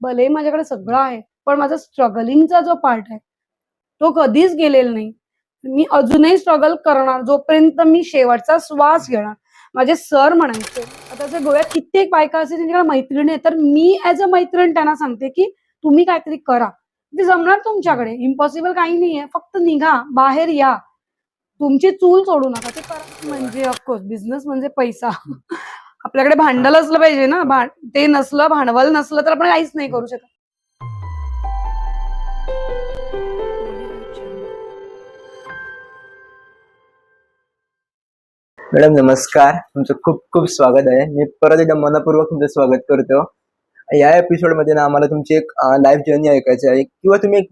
भले माझ्याकडे सगळं आहे, पण माझा स्ट्रगलिंगचा जो पार्ट आहे, तो कधीच गेलेला नाही. मी अजूनही स्ट्रगल करणार जोपर्यंत मी शेवटचा श्वास घेणार. माझे सर म्हणायचे, आता जर गोव्यात कित्येक बायका असतील त्यांच्याकडे मैत्रिणी आहेत, तर मी ॲज अ मैत्रीण त्यांना सांगते, की तुम्ही काहीतरी करा. ते जमणार तुमच्याकडे. इम्पॉसिबल काही नाहीये. फक्त निघा, बाहेर या. तुमची चूल सोडू नका. ते करा. म्हणजे ऑफकोर्स बिझनेस म्हणजे पैसा. आपल्याकडे भांडवल असलं पाहिजे ना. ते नसलं, भांडवल नसलं तर आपण काहीच नाही करू शकत. मॅडम नमस्कार. तुमचं खूप खूप स्वागत आहे. मी परत एकदा मनपूर्वक तुमचं स्वागत करतो. या एपिसोडमध्ये ना आम्हाला तुमची एक लाईफ जर्नी ऐकायची आहे किंवा तुम्ही एक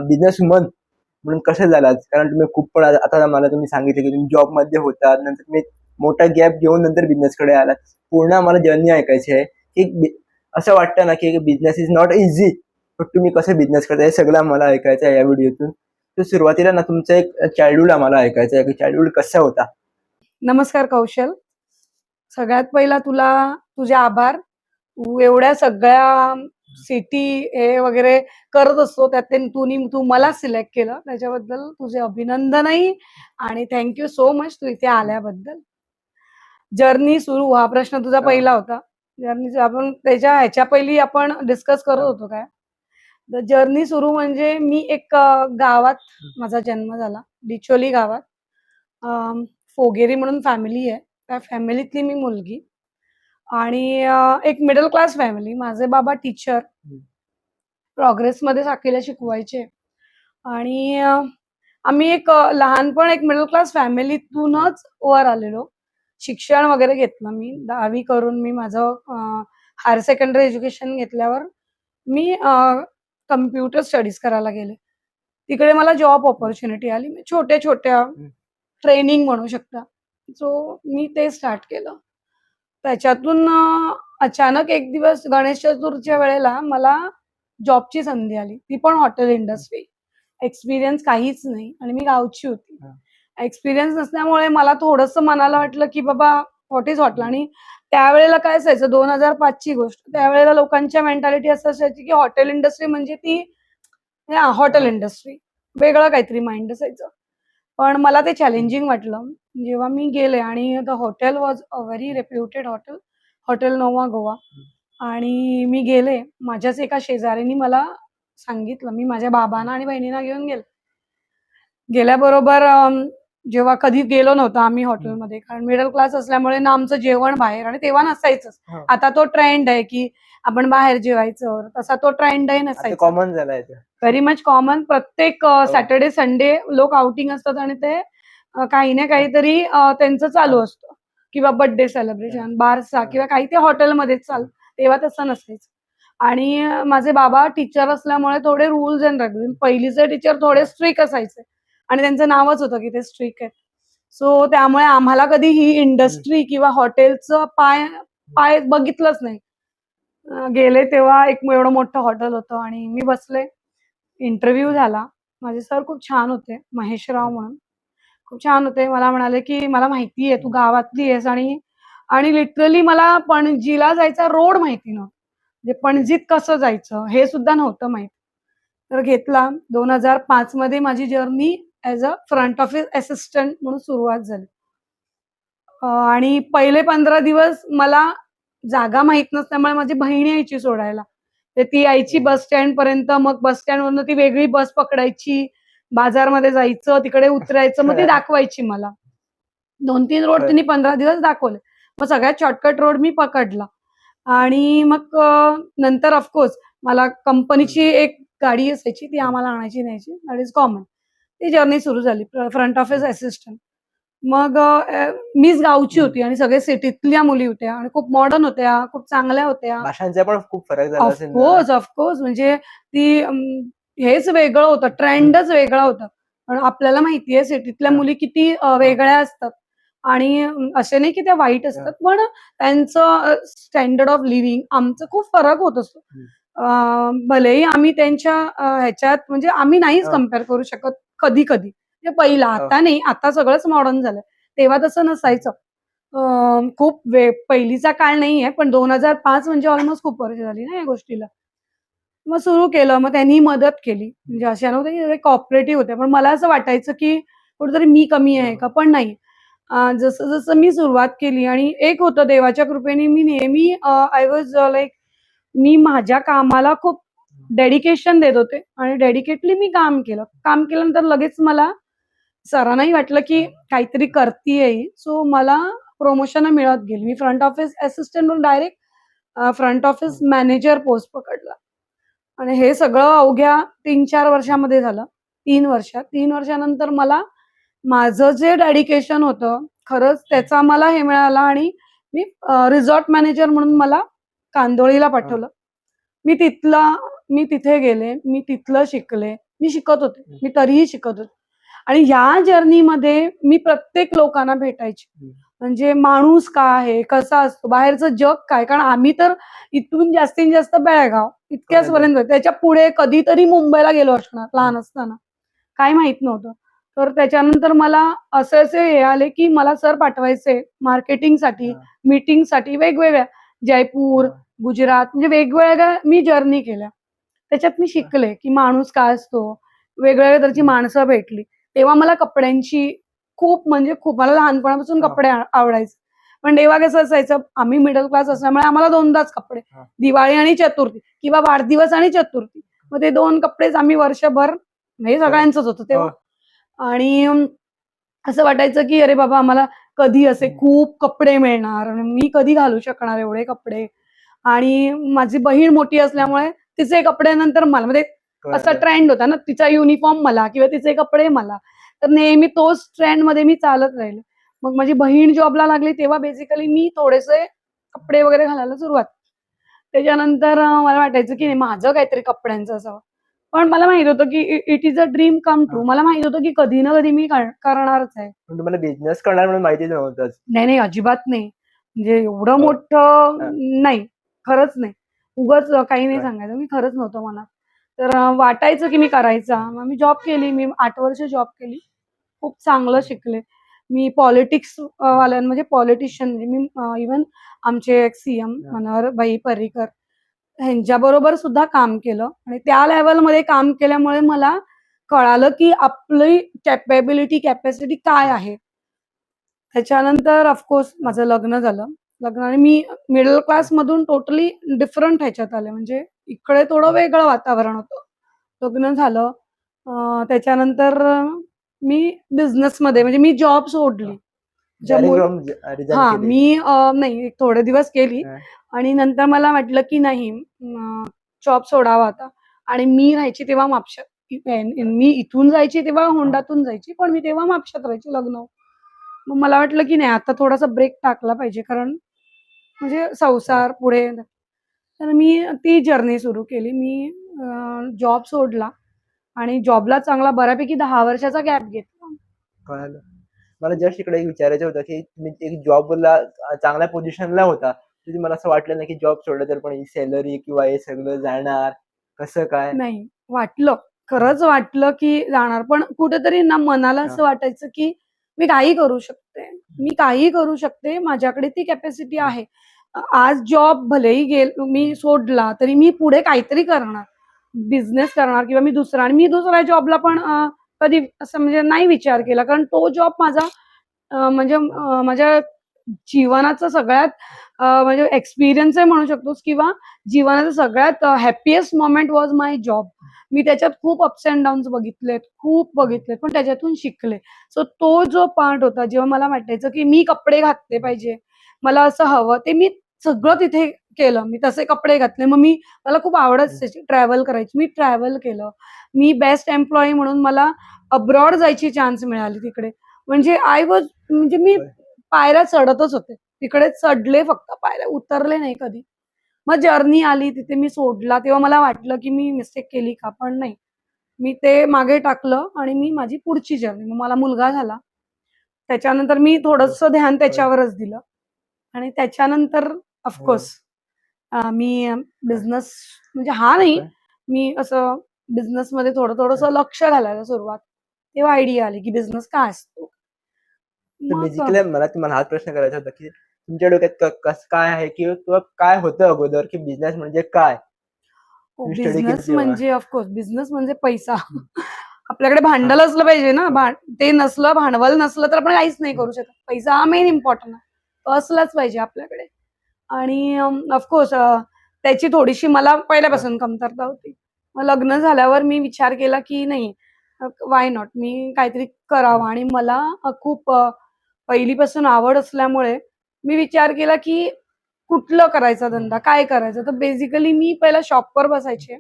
बिझनेस वुमन म्हणून कसे झालात, कारण तुम्ही खूप पण आता मला तुम्ही सांगितलं की तुम्ही जॉबमध्ये होतात, नंतर तुम्ही मोठा गॅप घेऊन नंतर बिझनेसकडे आलात. पूर्ण आम्हाला जर्नी ऐकायची आहे की असं वाटतं ना की बिझनेस इज नॉट इझी, पण तुम्ही कसं बिझनेस करता हे सगळं आम्हाला ऐकायचं आहे या व्हिडिओतून. तर सुरुवातीला ना तुमचं एक चाइल्डहुड आम्हाला ऐकायचं आहे की चाइल्डहुड कसा होता. नमस्कार कौशल. सगळ्यात पहिला तुला तुझे आभार. तू एवढ्या सगळ्या सिटी हे वगैरे करत असतो, त्यात तू मला सिलेक्ट केलं, त्याच्याबद्दल तुझे अभिनंदनही आणि थँक्यू सो मच तू इथे आल्याबद्दल. जर्नी सुरू हा प्रश्न तुझा पहिला होता. जर्नी आपण ह्याच्या पहिली आपण डिस्कस करत होतो काय? तर जर्नी सुरू म्हणजे मी एक गावात माझा जन्म झाला, डिचोली गावात. फोगेरी म्हणून फॅमिली आहे. त्या फॅमिलीतली मी मुलगी आणि एक मिडल क्लास फॅमिली. माझे बाबा टीचर, प्रोग्रेसमध्ये साकेला शिकवायचे आणि आम्ही एक लहानपण एक मिडल क्लास फॅमिलीतूनच वर आलेलो. शिक्षण वगैरे घेतलं मी. 10वी करून मी माझं हायर सेकंडरी एज्युकेशन घेतल्यावर मी कम्प्युटर स्टडीज करायला गेले. तिकडे मला जॉब अपॉर्च्युनिटी आली. छोट्या-छोट्या ट्रेनिंग म्हणू शकता. सो मी ते स्टार्ट केलं. त्याच्यातून अचानक एक दिवस गणेश चतुर्थीच्या वेळेला मला जॉबची संधी आली. ती पण हॉटेल इंडस्ट्री. एक्सपिरियन्स काहीच नाही आणि मी गावची होती. एक्सपिरियन्स नसल्यामुळे मला थोडंसं मनाला वाटलं, की बाबा व्हॉट इज हॉटेल आणि त्यावेळेला काय असायचं 2005 ची गोष्ट. त्यावेळेला लोकांच्या मेंटॅलिटी असं असायची, की हॉटेल इंडस्ट्री म्हणजे ती हॉटेल इंडस्ट्री. वेगळं काहीतरी माइंड असायचं. पण मला ते चॅलेंजिंग वाटलं. जेव्हा मी गेले आणि the hotel was a very reputed hotel, hotel Nova Goa. आणि मी गेले. माझ्याच एका शेजाऱ्यानी मला सांगितलं. मी माझ्या बाबांना आणि बहिणीला घेऊन गेले. गेल्याबरोबर जेव्हा कधी गेलो नव्हतो आम्ही हॉटेलमध्ये, कारण मिडल क्लास असल्यामुळे ना आमचं जेवण बाहेर आणि तेव्हा नसायचंच. आता तो ट्रेंड आहे, की आपण बाहेर जेवायचं. तसा तो ट्रेंडही नसायचा. कॉमन झालाय ते. Very much common. प्रत्येक सॅटर्डे, संडे लोक आउटिंग असतात आणि ते काही ना काहीतरी त्यांचं चालू असतं किंवा बर्थडे सेलिब्रेशन, बारसा किंवा काही ते हॉटेलमध्येच चालतं. तेव्हा तसं नसायचं. आणि माझे बाबा टीचर असल्यामुळे थोडे रूल्स अँड रेग्युलेशन, पहिलीचे टीचर थोडे स्ट्रिक्ट असायचे आणि त्यांचं नावच होतं की ते स्ट्रिक्ट आहेत. सो त्यामुळे आम्हाला कधी ही इंडस्ट्री किंवा हॉटेलचं पाय पाय बघितलंच नाही. गेले तेव्हा एक एवढं मोठं हॉटेल होतं आणि मी बसले. इंटरव्ह्यू झाला. माझे सर खूप छान होते, महेशराव म्हणून. खूप छान होते. मला म्हणाले, की "मला माहिती आहे तू गावातली आहेस आणि आणि लिटरली मला पणजीला जायचा रोड माहिती नव्हता. म्हणजे पणजीत कसं जायचं हे सुद्धा नव्हतं माहीत." तर घेतला. 2005 मध्ये माझी journey as a front office assistant म्हणून सुरुवात झाली. आणि पहिले 15 दिवस मला जागा माहीत नसल्यामुळे माझी बहीण यायची सोडायला. तर ती यायची बस स्टँडपर्यंत, मग बस स्टँडवरनं ती वेगळी बस पकडायची, बाजारमध्ये जायचं, तिकडे उतरायचं, मग ती दाखवायची मला. 2-3 रोड तिने 15 दिवस दाखवले. मग सगळ्यात शॉर्टकट रोड मी पकडला आणि मग नंतर ऑफकोर्स मला कंपनीची एक गाडी असायची, ती आम्हाला आणायची न्यायची. That is common. ती जर्नी सुरू झाली फ्रंट ऑफिस असिस्टंट. मग मीच गावची होती आणि सगळे सिटीतल्या मुली होत्या आणि खूप मॉडर्न होत्या, खूप चांगल्या होत्या. भाषांचा पण खूप फरक झाला असेल ना? ऑफकोर्स म्हणजे ती हेच वेगळं होतं, ट्रेंडच वेगळा होता. पण आपल्याला माहितीये सिटीतल्या मुली किती वेगळ्या असतात आणि असे नाही की त्या वाईट असतात, पण त्यांचं स्टँडर्ड ऑफ लिव्हिंग आमचं खूप फरक होत असतो. भलेही आम्ही त्यांच्या ह्याच्यात म्हणजे आम्ही नाहीच कंपेअर करू शकत कधी-कधी. म्हणजे पहिला, आता नाही, आता सगळंच मॉडर्न झालंय. तेव्हा तसं नसायचं. खूप पहिलीचा काळ नाहीये, पण 2005 म्हणजे ऑलमोस्ट खूप वर्ष झाली ना या गोष्टीला. मग सुरू केलं. मग त्यांनी मदत केली. म्हणजे अशा नव्हत्या की कॉपरेटिव्ह होत्या. पण मला असं वाटायचं की कुठेतरी मी कमी आहे का? पण नाही. जसं-जसं मी सुरुवात केली आणि एक होतं देवाच्या कृपेने मी नेहमी आय वॉज लाइक मी माझ्या कामाला खूप डेडिकेशन देत होते आणि डेडिकेटली मी काम केलं. काम केल्यानंतर लगेच मला सरांनाही वाटलं की काहीतरी करतीये ही. सो मला प्रमोशन मिळत गेली. मी फ्रंट ऑफिस असिस्टंटवरून direct front office manager post पकडला. आणि हे सगळं अवघ्या 3-4 वर्षामध्ये झालं. 3 वर्षात. 3 वर्षानंतर मला माझं जे डेडिकेशन होतं, खरंच त्याचा मला हे मिळाला आणि मी रिसॉर्ट मॅनेजर म्हणून मला कांदोळीला पाठवलं. मी तिथला मी तिथे गेले. मी तिथलं शिकले. मी शिकत होते. मी तरीही शिकत होते. आणि ह्या जर्नीमध्ये मी प्रत्येक लोकांना भेटायचे. म्हणजे माणूस काय आहे, कसा असतो, बाहेरचं जग काय? कारण आम्ही तर इथून जास्तीत जास्त बेळगाव इतक्याच बरोबर. पर्यंत. त्याच्या पुढे कधीतरी मुंबईला गेलो असणार लहान असताना. काही माहित नव्हतं. तर त्याच्यानंतर मला असे-असे हे आले, की मला सर पाठवायचे मार्केटिंगसाठी, हां. मीटिंगसाठी वेगवेगळ्या जयपूर, हां. गुजरात म्हणजे वेगवेगळ्या मी जर्नी केल्या. त्याच्यात मी हां. शिकले, की माणूस काय असतो, वेगवेगळ्या तऱ्हेची माणसं भेटली. तेव्हा मला कपड्यांची खूप म्हणजे खूप मला लहानपणापासून हां. कपडे आवडायचे. पण तेव्हा कसं असायचं, आम्ही मिडल क्लास असल्यामुळे आम्हाला 2दाच कपडे. हां. दिवाळी आणि चतुर्थी किंवा वाढदिवस आणि चतुर्थी. मग ते 2 कपडेच आम्ही वर्षभर हे हो. सगळ्यांचंच होतं तेव्हा. हो. आणि असं वाटायचं, की अरे बाबा आम्हाला कधी असे खूप कपडे मिळणार आणि मी कधी घालू शकणार एवढे कपडे. आणि माझी बहीण मोठी असल्यामुळे तिचे कपडे नंतर मला म्हणजे असा कळालं. ट्रेंड होता ना, तिचा युनिफॉर्म मला किंवा तिचे कपडे मला. तर नेहमी तोच ट्रेंडमध्ये मी चालत राहिले. मग माझी बहीण जॉबला लागली तेव्हा बेसिकली मी थोडेसे कपडे वगैरे घालायला सुरुवात. त्याच्यानंतर मला वाटायचं, की नाही माझं काहीतरी कपड्यांचं असावं. पण मला माहीत होतं, की it is a dream come true. हां. मला माहीत होतं, की कधी ना कधी मी करणारच आहे. पण तुम्हाला बिझनेस करणार म्हणून माहिती नव्हतंच. नाही, नाही, अजिबात नाही. म्हणजे एवढं हो. मोठं हां. नाही. खरंच नाही. उगाच काही नाही बरं. सांगायचं. मी खरंच नव्हतं मनात. तर वाटायचं की मी करायचा. मग मी जॉब केली. मी 8 वर्ष जॉब केली. खूप चांगलं शिकले. मी पॉलिटिक्स म्हणजे पॉलिटिशियन म्हणजे मी इव्हन आमचे एक सीएम हां. मनोहरभाई पर्रीकर ह्यांच्याबरोबर सुद्धा काम केलं आणि त्या लेव्हलमध्ये काम केल्यामुळे मला कळालं की आपली कॅपॅसिटी काय हां. आहे. त्याच्यानंतर ऑफकोर्स हां. माझं लग्न झालं. लग्नाने मी मिडल हां. क्लासमधून टोटली डिफरंट ह्याच्यात आले. म्हणजे इकडे थोडं हां. वेगळं वातावरण होतं. लग्न झालं. त्याच्यानंतर मी बिझनेसमध्ये हां. म्हणजे मी जॉब हां. सोडली. ज्या डायरेक्ट मूळ रिझाइन हां, केली. मी नाही एक थोडे दिवस केली हां. आणि नंतर मला वाटलं की नाही जॉब सोडावा आता आणि मी राहायची तेव्हा म्हापशात. हां. मी इथून जायची तेव्हा हां. होंडातून जायची, पण मी तेव्हा म्हापशात राहायची लग्न. मग मला वाटलं की नाही आता थोडासा ब्रेक टाकला पाहिजे कारण म्हणजे हां. संसार पुढे तर मी ती जर्नी सुरू केली. मी जॉब सोडला आणि जॉबला चांगला बऱ्यापैकी 10 वर्षाचा गॅप घेतला. कळालं. मला जस्ट इकडे एक विचारायचं होतं, की तुम्ही एक जॉबला चांगल्या पोझिशनला होता. तर तुम्हाला असं वाटलं नाही, की जॉब सोडला तर पण ही सॅलरी किंवा हे सगळं जाणार, कसं काय? नाही, वाटलं. हां. खरंच वाटलं, की जाणार. पण कुठेतरी ना मनाला हां. असं वाटायचं, की मी काहीही करू शकते. मी काहीही करू शकते. माझ्याकडे ती कॅपॅसिटी हं. आहे. आज जॉब भलेही मी सोडला, तरी मी पुढे काहीतरी करणार. बिझनेस करणार किंवा मी दुसरा आणि मी दुसऱ्या जॉबला पण कधी असं म्हणजे नाही विचार केला. कारण तो जॉब माझा म्हणजे हां. माझ्या जीवनाचा सगळ्यात म्हणजे एक्सपिरियन्स आहे म्हणू शकतोस किंवा जीवनाचा सगळ्यात happiest moment was my job. मी त्याच्यात खूप अप्स एंड डाउन्स बघितलेत, खूप बघितलेत, पण त्याच्यातून शिकले. सो तो जो पार्ट होता, जेव्हा मला वाटायचं, की मी कपडे घातले पाहिजे, मला असं हवं, ते मी सगळं तिथे केलं. मी तसे कपडे घातले. मग मला खूप आवड हं. असायची ट्रॅव्हल करायची. मी ट्रॅव्हल केलं. मी बेस्ट एम्प्लॉयी म्हणून मला अब्रॉड जायची चान्स मिळाली तिकडे. म्हणजे म्हणजे मी होय. पायऱ्या चढतच होते. तिकडे चढले फक्त पायऱ्या, उतरले नाही कधी. मग जर्नी आली तिथे मी सोडला. तेव्हा मला वाटलं, की मी मिस्टेक केली का? पण नाही. मी ते मागे टाकलं आणि मी माझी पुढची जर्नी मग मला मुलगा झाला. त्याच्यानंतर मी हो. थोडंसं ध्यान होय. त्याच्यावरच दिलं आणि त्याच्यानंतर हो. ऑफकोर्स मी काय? बिझनेस म्हणजे हा नाही, काय? मी असं बिझनेसमध्ये हां. थोडंसं लक्ष घालायला सुरुवात. तेव्हा आयडिया आली, की बिझनेस काय असतो? तर मग बेसिकली मला तुम्हाला हाच प्रश्न करायचा होता, की तुमच्या डोक्यात कसं काय आहे किंवा किंवा काय होतं अगोदर, की बिझनेस म्हणजे काय? तुम्ही स्टडी केली बिझनेस तेव्हा. म्हणजे ऑफकोर्स बिझनेस म्हणजे पैसा. आपल्याकडे भांडवल असलं पाहिजे ना. ते नसलं, भांडवल नसलं तर आपण काहीच नाही करू शकत. पैसा हा मेन इम्पॉर्टंट आहे. तो असलाच पाहिजे आपल्याकडे. आणि ऑफकोर्स त्याची थोडीशी मला पहिल्यापासून कमतरता होती. मग लग्न झाल्यावर मी विचार केला की नाही, वाय नॉट, मी काहीतरी करावं. आणि मला खूप पहिलीपासून आवड असल्यामुळे मी विचार केला की कुठलं करायचा धंदा, काय करायचं. तर बेसिकली मी पहिला शॉपवर बसायचे.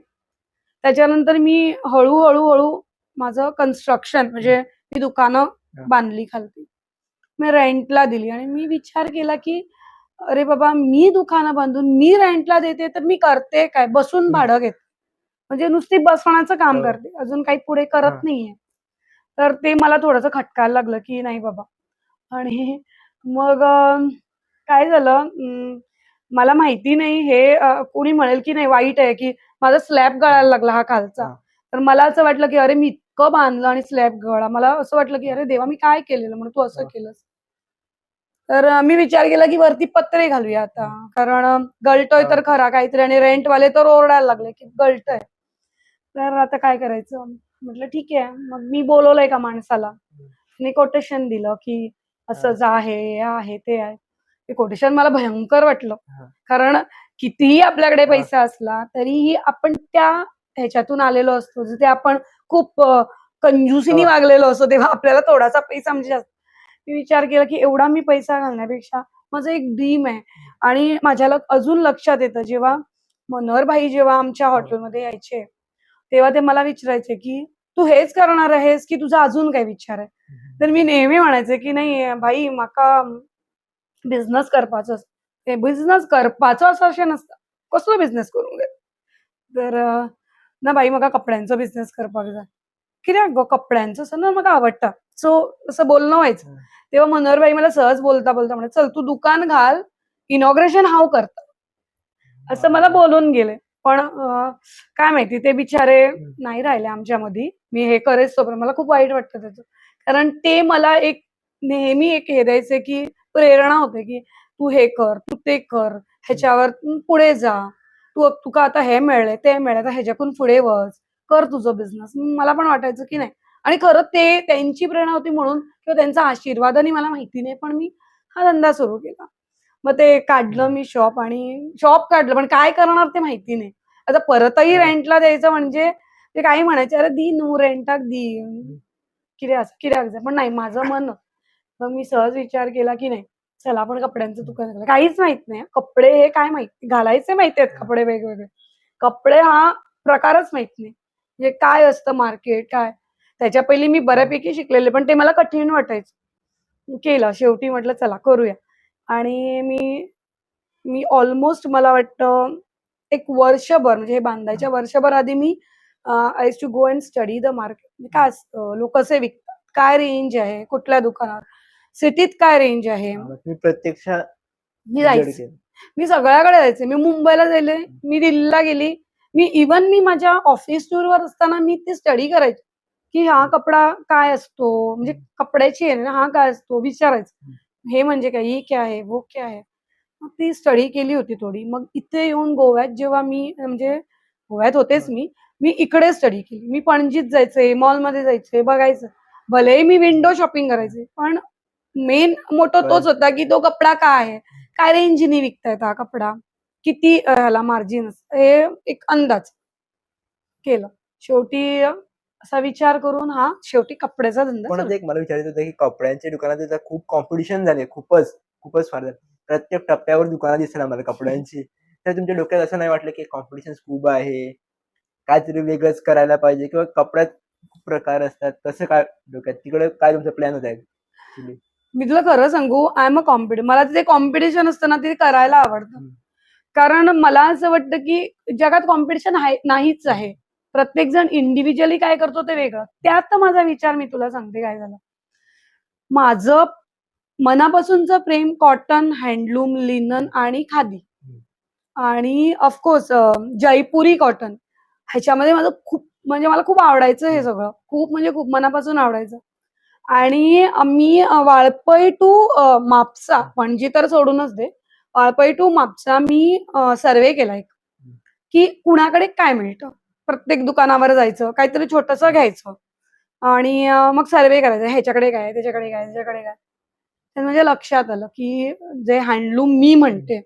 त्याच्यानंतर मी हळू माझं कन्स्ट्रक्शन म्हणजे मी दुकानं बांधली खालती. मी रेंटला दिली आणि मी विचार केला की अरे बाबा, मी दुकानं बांधून मी रेंटला देते तर मी करते काय? बसून भाडं घेते. म्हणजे नुसती बसवण्याचं काम करते. अजून काही पुढे करत नाहीये. तर ते मला थोडंसं खटकायला लागलं की नाही बाबा. आणि मग काय झालं, मला माहिती नाही हे कोणी म्हणेल की नाही वाईट आहे की माझा स्लॅब गळायला लागला हा खालचा. तर मला असं वाटलं की अरे मी इतकं बांधलं आणि स्लॅब गळा. मला असं वाटलं की अरे देवा, मी काय केलेलं म्हणून तू असं केलंस. तर मी विचार केला की वरती पत्रे घालूया आता. कारण गळतोय तर खरा काहीतरी आणि रेंटवाले तर ओरडायला लागले की गळतंय. तर आता काय करायचं? म्हटलं ठीक आहे. मग मी बोलवलंय एका माणसाला. मी कोटेशन दिलं की असंच आहे, हे आहे, ते आहे. ते कोटेशन मला भयंकर वाटलं. कारण कितीही आपल्याकडे पैसा असला तरीही आपण त्या ह्याच्यातून आलेलो असतो. जिथे आपण खूप कंजूसीने वागलेलो असतो, तेव्हा आपल्याला थोडासा पैसा म्हणजे जास्त. मी विचार केला की एवढा मी पैसा घालण्यापेक्षा माझं एक ड्रीम आहे. आणि माझ्या अजून लक्षात येतं, जेव्हा मनोहर भाई जेव्हा आमच्या हॉटेलमध्ये यायचे, तेव्हा ते मला विचारायचे की तू हेच करणार आहेस की तुझा अजून काय विचार आहे? तर मी नेहमी म्हणायचे की नाही भाई, म्हाका बिझनेस करपाचो. ते बिझनेस करपाचो असं अशें नासता. कसलो बिझनेस करूंक जाय? तर ना भाई, म्हाका कपड्यांचो बिझनेस करपाक जाय. कित्याक गो कपड्यांचो? ना म्हाका आवडटा. सो असं बोलणं व्हायचं. तेव्हा मनोहर भाई मला सहज बोलता बोलता म्हणे, चल तू दुकान घाल, इनॉग्रेशन हांव करता. असं मला बोलून गेले. पण काय माहिती ते बिचारे नाही राहिले आमच्यामध्ये. मी हे करेच तोपर्यंत मला खूप वाईट वाटतं त्याचं. कारण ते मला एक नेहमी एक हे द्यायचे की प्रेरणा होते की तू हे कर, तू ते कर, ह्याच्यावर पुढे जा. तुका आता हे मिळलंय, ते मिळलंय, तर ह्याच्यातून पुढे वच, कर तुझं बिझनेस. मला पण वाटायचं की नाही. आणि खरं ते त्यांची प्रेरणा होती म्हणून किंवा त्यांचा आशीर्वादाने मला माहिती नाही, पण मी हा धंदा सुरू केला. मग ते काढलं मी शॉप आणि शॉप काढलं, पण काय करणार ते माहिती नाही. आता परतही रेंटला द्यायचं म्हणजे ते काही म्हणायचे, "अरे दी न्हू रेंटाक दी. कित्याक जाय?" पण नाही, माझं मन. मग मी सहज विचार केला की नाही, चला आपण कपड्यांचं दुकान घालूया. काहीच माहित नाही. कपडे हे काय माहिती, घालायचे माहिती आहेत कपडे वेगवेगळे. कपडे हा प्रकारच माहित नाही. म्हणजे काय असतं मार्केट काय. त्याच्या पहिली मी बऱ्यापैकी शिकलेले, पण ते मला कठीण वाटायचं. केलं शेवटी, म्हटलं चला करूया. आणि मी मी ऑलमोस्ट मला वाटतं एक वर्षभर, म्हणजे हे बांधायच्या वर्षभर आधी मी I used to go and study the market. म्हणजे काय असतं, लोक कसे विकतात, काय रेंज आहे, कुठल्या दुकानात, सिटीत काय रेंज आहे. तुम्ही प्रत्यक्षात मी जायचे, मी सगळ्याकडे जायचे. मी मुंबईला गेले, मी दिल्लीला गेली, मी माझ्या ऑफिस टूरवर असताना मी ती स्टडी करायची की हा कपडा काय असतो, म्हणजे कपड्याची आहे ना, हा काय असतो विचारायचं. हे म्हणजे काय, ही क्या है, वो क्या है. मग ती स्टडी केली होती थोडी. मग इथे येऊन गोव्यात जेव्हा मी, म्हणजे गोव्यात होतेच मी, मी इकडे स्टडी केली. मी पणजीत जायचे, मॉलमध्ये जायचे, बघायचं. भलेही मी विंडो शॉपिंग करायचे, पण मेन मोटो तोच होता की तो कपडा काय आहे, काय रेंजनी विकतायत हा कपडा, किती ह्याला मार्जिन, हे एक अंदाज केलं. शेवटी असा विचार करून हा शेवटी कपड्याचा धंदा पण सुरू. आता एक मला विचारायचं होतं की कपड्यांच्या दुकानात आता खूप कॉम्पिटिशन झाले, खूपच फार झालं. प्रत्येक टप्प्यावर दुकानं दिसतात आम्हाला कपड्यांची. तर तुमच्या डोक्यात असं नाही वाटलं की कॉम्पिटिशन खूप आहे, काहीतरी वेगळंच करायला पाहिजे, किंवा कपड्यात खूप प्रकार असतात, तसं काय डोक्यात तिकडे काय तुमचा प्लॅन होता ऍक्च्युली? मी तुला खरं सांगू, आय एम अ कॉम्पिटिशन. मला ते कॉम्पिटिशन असतं ना, ते करायला आवडतं. कारण मला असं वाटतं की जगात कॉम्पिटिशन नाहीच आहे. प्रत्येक जण इंडिव्हिज्युअली काय करतो ते वेगळं. त्यात माझा विचार मी तुला सांगते काय झालं. माझं मनापासूनचं प्रेम कॉटन, हँडलूम, लिनन आणि खादी आणि ऑफकोर्स जयपुरी कॉटन, ह्याच्यामध्ये माझं खूप, म्हणजे मला खूप आवडायचं हे सगळं. खूप म्हणजे खूप मनापासून आवडायचं. आणि मी वाळपई टू म्हापसा, पणजी तर सोडूनच दे, वाळपई टू म्हापसा मी सर्वे केला एक. की कुणाकडे काय मिळतं. प्रत्येक दुकानावर जायचं, काहीतरी छोटंसं घ्यायचं आणि मग सर्व्हे करायचा, ह्याच्याकडे काय, त्याच्याकडे काय, त्याच्याकडे काय. तर म्हणजे लक्षात आलं, की जे हँडलूम मी म्हणते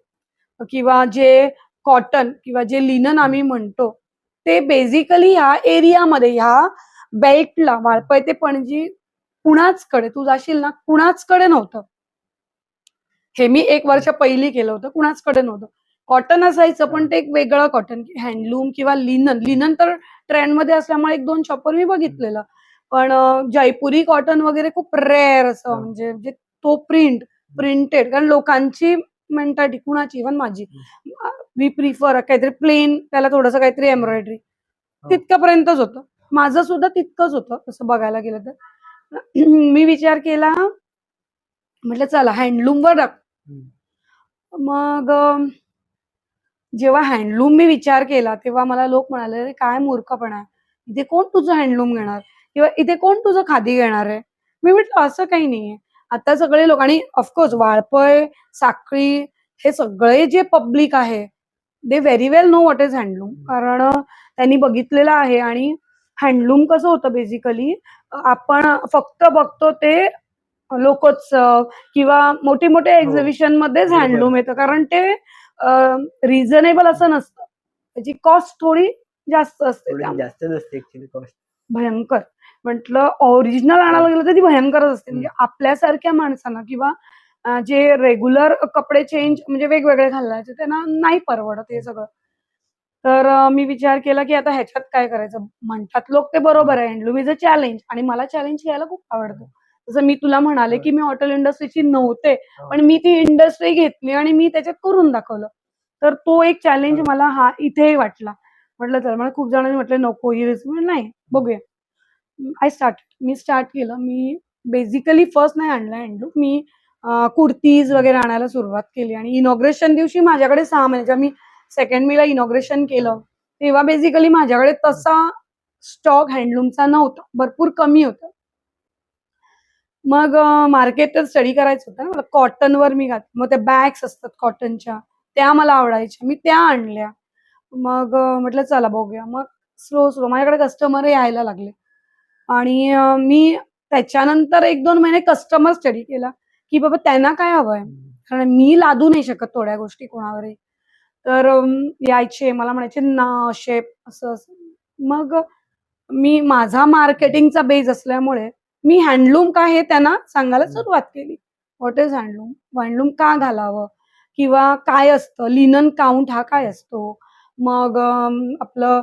किंवा जे कॉटन किंवा जे लिनन आम्ही म्हणतो, ते बेसिकली ह्या एरियामध्ये, ह्या बेल्टला, वाळपय ते पणजी कुणाचकडे तू जाशील ना, कुणाचकडे नव्हतं. हे मी 1 वर्ष पहिली केलं होतं, कुणाचकडे नव्हतं. कॉटन असायचं, पण ते एक वेगळं कॉटन, हँडलूम किंवा लिनन. लिनन तर ट्रेंडमध्ये असल्यामुळे 1-2 शॉपवर मी बघितलेलं. पण जयपुरी कॉटन वगैरे खूप रेअर असं, म्हणजे म्हणजे तो प्रिंटेड, कारण लोकांची मेंटॅलिटी, कुणाची इव्हन माझी, वी प्रिफर काहीतरी प्लेन, त्याला थोडंसं काहीतरी एम्ब्रॉयडरी, तितकंपर्यंतच होतं. माझं सुद्धा तितकंच होतं तसं बघायला गेलं तर. मी विचार केला, म्हटलं चला हँडलूमवर टाक. मग जेव्हा हँडलूम मी विचार केला, तेव्हा मला लोक म्हणाले, "अरे काय मूर्खपणा आहे. इथे कोण तुझं हँडलूम घेणार? किंवा इथे कोण तुझं खादी घेणार आहे?" मी म्हटलं, "असं काही नाहीये." आता सगळे लोक, आणि ऑफकोर्स वाळपय, साखळी, हे सगळे जे पब्लिक आहे, they very well know what is handloom. कारण त्यांनी बघितलेलं आहे. आणि हँडलूम कसं होतं बेसिकली, आपण फक्त बघतो ते लोकोत्सव किंवा मोठे-मोठे एक्झिबिशन मध्येच बरोबर. हँडलूम येतं. कारण ते रिझनेबल असं नसतं. त्याची कॉस्ट थोडी जास्त असते थोडी त्यामुळे. जास्तच असते ऍक्च्युली कॉस्ट. भयंकर. म्हटलं ओरिजिनल आणायला गेलं तर ती भयंकरच असते. म्हणजे आपल्यासारख्या माणसांना किंवा जे रेग्युलर कपडे चेंज म्हणजे वेगवेगळे घालायचे, त्यांना नाही परवडत हे सगळं. तर मी विचार केला, की आता ह्याच्यात काय करायचं? म्हणतात लोक ते बरोबर आहे, हँडलूम इज अ चॅलेंज, आणि मला चॅलेंज घ्यायला खूप आवडतं. जसं मी तुला म्हणाले, की मी हॉटेल इंडस्ट्रीची नव्हते, पण मी ती इंडस्ट्री घेतली आणि मी त्याच्यात करून दाखवलं. तर तो एक चॅलेंज मला इथेही वाटला. म्हटलं चल, मला खूप जणांनी म्हटले नको ही रिस्क, नाही बघूया. मी स्टार्ट केलं. मी बेसिकली फर्स्ट नाही आणलं हँडलूम. मी कुर्तीज वगैरे आणायला सुरुवात केली आणि इनॉग्रेशन दिवशी माझ्याकडे 6 महिन्याच्या, मी सेकंड मीला इनॉग्रेशन केलं, तेव्हा बेसिकली माझ्याकडे तसा स्टॉक हँडलूमचा नव्हता. भरपूर कमी होतं. मग मार्केटच स्टडी करायचं होतं ना मला. कॉटनवर मी मग त्या बॅग्स असतात कॉटनच्या, त्या मला आवडायच्या. मी त्या आणल्या. मग म्हटलं चला बघूया. मग स्लो माझ्याकडे कस्टमर यायला लागले आणि मी त्याच्यानंतर 1-2 महिने कस्टमर स्टडी केला, की बाबा त्यांना काय हवंय. कारण मी लादू नाही शकत थोड्या गोष्टी कोणावरही. तर यायचे मला म्हणायचे ना शेप असं. मग मी माझा मार्केटिंगचा बेस असल्यामुळे मी हँडलूम काय हे त्यांना सांगायला सुरुवात केली. What is handloom? हँडलूम का घालावं? किंवा काय असतं? लिनन काउंट हा काय असतो? मग आपलं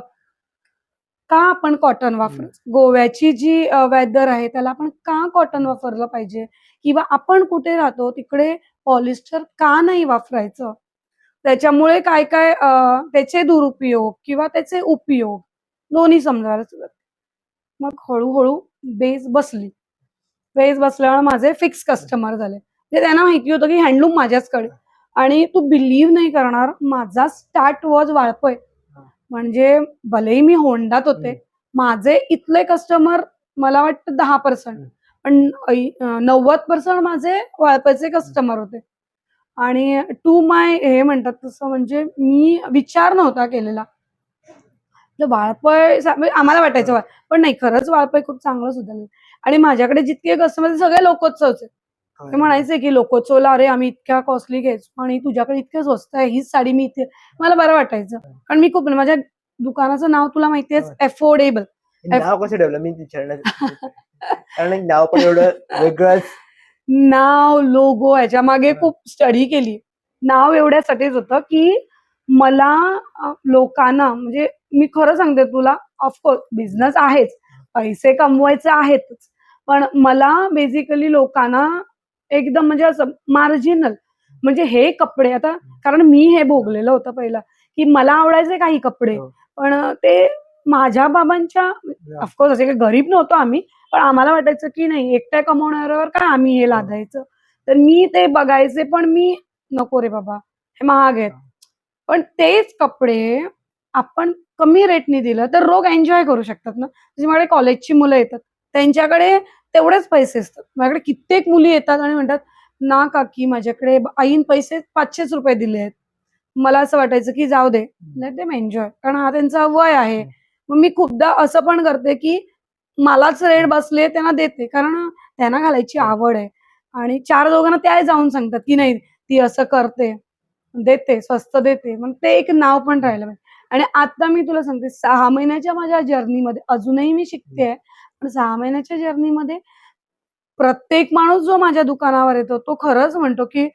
का आपण कॉटन वापरायचं? गोव्याची जी वेदर आहे त्याला आपण का कॉटन वापरलं पाहिजे? किंवा आपण कुठे राहतो तिकडे पॉलिस्टर का नाही वापरायचं? त्याच्यामुळे काय-काय त्याचे दुरुपयोग किंवा त्याचे उपयोग दोन्ही समजायला सुरुवात. मग हळू बेस बसली. बेस बसल्यामुळे माझे फिक्स कस्टमर झाले. म्हणजे त्यांना माहिती होतं की हँडलूम माझ्याचकडे. आणि तू बिलीव्ह नाही करणार, माझा स्टार्ट वॉज वाळपय. म्हणजे भलेही मी होंडात होते, माझे इथले कस्टमर मला वाटतं 10%, पण 90% माझे वाळपयचे कस्टमर होते. आणि टू माय हे म्हणतात तसं, म्हणजे मी विचार नव्हता केलेला. वाळपय म्हणजे आम्हाला वाटायचं पण नाही, खरंच वाळपय खूप चांगलं सुधारलं. आणि माझ्याकडे जितके कस्टमर सगळे लोकोत्सवचे. ते म्हणायचे की लोकोत्सवला अरे आम्ही इतक्या कॉस्टली घ्यायचो आणि तुझ्याकडे इतकं स्वस्त आहे, हीच साडी मी इथे. मला बरं वाटायचं. कारण मी खूप, माझ्या दुकानाचं नाव तुला माहिती आहे, अफोर्डेबल. नाव कसं ठेवलं मी विचारणार. कारण नाव पण एवढं वेगळंच. नाव, लोगो ह्याच्या मागे खूप स्टडी केली. नाव एवढ्यासाठीच होतं की मला लोकांना, म्हणजे मी खरं सांगते तुला, ऑफकोर्स बिझनेस आहेच, पैसे कमवायचे आहेतच. पण मला बेसिकली लोकांना एकदम म्हणजे असं मार्जिनल, म्हणजे हे कपडे आता, कारण मी हे भोगलेलं होतं पहिलं, की मला आवडायचे काही कपडे, पण ते माझ्या बाबांच्या, ऑफकोर्स असे काही गरीब नव्हतो आम्ही, पण आम्हाला वाटायचं की नाही, एकट्या कमवणाऱ्यावर काय आम्ही हे लादायचं. तर मी ते बघायचे, पण मी नको रे बाबा, हे महाग आहेत. पण तेच कपडे आपण कमी रेटनी दिलं तर लोक एन्जॉय करू शकतात ना. म्हणजे माझ्याकडे कॉलेजची मुलं येतात, त्यांच्याकडे तेवढेच पैसे असतात. माझ्याकडे कित्येक मुली येतात आणि म्हणतात, "ना काकी, माझ्याकडे आईन पैसे ₹500 दिले आहेत." मला असं वाटायचं की जाऊ दे, लेट देम एन्जॉय, कारण हा त्यांचा वय आहे. मग मी खूपदा असं पण करते की मलाच रेट बसले त्यांना देते, कारण त्यांना घालायची आवड आहे. आणि 4 लोकांना त्या जाऊन सांगतात की नाही ती असं करते, देते, स्वस्त देते. मग ते एक नाव पण राहिलं पाहिजे. आणि आता मी तुला सांगते 6 महिन्याच्या माझ्या जर्नीमध्ये अजूनही मी शिकतेय. पण 6 महिन्याच्या जर्नीमध्ये प्रत्येक माणूस जो माझ्या दुकानावर येतो, तो खरंच म्हणतो, की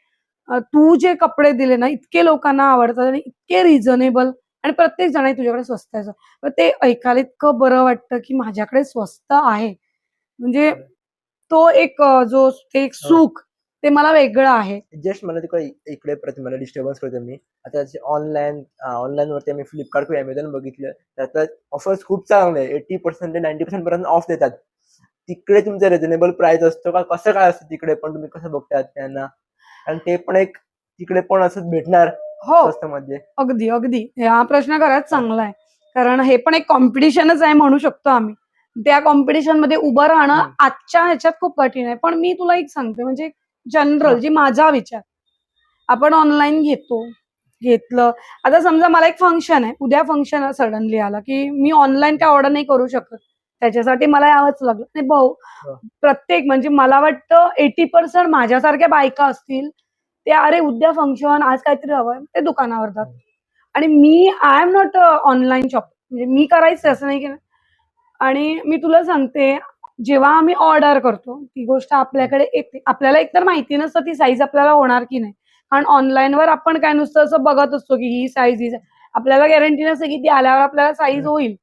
तू जे कपडे दिले ना, इतके लोकांना आवडतात आणि इतके रिझनेबल, आणि प्रत्येक जण आहे तुझ्याकडे स्वस्त आहे. तर ते ऐकायला इतकं बरं वाटतं, की माझ्याकडे स्वस्त आहे. म्हणजे तो एक जो ते एक सुख, ते मला वेगळं आहे. जस्ट मला तिकडे इकडे मला डिस्टर्बन्स करतो मी. आता ऑनलाईन वरती आम्ही फ्लिपकार्ट किंवा Amazon बघितलं, त्यात ऑफर्स खूप चांगले आहे. 80% ते 90% पर्यंत ऑफ देतात. तिकडे तुमचा रिझनेबल प्राइस असतो का? कसं काय असतं तिकडे पण तुम्ही कसं बघतात त्यांना? आणि ते पण एक तिकडे पण असंच भेटणार हो, स्वस्तमध्ये? अगदी, अगदी. हा प्रश्न खरंच चांगला आहे. कारण हे पण एक कॉम्पिटिशनच आहे म्हणू शकतो आम्ही. त्या कॉम्पिटिशनमध्ये उभं राहणं हं. आजच्या ह्याच्यात खूप कठीण आहे. पण मी तुला एक सांगते, म्हणजे जनरल हां. जी माझा विचार, आपण ऑनलाईन घेतलं. आता समजा मला एक फंक्शन आहे. उद्या फंक्शन सडनली आला, की मी ऑनलाईन काय ऑर्डर नाही करू शकत. त्याच्यासाठी मला यावंच लागलं. आणि हो. प्रत्येक, म्हणजे मला वाटतं 80% माझ्यासारख्या बायका असतील, त्या अरे उद्या फंक्शन, आज काहीतरी हवंय, ते दुकानावर जातात. आणि मी I am not online shop, म्हणजे मी करायचं असं नाही की. आणि मी तुला सांगते, जेव्हा आम्ही ऑर्डर करतो, ती गोष्ट आपल्याकडे येते. आपल्याला एकतर माहिती नसतं ती साईज आपल्याला होणार की नाही. कारण ऑनलाईनवर आपण काय नुसतं असं बघत असतो, की ही साईज, ही साईज. आपल्याला गॅरंटी नसते, की ती आल्यावर आपल्याला साईज हं. होईल.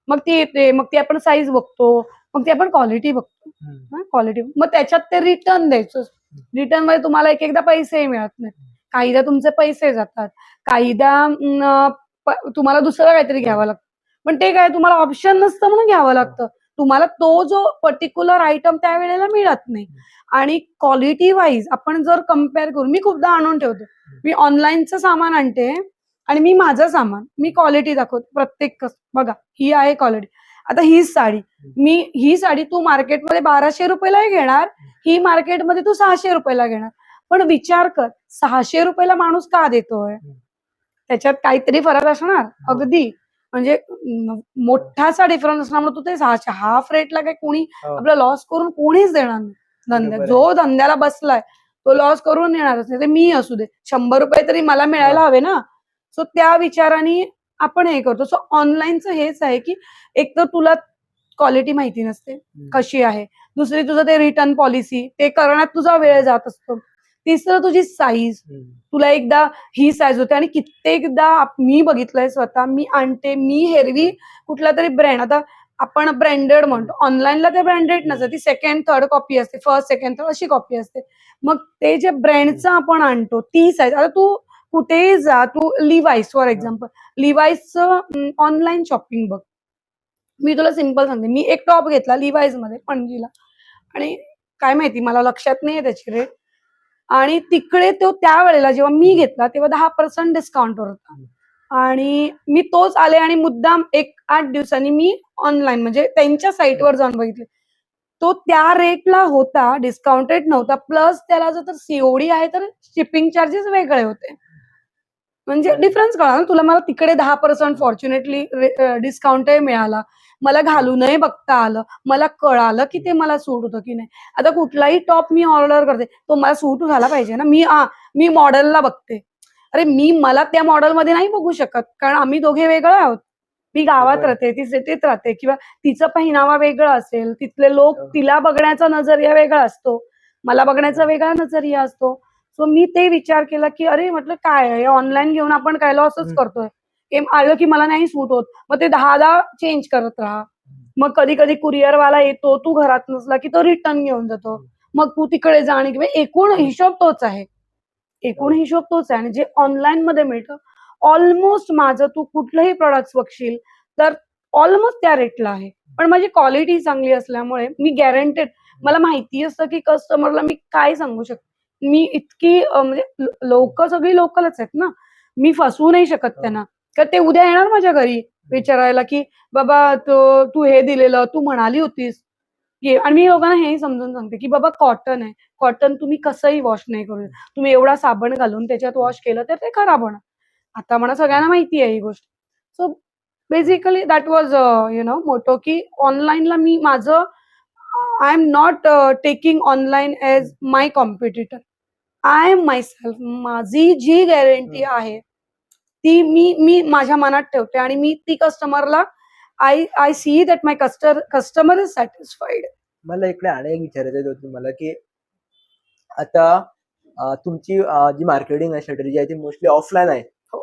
मग ती येते, मग ती आपण साईज बघतो, मग ती आपण क्वालिटी बघतो. हं. क्वालिटी. मग त्याच्यात ते रिटर्न द्यायचं. रिटर्नमध्ये तुम्हाला एक-एकदा पैसेही मिळत नाहीत. काहीदा तुमचे पैसे जातात. काहीदा तुम्हाला दुसरं काहीतरी घ्यावं लागतं. पण ते काय, तुम्हाला ऑप्शन नसतं म्हणून घ्यावं लागतं. तुम्हाला तो जो पर्टिक्युलर आयटम त्यावेळेला मिळत नाही. आणि क्वालिटी वाईज आपण जर कंपेअर करू, मी खूपदा आणून ठेवते. मी ऑनलाईनचं सामान आणते आणि मी माझं सामान, मी क्वालिटी दाखवते प्रत्येक बघा, ही आहे क्वालिटी. आता हीच साडी, ही साडी तू मार्केटमध्ये ₹1200 ला घेणार, ही मार्केटमध्ये तू ₹600 ला घेणार. पण विचार कर, ₹600 माणूस का देतोय? त्याच्यात काहीतरी फरक असणार. हो. अगदी. म्हणजे मोठासा डिफरन्स असल्यामुळे तू ते 600 हाल्फ रेटला काही कोणी हो. आपला लॉस करून कोणीच देणार नाही धंद्यात. बरोबर आहे. जो धंद्याला बसलाय तो लॉस करून येणारच नाही. ते मी असू दे. ₹100 तरी मला मिळायला हो. हवे ना. सो त्या विचाराने आपण हे करतो. सो ऑनलाईनचं हेच आहे, की एक तर तुला क्वालिटी माहिती नसते, कशी आहे. दुसरी तुझं ते रिटर्न पॉलिसी, ते करण्यात तुझा वेळ जात असतो. तिसरं तुझी साईज. तुला एकदा ही साईज होते आणि कित्येकदा मी बघितलंय स्वतः. मी आणते, मी एरवी कुठलातरी ब्रँड, आता आपण ब्रँडेड म्हणतो. ऑनलाईनला ते ब्रँडेड नसतं. ती सेकंड, थर्ड कॉपी असते. फर्स्ट, सेकंड, थर्ड अशी कॉपी असते. मग ते जे ब्रँडचं आपण आणतो, ती साईज. आता तू कुठेही जा, तू Levi's फॉर एक्झाम्पल, Levi'sचं ऑनलाईन शॉपिंग बघ. मी तुला सिंपल सांगते. मी एक टॉप घेतला Levi'sमध्ये पणजीला, आणि काय माहिती मला लक्षात नाहीये त्याची रेट. आणि तिकडे तो त्यावेळेला जेव्हा मी घेतला तेव्हा 10% डिस्काउंटवर होता. आणि मी तोच आले आणि मुद्दाम 1-8 दिवसांनी मी ऑनलाईन, म्हणजे त्यांच्या साइटवर जाऊन बघितले. तो त्या रेटला होता, डिस्काउंटेड नव्हता. प्लस त्याला जर सीओडी आहे तर शिपिंग चार्जेस वेगळे होते. म्हणजे डिफरन्स कळाला ना तुला. मला तिकडे 10% फॉर्च्युनेटली डिस्काउंटही मिळाला. मला घालूनही बघता आलं. मला कळालं की ते मला सूट होतं की नाही. आता कुठलाही टॉप मी ऑर्डर करते, तो मला सूट झाला पाहिजे ना. मी मॉडेलला बघते. अरे मला त्या मॉडेलमध्ये नाही बघू शकत, कारण आम्ही दोघे वेगळे आहोत. मी गावात बरोबर. राहते, ती सिटीत राहते, किंवा तिचा पहिनावा वेगळा असेल, तिथले लोक तिला बघण्याचा नजरिया वेगळा असतो, मला बघण्याचा वेगळा नजरिया असतो. सो मी ते विचार केला, की अरे म्हटलं काय आहे, ऑनलाईन घेऊन आपण काय लॉसच करतोय. आलं की मला नाही सूट होत. मग ते 10दा चेंज करत राहा. मग कधी-कधी कुरिअरवाला येतो, तू घरात नसला की तो रिटर्न घेऊन जातो. मग तू तिकडे जा, आणि एकूण हिशोब तोच आहे. एकूण हिशोब तोच आहे. आणि जे ऑनलाईनमध्ये मिळतं, ऑलमोस्ट माझं तू कुठलंही प्रॉडक्ट्स बघशील तर ऑलमोस्ट त्या रेटला आहे. पण माझी क्वालिटी चांगली असल्यामुळे मी गॅरंटेड, मला माहिती असतं की कस्टमरला मी काय सांगू शकते. मी इतकी म्हणजे लोकं सगळी लोकलच आहेत ना. मी फसवू नाही शकत त्यांना. तर ते उद्या येणार माझ्या घरी विचारायला, की "बाबा तू हे दिलेलं, तू म्हणाली होतीस." आणि मी लोकांना हेही समजून सांगते, की बाबा कॉटन आहे. कॉटन तुम्ही कसंही वॉश नाही करू शकत. तुम्ही एवढा साबण घालून त्याच्यात वॉश केलं तर ते खराब होणार. आता मला सगळ्यांना माहिती आहे ही गोष्ट. So basically that was motto की ऑनलाईनला मी माझं I am not taking online as my competitor. I am myself. माझी जी गॅरंटी आहे ती मी मी माझ्या मनात ठेवते आणि मी ती कस्टमरला I I see that my customer is satisfied. मला इकडे आणि एक विचारायचं होतं तुम्हाला की आता तुमची जी मार्केटिंग आहे स्ट्रॅटेजी आहे ती मोस्टली ऑफलाईन आहे. हो.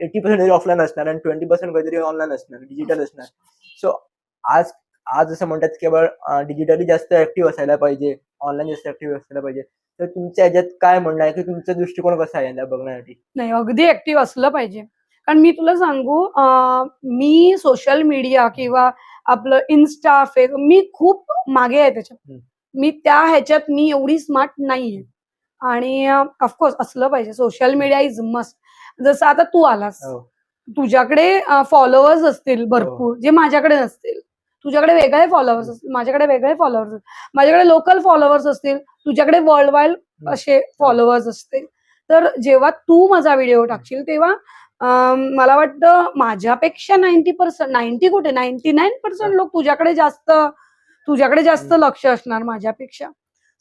80% ऑफलाईन असणार आणि 20% काहीतरी ऑनलाईन असणार, डिजिटल असणार. सो आज आज असं म्हणतात की डिजिटली जास्त ऍक्टिव्ह असायला पाहिजे, ऑनलाईन जास्त ऍक्टिव्ह असायला पाहिजे. तर तुमच्या ह्याच्यात काय म्हणणं आहे की तुमचा दृष्टिकोन कसा आहे याला बघण्यासाठी? नाही, अगदी ऍक्टिव्ह असलं पाहिजे. कारण मी तुला सांगू मी सोशल मीडिया किंवा आपलं इन्स्टा, मी खूप मागे आहे त्याच्यात. हम्म. मी त्या ह्याच्यात मी एवढी स्मार्ट नाहीये. आणि ऑफकोर्स असलं पाहिजे. Social media is must. जसं आता तू आलास, हो. तुझ्याकडे फॉलोअर्स असतील भरपूर जे माझ्याकडे नसतील. तुझ्याकडे वेगळे फॉलोअर्स असतील, माझ्याकडे वेगळे फॉलोअर्स असतील. माझ्याकडे लोकल फॉलोअर्स असतील, तुझ्याकडे वर्ल्ड वाईड असे फॉलोअर्स असतील. तर जेव्हा तू माझा व्हिडिओ टाकशील तेव्हा मला वाटतं माझ्यापेक्षा 90%, 90 कुठे 99% लोक तुझ्याकडे जास्त लक्ष असणार माझ्यापेक्षा.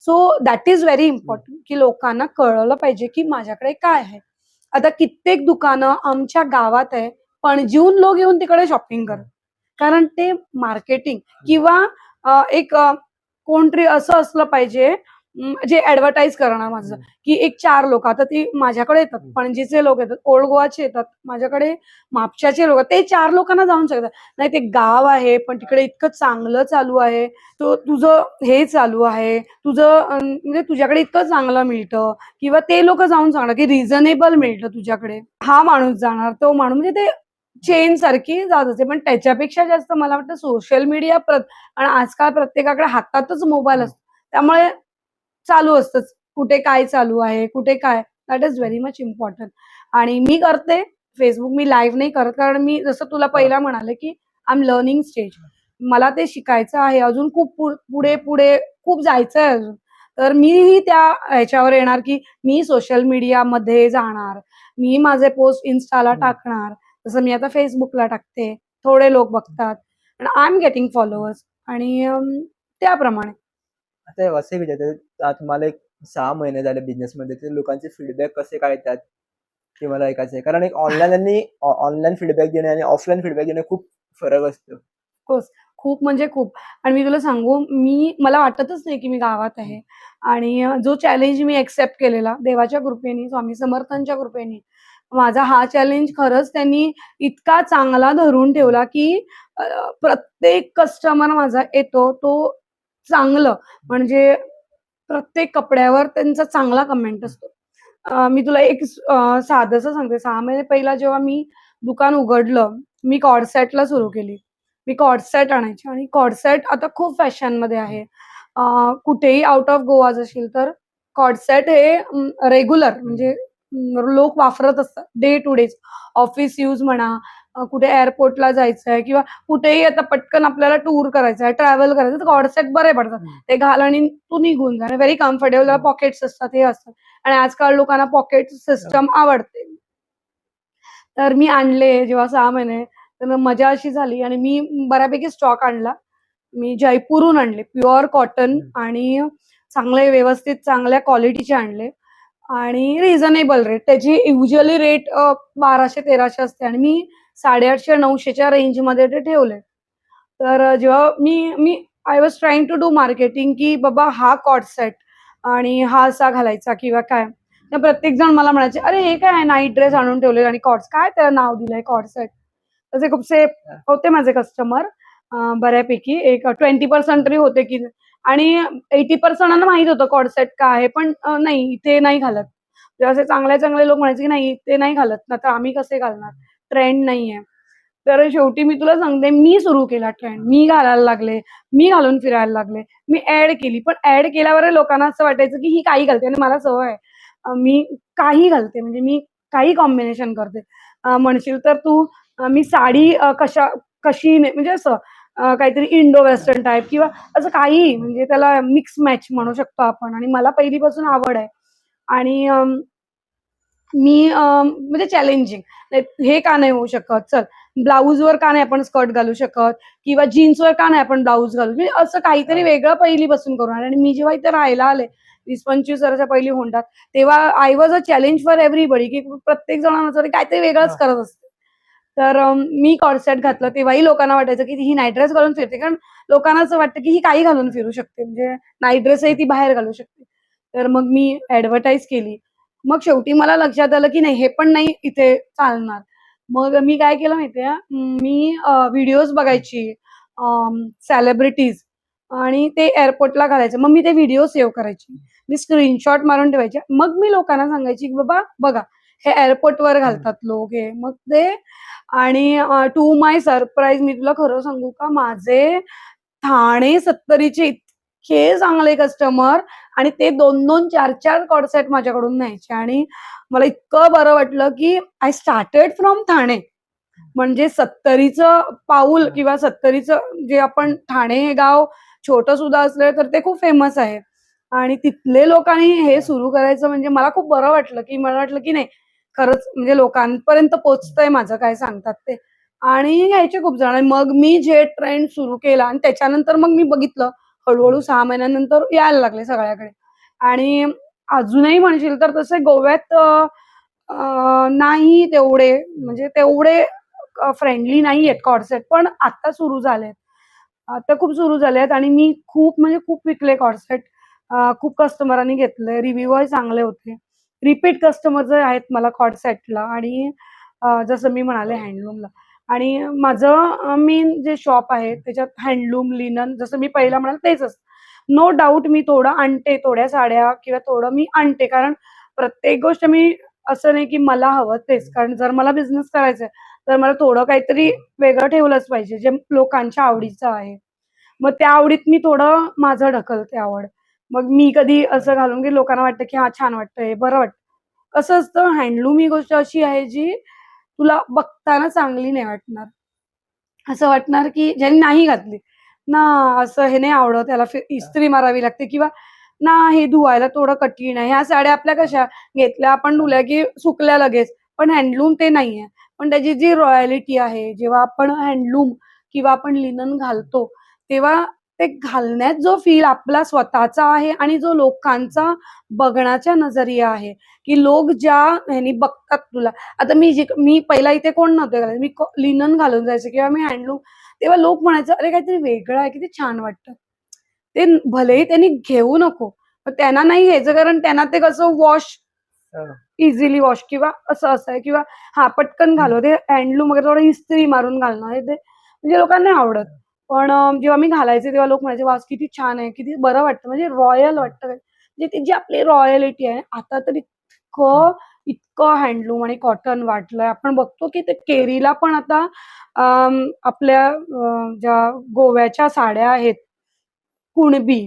So that is very important की लोकांना कळलं पाहिजे की माझ्याकडे काय आहे. आता कित्येक दुकानं आमच्या गावात आहे, पणजीहून लोक येऊन तिकडे शॉपिंग करतात. कारण ते मार्केटिंग किंवा एक कोणतरी असं असलं पाहिजे जे ऍडव्हर्टाईज करणार माझं की एक 4 लोक आता ती माझ्याकडे येतात, पणजीचे लोक येतात, ओल्ड गोवाचे येतात, माझ्याकडे मापशाचे लोक, ते 4 लोकांना जाऊन शकतात. नाही ते गाव आहे पण तिकडे इतकं चांगलं चालू आहे, तो तुझं हे चालू आहे, तुझं म्हणजे तुझ्याकडे इतकं चांगलं मिळतं, किंवा ते लोक जाऊन सांगणार की रिझनेबल मिळतं तुझ्याकडे. हा माणूस जाणार, तो माणूस, म्हणजे ते चेन सारखी जात असते. पण त्याच्यापेक्षा जास्त मला वाटतं सोशल मीडिया आणि आजकाल प्रत्येकाकडे हातातच मोबाईल असतो, त्यामुळे चालू असतंच कुठे काय चालू आहे, कुठे काय. That is very much important. आणि मी करते फेसबुक, मी लाईव्ह नाही करत कारण मी जसं तुला पहिला म्हणाले की आय एम लर्निंग स्टेज. मला ते शिकायचं आहे, अजून खूप पुढे पुढे खूप जायचं आहे अजून. तर मीही त्या ह्याच्यावर येणार की मी सोशल मीडियामध्ये जाणार, मी माझे पोस्ट इन्स्टाला टाकणार, जसं मी आता फेसबुकला टाकते, थोडे लोक बघतात आणि आय एम गेटिंग फॉलोअर्स. आणि त्याप्रमाणे आता असं विचारतं तुम्हाला एक 6 महिने झाले बिझनेसमध्ये, ते लोकांचे फीडबॅक कसे काय येतात ते मला ऐकायचं आहे. कारण एक ऑनलाईन फीडबॅक देणे आणि ऑफलाईन फीडबॅक देणे खूप फरक असतो. कोर्स खूप म्हणजे खूप. आणि मी तुला सांगू, मला वाटतच नाही की मी गावात आहे. आणि जो चॅलेंज मी एक्सेप्ट केलेला देवाच्या कृपेने, स्वामी समर्थांच्या कृपेने, माझा हा चॅलेंज खरंच त्यांनी इतका चांगला धरून ठेवला की प्रत्येक कस्टमर माझा येतो तो चांगलं, म्हणजे प्रत्येक कपड्यावर त्यांचा चांगला कमेंट असतो. मी तुला एक साधंसं सांगते. 6 महिने पहिला जेव्हा मी दुकान उघडलं, मी कॉर्डसेटला सुरू केली. मी कॉर्डसेट आणायची आणि कॉर्डसेट आता खूप फॅशनमध्ये आहे. कुठेही आउट ऑफ गोवा जाशील तर कॉर्डसेट हे रेग्युलर, म्हणजे लोक वापरत असतात day to day. Office use म्हणा, कुठे एअरपोर्टला जायचंय किंवा कुठेही आता पटकन आपल्याला टूर करायचा आहे, ट्रॅव्हल करायचं, तर कॉर्डसेट बरे पडतात. ते घाल आणि तू निघून जा. Very comfortable. पॉकेट्स असतात, हे असतात. आणि आजकाल लोकांना पॉकेट सिस्टम आवडते. तर मी आणले जेव्हा 6 महिने, तर मजा अशी झाली आणि मी बऱ्यापैकी स्टॉक आणला. मी जयपूरहून आणले प्युअर कॉटन आणि चांगले व्यवस्थित चांगल्या क्वालिटीचे आणले आणि रिझनेबल रेट. त्याची युज्युअली रेट 1200-1300 असते आणि मी 850-900च्या रेंजमध्ये ते ठेवले. तर जेव्हा मी मी I was trying to do marketing की बाबा हा कॉट सेट आणि हा असा घालायचा किंवा काय. तर प्रत्येक जण मला म्हणायचे, अरे हे काय नाईट ड्रेस आणून ठेवले आणि कॉट्स, काय त्याला नाव दिलंय कॉट सेट. तसे खूपसे होते माझे कस्टमर. बऱ्यापैकी एक 20% तरी होते की. आणि 80% माहित होतं कॉट सेट काय आहे, पण नाही इथे नाही घालत. जेव्हा असे चांगले चांगले लोक म्हणायचे की नाही ते नाही घालत ना, तर आम्ही कसे घालणार, ट्रेंड नाहीये. तर शेवटी मी तुला सांगते, मी सुरू केला ट्रेंड, मी घालायला लागले, मी घालून फिरायला लागले, मी ऍड केली. पण ऍड केल्यावर लोकांना असं वाटायचं की ही काही घालते आणि मला सवय आहे. मी काही घालते, म्हणजे मी काही कॉम्बिनेशन करते. म्हणशील तर तू मी साडी कशी म्हणजे असं काहीतरी इंडो वेस्टर्न टाईप किंवा असं काही, म्हणजे त्याला मिक्स मॅच म्हणू शकतो आपण. आणि मला पहिलीपासून आवड आहे. आणि मी म्हणजे चॅलेंजिंग हे का नाही होऊ शकत, चल ब्लाऊजवर का नाही आपण स्कर्ट घालू शकत किंवा जीन्सवर का नाही आपण ब्लाऊज घालू, म्हणजे असं काहीतरी वेगळं पहिलीपासून करून. आणि मी जेव्हा इथे राहायला आले 20-25 वर्षाच्या पहिली होंडात, तेव्हा I was a challenge for everybody, की प्रत्येक जणांना काहीतरी वेगळंच करत असते. तर मी कॉर्सेट घातलं तेव्हाही लोकांना वाटायचं की ही नाईट ड्रेस घालून फिरते, कारण लोकांना असं वाटतं की ही काही घालून फिरू शकते, म्हणजे नाईट ड्रेसही ती बाहेर घालू शकते. तर मग मी ऍडव्हर्टाईज केली. मग शेवटी मला लक्षात आलं की नाही, हे पण नाही इथे चालणार. मग मी काय केलं माहितीये, मी व्हिडिओज बघायची सेलिब्रिटीज, आणि ते एअरपोर्टला घालायचे. मग मी ते व्हिडिओ सेव्ह करायची, मी स्क्रीनशॉट मारून ठेवायचे. मग मी लोकांना सांगायची की बाबा बघा, हे एअरपोर्टवर घालतात लोक हे. मग ते, आणि टू माय सरप्राईज मी तुला खरं सांगू का, माझे ठाणे 70चे इतके चांगले कस्टमर, आणि ते 2-2, 4-4 कॉर्सेट माझ्याकडून न्यायचे. आणि मला इतकं बरं वाटलं की आय स्टार्टेड फ्रॉम ठाणे. म्हणजे 70चं पाऊल किंवा 70चं जे आपण, ठाणे हे गाव छोटं सुद्धा असलं तर ते खूप फेमस आहे. आणि तिथले लोकांनी हे सुरू करायचं म्हणजे मला खूप बरं वाटलं, की मला वाटलं की नाही, खरंच म्हणजे लोकांपर्यंत पोहोचतंय माझं काय सांगतात ते. आणि घ्यायचे खूप जण. मग मी जे ट्रेंड सुरू केला आणि त्याच्यानंतर मग मी बघितलं, हळूहळू 6 महिन्यानंतर यायला लागले सगळ्याकडे. आणि अजूनही म्हणशील तर तसे गोव्यात नाही तेवढे, म्हणजे तेवढे फ्रेंडली नाहीयेत कॉर्सेट, पण आता सुरू झालेत. आता खूप सुरू झालेत आणि मी खूप म्हणजे खूप विकले कॉर्सेट. खूप कस्टमरांनी घेतले, रिव्ह्यूही चांगले होते. रिपीट कस्टमर जे आहेत मला कॉर्सेटला, आणि जसं मी म्हणाले हँडलूमला. आणि माझं मेन जे शॉप आहे त्याच्यात हँडलूम, लिनन, जसं मी पहिला म्हणाले तेच असतं. नो डाऊट मी थोडं आणते, थोड्या साड्या किंवा थोडं मी आणते, कारण प्रत्येक गोष्ट मी, असं नाही की मला हवं तेच. कारण जर मला बिझनेस करायचा आहे, तर मला थोडं काहीतरी वेगळं ठेवलंच पाहिजे, जे लोकांच्या आवडीचं आहे. मग त्या आवडीत मी थोडं माझं ढकलते आवड. मग मी कधी असं घालून की लोकांना वाटतं की हां, छान वाटतंय, बरं वाटतं. कसं असतं, हँडलूम ही गोष्ट अशी आहे जी तुला बघताना चांगली नाही वाटणार. असं वाटणार की ज्यांनी नाही घातली ना, असं हे नाही आवडत, त्याला इस्त्री मारावी लागते, किंवा ना हे धुवायला थोडं कठीण आहे. ह्या साड्या आपल्या कशा घेतल्या आपण धुल्या की सुकल्या लगेच. पण हँडलूम ते नाहीये. पण त्याची जी रॉयलिटी आहे, जेव्हा आपण हँडलूम किंवा आपण लिनन घालतो, तेव्हा ते घालण्यात जो फील आपला स्वतःचा आहे आणि जो लोकांचा बघण्याचा नजरिया आहे, की लोक ज्या ह्यानी बघतात तुला. आता मी पहिला इथे कोण नव्हते घालत. मी लिनन घालून जायचे किंवा मी हँडलूम. तेव्हा लोक म्हणायचे, "अरे काहीतरी वेगळं आहे, किती छान वाटतं." ते भलेही त्यांनी घेऊ नको, पण त्यांना नाही घ्यायचं, कारण त्यांना ते कसं वॉश, इझिली वॉश किंवा असं आहे, किंवा हां, पटकन घालू ते हँडलूम वगैरे, थोडं इस्त्री मारून घालणं हे ते म्हणजे लोकांना नाही आवडत. पण जेव्हा मी घालायचे तेव्हा लोक म्हणायचे, "वाह! किती छान आहे, किती बरं वाटतं." म्हणजे रॉयल वाटतं. म्हणजे ती जी आपली रॉयलिटी आहे. आता तर इतकं, इतकं हँडलूम आणि कॉटन वाटलंय. आपण बघतो की ते केरीला पण आता आपल्या ज्या गोव्याच्या साड्या आहेत, कुणबी,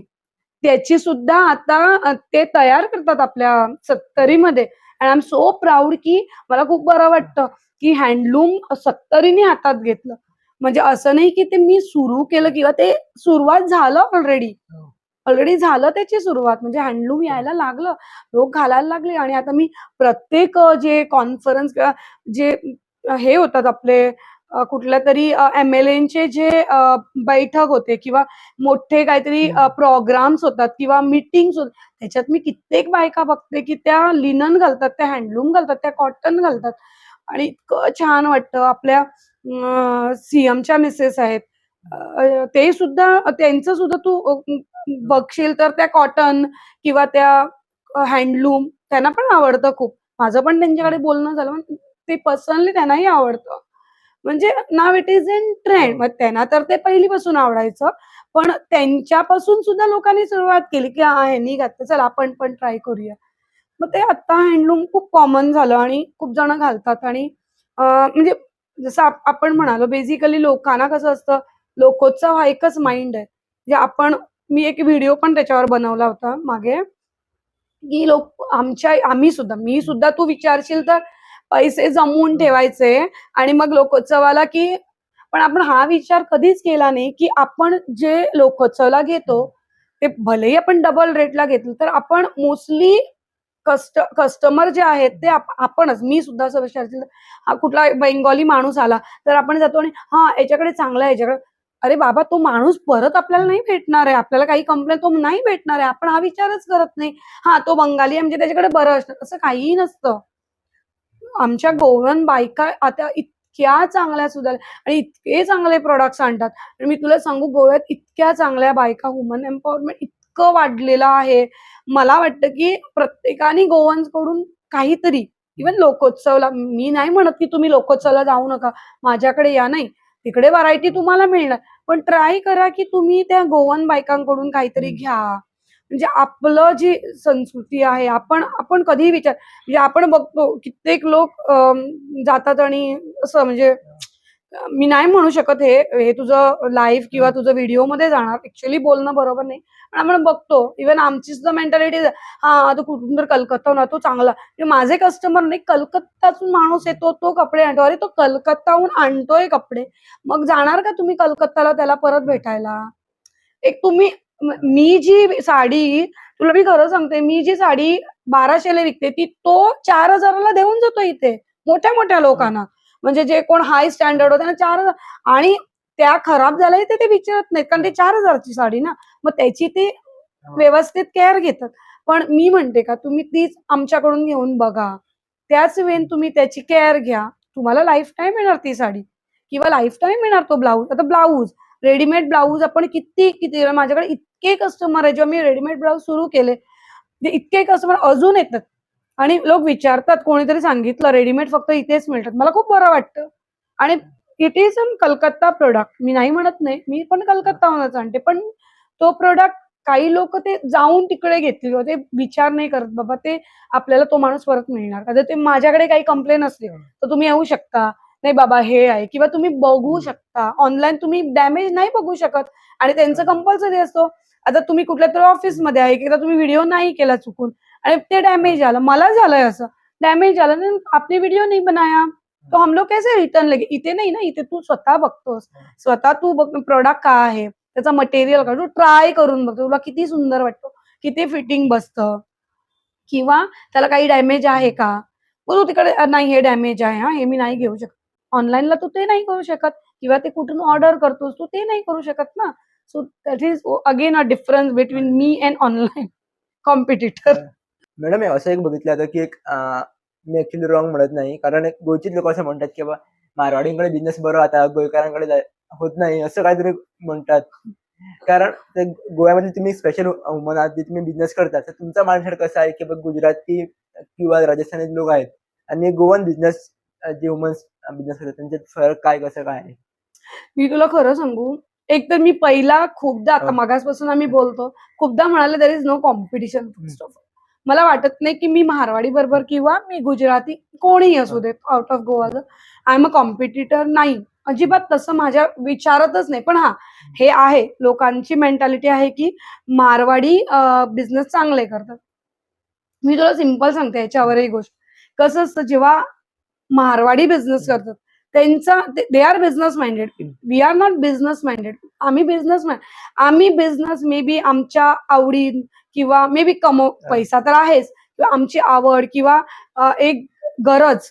त्याची सुद्धा आता ते तयार करतात आपल्या 70मध्ये. And I am so proud, की मला खूप बरं वाटतं, की हँडलूम 70नी हातात घेतलं. म्हणजे असं नाही, की ते मी सुरू केलं किंवा ते सुरुवात झालं ऑलरेडी. ऑलरेडी झालं त्याची सुरुवात. म्हणजे हँडलूम यायला लागलं, लोक घालायला लागले. आणि आता मी प्रत्येक जे कॉन्फरन्स किंवा जे हे होतात आपले कुठल्यातरी एम-एल-एचे जे बैठक होते किंवा मोठे काहीतरी प्रोग्राम्स होतात किंवा मीटिंग्स होतात, त्याच्यात मी कित्येक बायका बघते, की त्या लिनन घालतात, त्या हँडलूम घालतात, त्या कॉटन घालतात. आणि इतकं छान वाटतं. आपल्या सीएमच्या मिसेस आहेत. ते सुद्धा, त्यांचं सुद्धा तू बघशील तर त्या कॉटन किंवा त्या हँडलूम त्यांना पण आवडतं खूप. माझं पण त्यांच्याकडे बोलणं झालं. पण ते पर्सनली त्यांनाही आवडतं. म्हणजे now it is in trend. मग त्यांना तर ते पहिलीपासून आवडायचं. पण त्यांच्यापासून सुद्धा लोकांनी सुरुवात केली, की हां, ह्यांनी घातलं, चला आपण पण ट्राय करूया. मग ते आता हँडलूम खूप कॉमन झालं आणि खूप जण घालतात. आणि म्हणजे जसं आपण म्हणालो, बेसिकली लोकांना कसं असतं, लोकोत्सव हा एकच माइंड आहे. म्हणजे मी एक व्हिडिओ पण त्याच्यावर बनवला होता मागे, की मी सुद्धा तू विचारशील तर पैसे जमवून ठेवायचे आणि मग लोकोत्सवाला, की पण आपण हा विचार कधीच केला नाही, की आपण जे लोकोत्सवला घेतो, ते भलेही आपण डबल रेटला घेतलं, तर आपण मोस्टली कस्टमर जे आहेत ते आपणच, मी सुद्धा असं विचारते, हा कुठला बेंगॉली माणूस आला तर आपण जातो आणि हा याच्याकडे चांगला आहे, याच्याकडे. अरे बाबा, तो माणूस परत आपल्याला नाही भेटणार आहे, आपल्याला काही कंप्लेंट तो नाही भेटणार आहे, आपण हा विचारच करत नाही. हा, तो बंगाली आहे म्हणजे त्याच्याकडे बरं असतं, असं काहीही नसतं. आमच्या गोवन बायका आता इतक्या चांगल्या सुद्धा आणि इतके चांगले प्रोडक्ट्स आणतात. आणि मी तुला सांगू, गोव्यात इतक्या चांगल्या बायका, वुमन एम्पॉवरमेंट इतकं वाढलेलं आहे. मला वाटतं की प्रत्येकाने गोवन्सकडून काहीतरी, इव्हन लोकोत्सवला, मी नाही म्हणत की तुम्ही लोकोत्सवला जाऊ नका, माझ्याकडे या, नाही, तिकडे व्हरायटी तुम्हाला मिळणार, पण ट्राय करा की तुम्ही त्या गोवन बायकांकडून काहीतरी घ्या. म्हणजे आपलं जी संस्कृती आहे, आपण आपण कधीही विचार, म्हणजे आपण बघतो कित्येक लोक जातात आणि असं, म्हणजे मी नाही म्हणू शकत हे हे तुझं लाईव्ह किंवा तुझं व्हिडिओमध्ये जाणार, ऍक्च्युअली बोलणं बरोबर नाही, पण आपण बघतो, इव्हन आमची सुद्धा मेंटॅलिटी, हा तो कुठून तर कलकत्ता ना, तो चांगला, म्हणजे माझे कस्टमर नाही, कलकत्तातून माणूस येतो, तो कपडे आणतो. अरे, तो कलकत्ताहून आणतोय कपडे, मग जाणार का तुम्ही कलकत्ताला त्याला परत भेटायला? एक तुम्ही, मी जी साडी, तुला मी खरं सांगते, मी जी साडी 1200ला विकते, ती तो 4000ला देऊन जातो इथे मोठ्या मोठ्या लोकांना, म्हणजे जे कोण हाय स्टँडर्ड होते ना, 4000. आणि त्या खराब झाल्या ते विचारत नाहीत, कारण ते 4000ची साडी ना, मग त्याची ते व्यवस्थित केअर घेतात. पण मी म्हणते का, तुम्ही तीच आमच्याकडून घेऊन बघा, त्याच वेळेन तुम्ही त्याची केअर घ्या, तुम्हाला लाईफ टाईम मिळणार ती साडी, किंवा लाईफ टाईम मिळणार तो ब्लाऊज. आता ब्लाऊज, रेडीमेड ब्लाऊज आपण किती किती, माझ्याकडे इतके कस्टमर आहे, जेव्हा मी रेडीमेड ब्लाऊज सुरू केले, ते इतके कस्टमर अजून येतात आणि लोक विचारतात, कोणीतरी सांगितलं रेडीमेड फक्त इथेच मिळतात, मला खूप बरं वाटतं. आणि it is an Calcutta product, मी नाही म्हणत नाही, मी पण कलकत्ताहूनच आणते, पण तो प्रोडक्ट काही लोक ते जाऊन तिकडे घेतले, ते विचार नाही करत, बाबा ते आपल्याला तो माणूस परत मिळणार. आता ते माझ्याकडे काही कंप्लेन असली तर तुम्ही येऊ शकता, नाही बाबा हे आहे, किंवा तुम्ही बघू शकता ऑनलाईन, तुम्ही डॅमेज नाही बघू शकत, आणि त्यांचं कंपल्सरी असतो. आता तुम्ही कुठल्या तरी ऑफिसमध्ये आहे, किंवा तुम्ही व्हिडिओ नाही केला चुकून आणि ते डॅमेज झालं, मला झालंय असं, डॅमेज झालं ना, आपने व्हिडिओ नाही बनाया तो हम लोग कैसे रिटर्न लगे. इथे नाही ना, इथे तू स्वतः बघतोस, स्वतः तू बघ प्रोडक्ट काय आहे, त्याचा मटेरियल काय, तू ट्राय करून बघतो, तुला किती सुंदर वाटतो, किती फिटिंग बसतं, किंवा त्याला काही डॅमेज आहे का, मग तू तिकडे नाही हे डॅमेज आहे, हा हे मी नाही घेऊ शकत. ऑनलाईनला तू ते नाही करू शकत, किंवा ते कुठून ऑर्डर करतोस तू ते नाही करू शकत ना. So that is again a difference between me and online competitor. Madam, मी असं एक बघितलं होतं की मी ऍक्च्युली रॉंग म्हणत नाही, कारण एक गोचित लोक असं म्हणतात की मारवाडींकडे बिझनेस बरं, आता गोयकरांकडे होत नाही, असं काहीतरी म्हणतात. कारण ते गोव्यामध्ये तुम्ही स्पेशल वुमन आहात, जे तुम्ही बिझनेस करता, तर तुमचा माइंडसेट कसा आहे की गुजराती किंवा राजस्थानी लोक आहेत आणि गोवन बिझनेस, जे वुमन्स बिझनेस करतात, त्यांच्यात फरक काय, कसं काय आहे? मी तुला खरं सांगू, एक तर मी पहिला खूपदा, आता मागासपासून आम्ही बोलतो, खूपदा म्हणाले there is no competition. First of all, मला वाटत नाही की मी मारवाडी बरोबर किंवा मी गुजराती कोणीही असू देत आउट ऑफ गोवाचं आय एम अ कॉम्पिटिटर, नाही, अजिबात तसं माझ्या विचारतच नाही. पण हा, हे आहे, लोकांची मेंटॅलिटी आहे की मारवाडी बिझनेस चांगले करतात. मी तुला सिंपल सांगते याच्यावर एक गोष्ट, कसं असतं, जेव्हा मारवाडी बिझनेस करतात, त्यांचा, they are business minded, we are not business minded. आम्ही बिझनेस मे बी आमच्या आवडी, किंवा मे बी पैसा तर आहेच, किंवा आमची आवड, किंवा एक गरज,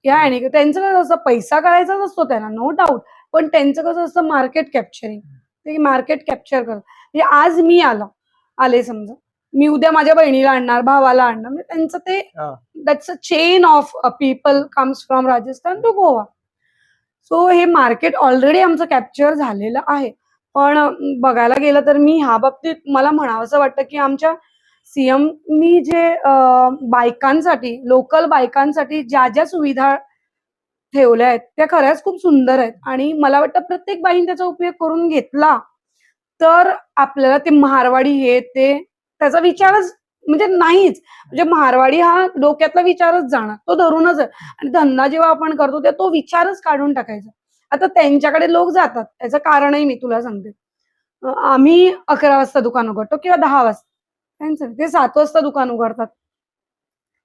या आणि त्यांचं कसं असतं, पैसा करायचाच असतो त्यांना, नो डाऊट, पण त्यांचं कसं असतं, मार्केट कॅप्चरिंग, ते मार्केट कॅप्चर करतात. म्हणजे आज मी आले समजा, मी उद्या माझ्या बहिणीला आणणार, भावाला आणणार, म्हणजे त्यांचं ते, that's a chain of people comes from Rajasthan to Goa. So हे मार्केट ऑलरेडी आमचं कॅप्चर झालेलं आहे. पण बघायला गेलं तर मी ह्या बाबतीत मला म्हणावंसं वाटतं की आमच्या सीएमनी जे बायकांसाठी, लोकल बायकांसाठी ज्या ज्या सुविधा ठेवल्या आहेत त्या खऱ्याच खूप सुंदर आहेत, आणि मला वाटतं प्रत्येक बाईने त्याचा उपयोग करून घेतला तर आपल्याला ते मारवाडी हे ते त्याचा विचारच, म्हणजे नाहीच, म्हणजे मारवाडी हा डोक्यातला विचारच जाणार, तो धरूनच आहे. आणि धंदा जेव्हा आपण करतो तेव्हा तो विचारच काढून टाकायचा. आता त्यांच्याकडे लोक जातात, याचं कारणही मी तुला सांगते. आम्ही 11 वाजता दुकान उघडतो किंवा 10 वाजता, त्यांचं ते 7 वाजता दुकान उघडतात,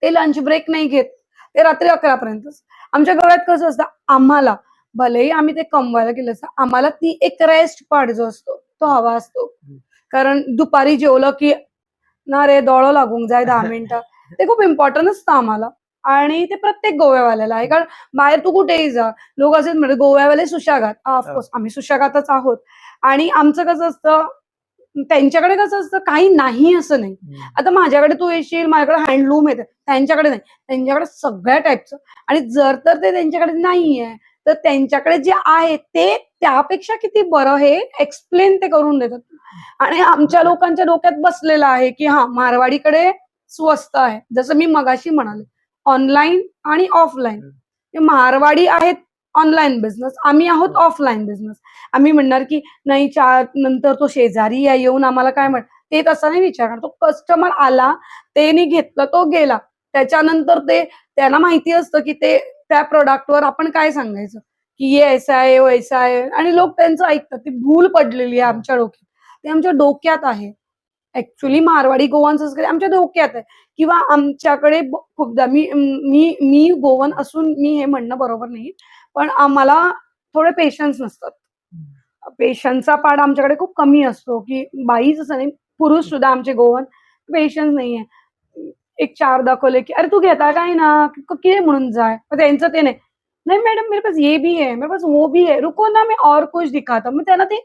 ते लंच ब्रेक नाही घेत, ते रात्री 11 पर्यंतच. आमच्या गोव्यात कसं असतं, आम्हाला भलेही आम्ही ते कमवायला गेलं असतं, आम्हाला ती एक रेस्ट पार्ट जो असतो तो हवा असतो. कारण दुपारी जेवलं की ना रे, डोळं लागून जाय 10 मिनिटं, ते खूप इम्पॉर्टंट असतं आम्हाला. आणि ते प्रत्येक गोव्यावाल्याला आहे. कारण बाहेर तू कुठेही जा, लोक असेच म्हणतात गोव्यावाले सुशागात. ऑफकोर्स आम्ही सुशागातच आहोत. आणि आमचं कसं असतं, त्यांच्याकडे कसं असतं काही नाही असं नाही. आता माझ्याकडे तू येशील, माझ्याकडे हँडलूम येते, त्यांच्याकडे नाही. त्यांच्याकडे सगळ्या टाईपचं. आणि जर तर ते त्यांच्याकडे नाहीये, तर त्यांच्याकडे जे आहे ते त्यापेक्षा किती बरं हे एक्सप्लेन ते करून देतात. आणि आमच्या लोकांच्या डोक्यात बसलेलं आहे की हा मारवाडीकडे स्वस्त आहे. जसं मी मगाशी म्हणाले, ऑनलाईन आणि ऑफलाईन. मारवाडी आहेत ऑनलाईन बिझनेस, आम्ही आहोत ऑफलाईन बिझनेस. आम्ही म्हणणार की नाही 4 नंतर तो शेजारी येऊन आम्हाला काय म्हण, ते तसं नाही विचारणार. तो कस्टमर आला, त्याने घेतलं, तो गेला. त्याच्यानंतर ते त्याला माहिती असतं की ते त्या प्रोडक्टवर आपण काय सांगायचं, की ये ऐसा है, वो ऐसा है. आणि लोक त्यांचं ऐकतात. ती भूल पडलेली आहे आमच्या डोक्यात. ते आमच्या डोक्यात आहे. ऍक्च्युली मारवाडी गोवन संस्कृती आमच्या डोक्यात आहे. किंवा आमच्याकडे खूपदा मी मी मी गोवन असून मी हे म्हणणं बरोबर नाही. पण आम्हाला थोडे पेशन्स नसतात. पेशन्सचा पाड आमच्याकडे खूप कमी असतो, की बाईच असं नाही, पुरुष सुद्धा आमचे गोवन पेशन्स नाहीये. एक 4 दाखवले, की "अरे तू घेता काय ना? किती म्हणून जाय." मग त्यांचं ते नाही. "नहीं मैडम मेरे पास ये भी है, मेरे पास वो भी है. रुको ना मैं और कुछ दिखाता हूँ." मग त्यांना ते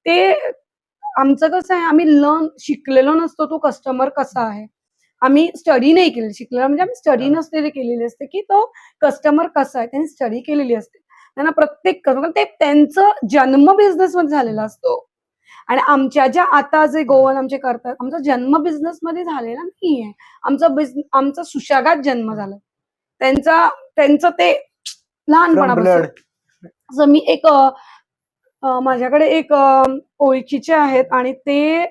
ते आमचं कसं आहे, आम्ही शिकलेलो नसतो तो कस्टमर कसा आहे. आम्ही स्टडी नाही केली. शिकलेलो म्हणजे आम्ही स्टडी नसलेली केलेली असते, की तो कस्टमर कसा आहे. त्यांनी स्टडी केलेली असते. त्यांना प्रत्येक कस्टमर ते त्यांचं जन्म बिझनेसमध्ये झालेला असतो. आणि आमच्या ज्या आता जे गोवन आमचे करतात, आमचा जन्म बिझनेसमध्ये झालेला नाहीये. आमचा सुशागात जन्म झाला. त्यांचा त्यांचं ते लहानपणापासून. असं मी एक माझ्याकडे एक ओळखीचे आहेत आणि ते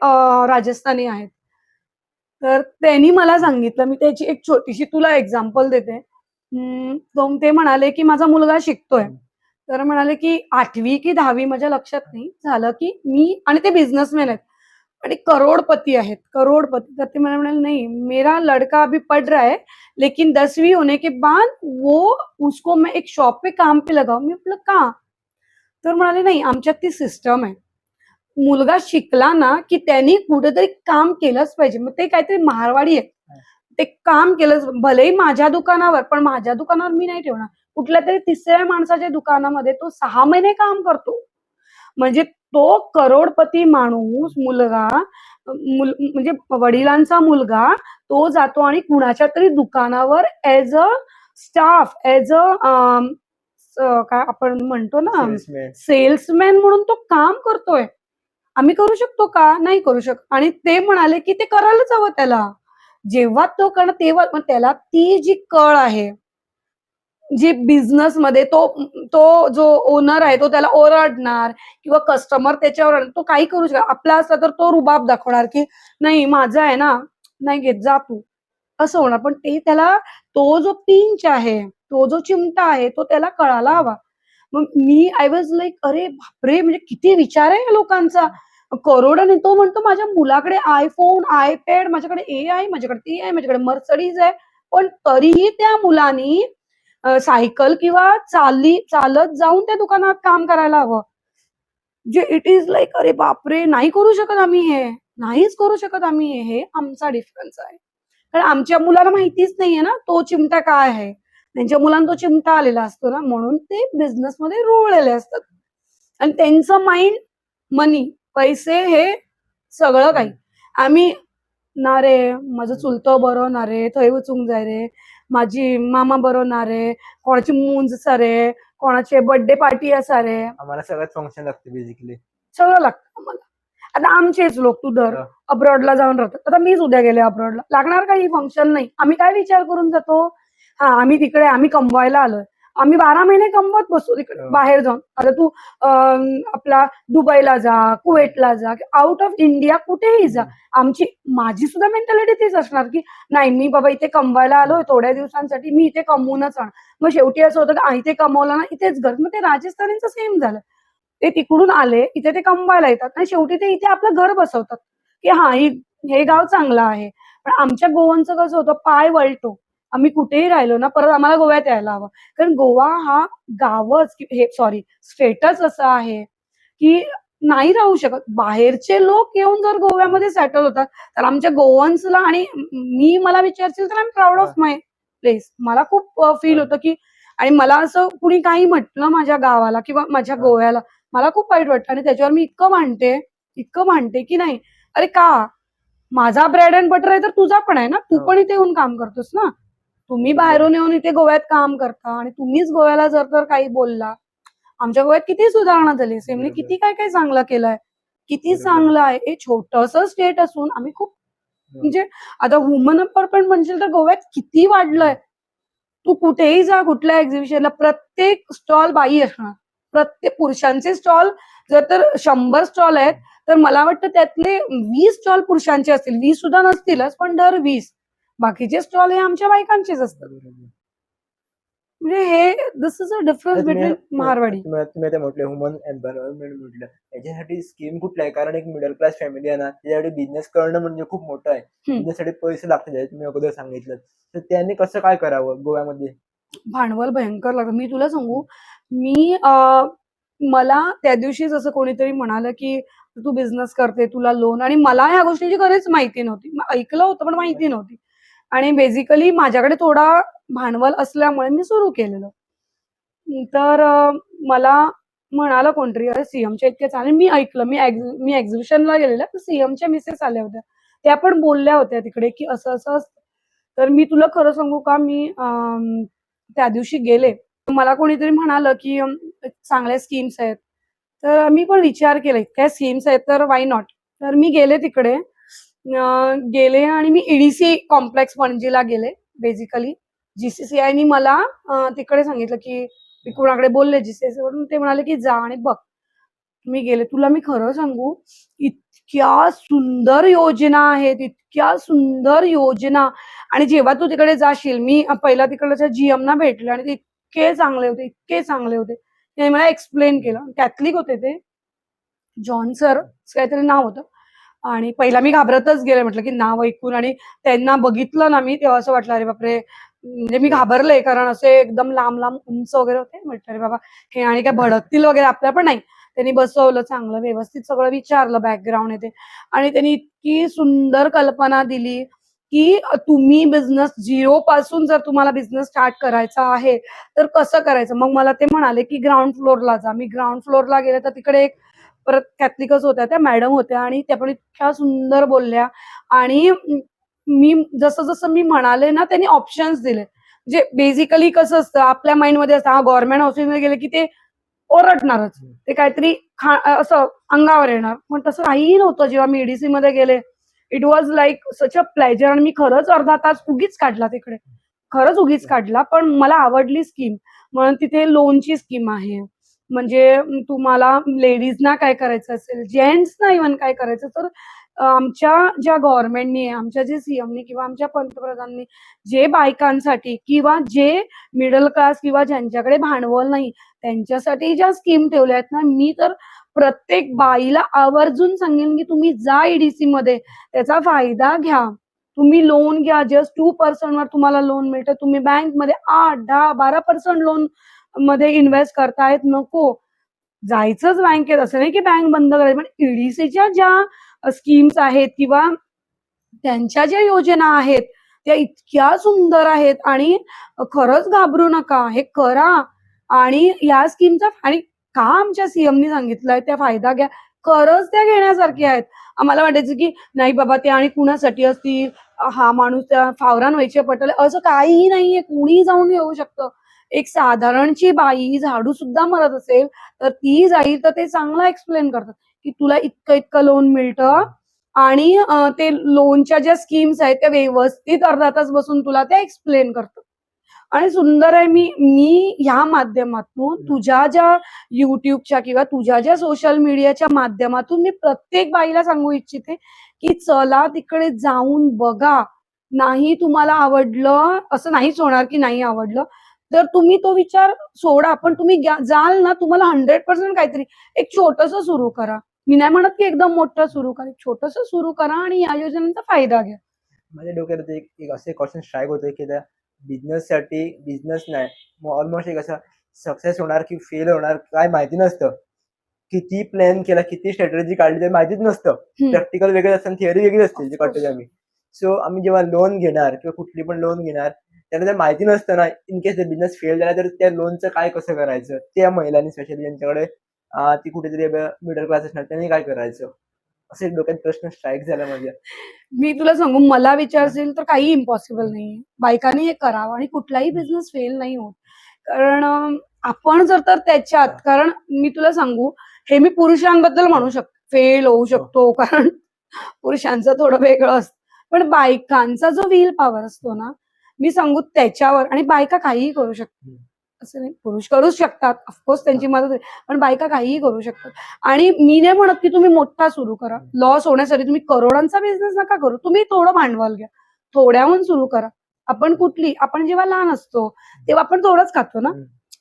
राजस्थानी आहेत. तर त्यांनी मला सांगितलं, मी त्याची एक छोटीशी तुला एक्झाम्पल देते. ते म्हणाले, की माझा मुलगा शिकतोय. तर म्हणाले, की 8वी की 10वी माझ्या लक्षात नाही. झालं, की मी आणि ते बिझनेसमॅन आहेत आणि करोडपती आहेत, करोडपती. तर ते मला म्हणाले, "नहीं, मेरा लड़का अभी पढ़ रहा है, लेकिन 10वीं होने के बाद वो उसको मैं एक शॉप पे काम पे लगाऊँ." मी म्हटलं, "का?" तर म्हणाले, "नाही, आमच्यात ती सिस्टम आहे. मुलगा शिकला ना, की त्यांनी कुठेतरी काम केलंच पाहिजे." मग ते काहीतरी मारवाडी आहे. ते काम केलंच भलेही माझ्या दुकानावर, पण माझ्या दुकानावर मी नाही ठेवणार. कुठल्यातरी तिसऱ्या माणसाच्या दुकानामध्ये तो 6 महिने काम करतो. म्हणजे तो करोडपती माणूस मुलगा म्हणजे वडिलांचा मुलगा तो जातो आणि कुणाच्या तरी दुकानावर as a staff, as a काय आपण म्हणतो ना, सेल्समॅन म्हणून तो काम करतोय. आम्ही करू शकतो का? नाही करू शकत. आणि ते म्हणाले, की ते करायलाच हवं त्याला. जेव्हा तो करणं तेव्हा मग त्याला ती जी कळ आहे, जी बिझनेसमध्ये तो तो जो ओनर आहे तो त्याला ओरडणार किंवा कस्टमर त्याच्यावर तो काही करू शकत. आपला असला तर तो रुबाब दाखवणार, की "नाही माझं आहे ना, नाही घेत जा तू." असं होणार. पण ते त्याला तो जो पिंच आहे, तो जो चिमटा आहे, तो त्याला कळायला हवा. मग मी आय वॉज लाइक अरे बापरे! म्हणजे किती विचार आहे या लोकांचा. करोडोने तो म्हणतो माझ्या मुलाकडे iPhone, iPad, माझ्याकडे हे आहे, माझ्याकडे ते आहे, माझ्याकडे Mercedes आहे. पण तरीही त्या मुलानी सायकल किंवा चालत जाऊन त्या दुकानात काम करायला हवं. जे इट इज लाइक अरे बापरे! नाही करू शकत आम्ही हे. नाहीच करू शकत आम्ही हे. हे आमचा डिफरन्स आहे. कारण आमच्या मुलाला माहितीच नाहीये ना, तो चिमटा काय आहे. त्यांच्या मुलांना तो चिमटा आलेला असतो ना, म्हणून ते बिझनेसमध्ये रुळलेले असतात. आणि त्यांचं माइंड मनी, पैसे हे सगळं काही. आम्ही ना रे, माझं चुलतं बरं ना रे, थंय वचूंक जाय रे, माझी मामा बरो ना रे, कोणाची मूंज आसा रे, कोणाचे बर्थडे पार्टी आसा रे, आम्हाला सगळंच फंक्शन लागते बेसिकली. सगळं लागतं आम्हाला. आता आमचेच लोक तू धर, अब्रॉडला जाऊन राहतात. आता मीच उद्या गेले अब्रॉडला. लागणार काही फंक्शन नाही. आम्ही काय विचार करून जातो? हां, आम्ही तिकडे आम्ही कमवायला आलोय. आम्ही 12 महिने कमवत बसतो तिकडे बाहेर जाऊन. आता तू आपला दुबईला जा, कुवेतला जा, आउट ऑफ इंडिया कुठेही जा. माझी सुद्धा मेंटॅलिटी तीच असणार, की नाही मी बाबा इथे कमवायला आलोय थोड्या दिवसांसाठी, मी इथे कमवूनच आणणार. मग शेवटी असं होतं, की इथे कमवलं ना इथेच घर. मग ते राजस्थानींचं सेम झालं. ते तिकडून आले, इथे ते कमवायला येतात आणि शेवटी ते इथे आपलं घर बसवतात, की हां, हे गाव चांगलं आहे. पण आमच्या गोवनचं कसं होतं, पाय वळतो. आम्ही कुठेही राहिलो ना, परत आम्हाला गोव्यात यायला हवं. कारण गोवा हा गावच हे सॉरी स्टेटच असं आहे, की नाही राहू शकत. बाहेरचे लोक येऊन जर गोव्यामध्ये सेटल होतात, तर आमच्या गोवन्सला आणि मला विचारशील तर I am proud of my place. मला खूप फील होतं, की आणि मला असं कुणी काही म्हटलं माझ्या गावाला किंवा माझ्या गोव्याला, मला खूप वाईट वाटतं आणि त्याच्यावर मी इतकं भांडते, की नाही, अरे का? माझा ब्रेड अँड बटर आहे तर तुझा पण आहे ना. तू पण इथे येऊन काम करतोस ना. तुम्ही बाहेरून येऊन इथे गोव्यात काम करता आणि तुम्हीच गोव्याला जर तर काही बोलला. आमच्या गोव्यात किती सुधारणा झाली. सेमने किती काय काय चांगलं केलंय. किती चांगलं आहे. हे छोटंसं स्टेट असून आम्ही खूप म्हणजे आता ह्युमन एम्पॉवरमेंट म्हणशील तर गोव्यात किती वाढलंय. तू कुठेही जा, कुठल्या एक्झिबिशनला प्रत्येक स्टॉल बाई असणार. प्रत्येक पुरुषांचे स्टॉल जर तर 100 स्टॉल आहेत, तर मला वाटतं त्यातले 20 स्टॉल पुरुषांचे असतील. 20 सुद्धा नसतीलच, पण दर 20 बाकीचे स्टॉल हे आमच्या बायकांचेच असतात. म्हणजे हे this is a difference between Marwari. तुम्ही आता म्हटलं ह्युमन एन्व्हायरमेंट म्हटलं, याच्यासाठी स्कीम कुठल्या आहे? कारण एक मिडल क्लास फॅमिली आहे ना, त्याच्यासाठी बिझनेस करणं म्हणजे खूप मोठं आहे. बिझनेससाठी पैसे लागतात, जे तुम्ही अगोदर सांगितलं. तर त्यांनी कसं काय करावं गोव्यामध्ये? भांडवल भयंकर लागतं. मी तुला सांगू, मी मला त्या दिवशी जसं कोणीतरी म्हणालं, की "तू बिझनेस करते, तुला लोन" आणि मला ह्या गोष्टीची खरीच माहिती नव्हती. ऐकलं होतं, पण माहिती नव्हती. आणि बेसिकली माझ्याकडे थोडा भांडवल असल्यामुळे मी सुरू केलेलं. तर मला म्हणाला कोणतरी, "अरे सीएमच्या इतके चालेल." मी ऐकलं. मी एक्झिबिशनला गेलेले, तर सीएमच्या मिसेस आल्या होत्या. त्या पण बोलल्या होत्या तिकडे, की असं-असं असतं. तर मी तुला खरं सांगू का, मी त्या दिवशी गेले. मला कोणीतरी म्हणालं, की चांगल्या स्कीम्स आहेत. तर मी पण विचार केला, इतक्या स्कीम्स आहेत तर व्हाय नॉट? तर मी गेले तिकडे. गेले आणि मी ईडीसी कॉम्प्लेक्स पणजीला गेले बेसिकली. जीसीसीआयनी मला तिकडे सांगितलं, की मी कोणाकडे बोलले जीसीसीवरून. ते म्हणाले, की "जा आणि बघ." मी गेले. तुला मी खरं सांगू, इतक्या सुंदर योजना आहेत, इतक्या सुंदर योजना आणि जेव्हा तू तिकडे जाशील, मी पहिला तिकडच्या जीएमना भेटले आणि ते इतके चांगले होते, इतके चांगले होते. त्यांनी मला एक्सप्लेन केलं. कॅथलिक होते ते. जॉन सर असं काहीतरी नाव होतं आणि पहिला मी घाबरतच गेले. म्हटलं, की नाव ऐकून आणि त्यांना बघितलं ना मी, तेव्हा असं वाटलं, "अरे बापरे!" म्हणजे मी घाबरले कारण असे एकदम लांब-लांब उंच वगैरे होते. म्हटलं, "अरे बाबा, हे आणि काय भडकतील वगैरे आपल्या." पण नाही. त्यांनी बसवलं चांगलं व्यवस्थित सगळं विचारलं बॅकग्राऊंड आहे ते आणि त्यांनी इतकी सुंदर कल्पना दिली, की तुम्ही बिझनेस 0 पासून जर तुम्हाला बिझनेस स्टार्ट करायचा आहे, तर कसं करायचं? मग मला ते म्हणाले, की ग्राउंड फ्लोअरला जा. मी ग्राउंड फ्लोअरला गेले तर तिकडे एक परत कॅथलिकच होत्या, त्या मॅडम होत्या आणि त्या पण इतक्या सुंदर बोलल्या आणि मी जसं-जसं मी म्हणाले ना, त्यांनी ऑप्शन्स दिले. म्हणजे बेसिकली कसं असतं आपल्या माइंडमध्ये असतं, हां, गव्हर्नमेंट ऑफिसमध्ये गेले, की ते ओरडणारच. ते काहीतरी असं अंगावर येणार. पण तसं काहीही नव्हतं जेव्हा मी ईडीसीमध्ये गेले. It was like such a pleasure आणि मी खरंच अर्धा तास उगीच काढला तिकडे. खरंच उगीच काढला. पण मला आवडली स्कीम. म्हणून तिथे लोनची स्कीम आहे. म्हणजे तुम्हाला लेडीजना काय करायचं असेल, जेंट्सना इव्हन काय करायचं तर आमच्या ज्या गव्हर्नमेंटनी, आमच्या जे सीएमनी किंवा आमच्या पंतप्रधानांनी जे बायकांसाठी किंवा जे मिडल क्लास किंवा ज्यांच्याकडे भांडवल नाही, त्यांच्यासाठी ज्या स्कीम ठेवल्या आहेत ना, मी तर प्रत्येक बाईला आवर्जून सांगेन, की तुम्ही जा ईडीसीमध्ये त्याचा फायदा घ्या. तुम्ही लोन घ्या. जस्ट 2% वर तुम्हाला लोन मिळतं. तुम्ही बँकमध्ये 8, 10, 12% लोन मध्ये इन्व्हेस्ट करतायत. नको. जायचंच बँकेत. असं नाही, की बँक बंद करायची. पण ईडीसीच्या ज्या स्कीम्स आहेत किंवा त्यांच्या ज्या योजना आहेत, त्या इतक्या सुंदर आहेत आणि खरंच घाबरू नका. हे करा आणि या स्कीमचा आणि का आमच्या सीएमनी सांगितलंय त्या फायदा घ्या. खरंच त्या घेण्यासारख्या आहेत. आम्हाला वाटायचं, की नाही बाबा ते आणि कुणासाठी असतील, हा माणूस त्या फावरा व्हायचे पटेल असं काहीही नाहीये. कुणीही जाऊन येऊ शकतं. एक साधारणची बाई झाडू सुद्धा मारत असेल, तर ती जाईल तर ते चांगलं एक्सप्लेन करतात, की तुला इतकं-इतकं लोन मिळतं आणि ते लोनच्या ज्या स्कीम्स आहेत त्या व्यवस्थित अर्धा तास बसून तुला त्या एक्सप्लेन करतात. आणि सुंदर आहे मी ह्या माध्यमातून तुझ्या ज्या YouTubeच्या किंवा तुझ्या ज्या सोशल मीडियाच्या माध्यमातून मी प्रत्येक बाईला सांगू इच्छिते, की चला तिकडे जाऊन बघा. नाही तुम्हाला आवडलं, असं नाहीच होणार की नाही आवडलं. तर तुम्ही तो विचार सोडा. पण तुम्ही जाल ना तुम्हाला 100% काहीतरी एक छोटंसं सुरू करा. मी नाही म्हणत की एकदम मोठं सुरू करा. छोटंसं सुरू करा आणि या योजनांचा फायदा घ्या. माझ्या डोक्यात एक एक असे क्वेश्चन स्ट्राईक होते, की त्या बिझनेससाठी बिझनेस नाही, मग ऑलमोस्ट एक असा सक्सेस होणार की फेल होणार काय माहिती नसतं. किती प्लॅन केला, किती स्ट्रॅटेजी काढली ते माहितीच नसतं. हम्म. प्रॅक्टिकल वेगळं असतं आणि थिअरी वेगळी असते, जे Of course. करतो आम्ही. सो आम्ही जेव्हा लोन घेणार किंवा कुठली पण लोन घेणार, त्यांना जर माहिती नसतं ना, इन केस बिझनेस फेल झाला तर त्या लोनचं काय कसं करायचं, त्या महिलांनी स्पेशली ज्यांच्याकडे ती कुठेतरी मिडल क्लास असणार त्यांनी काय करायचं, असे डोक्यात प्रश्न स्ट्राईक झाला माझ्या. मी तुला सांगू, मला विचारशील तर काही इम्पॉसिबल नाहीये. बायकांनी हे करावं आणि कुठलाही बिझनेस फेल नाही होत. कारण आपण जर तर त्याच्यात, कारण मी तुला सांगू, हे मी पुरुषांबद्दल म्हणू शकते, फेल होऊ शकतो कारण पुरुषांचं थोडं वेगळं असतं. पण बायकांचा जो व्हील पॉवर असतो ना, मी सांगू त्याच्यावर, आणि बायका काहीही करू शकतात. असं नाही, पुरुष करूच शकतात, ऑफकोर्स त्यांची मदत आहे, पण बायका काहीही करू शकतात. आणि मी नाही म्हणत की तुम्ही मोठा सुरू करा, लॉस होण्यासाठी तुम्ही करोडांचा बिझनेस नका करू, तुम्ही थोडं भांडवल घ्या, थोड्याहून सुरू करा. आपण जेव्हा लहान असतो तेव्हा आपण थोडंच खातो ना,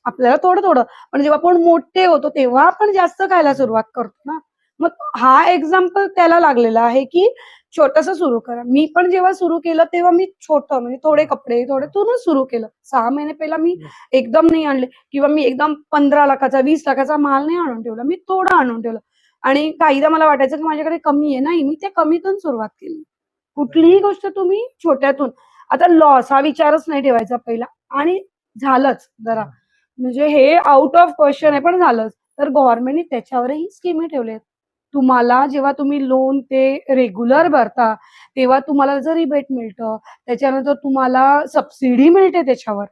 आपल्याला थोडं थोडं, पण जेव्हा आपण मोठे होतो तेव्हा आपण जास्त खायला सुरुवात करतो ना. मग हा एक्झाम्पल त्याला लागलेला आहे की छोटंसं सुरू करा. मी पण जेव्हा सुरू केलं तेव्हा मी छोटं, म्हणजे थोडे कपडे थोडं सुरू केलं. 6 महिने पहिला मी एकदम नाही आणले, किंवा मी एकदम 15 लाखाचा 20 लाखाचा माल नाही आणून ठेवला, मी थोडं आणून ठेवलं. आणि काहीदा मला वाटायचं की माझ्याकडे कमी आहे, नाही, मी त्या कमीतून सुरुवात केली. कुठलीही गोष्ट तुम्ही छोट्यातून, आता लॉस हा विचारच नाही ठेवायचा पहिला, आणि झालंच जरा, म्हणजे हे आउट ऑफ क्वेश्चन आहे पण झालंच, तर गव्हर्नमेंटने त्याच्यावरही स्कीमी ठेवल्यात. तुम्हाला जेव्हा तुम्ही लोन ते रेग्युलर भरता तेव्हा तुम्हाला त्याचं रिबेट मिळतं, त्याच्यानंतर तुम्हाला सबसिडी मिळते त्याच्यावर.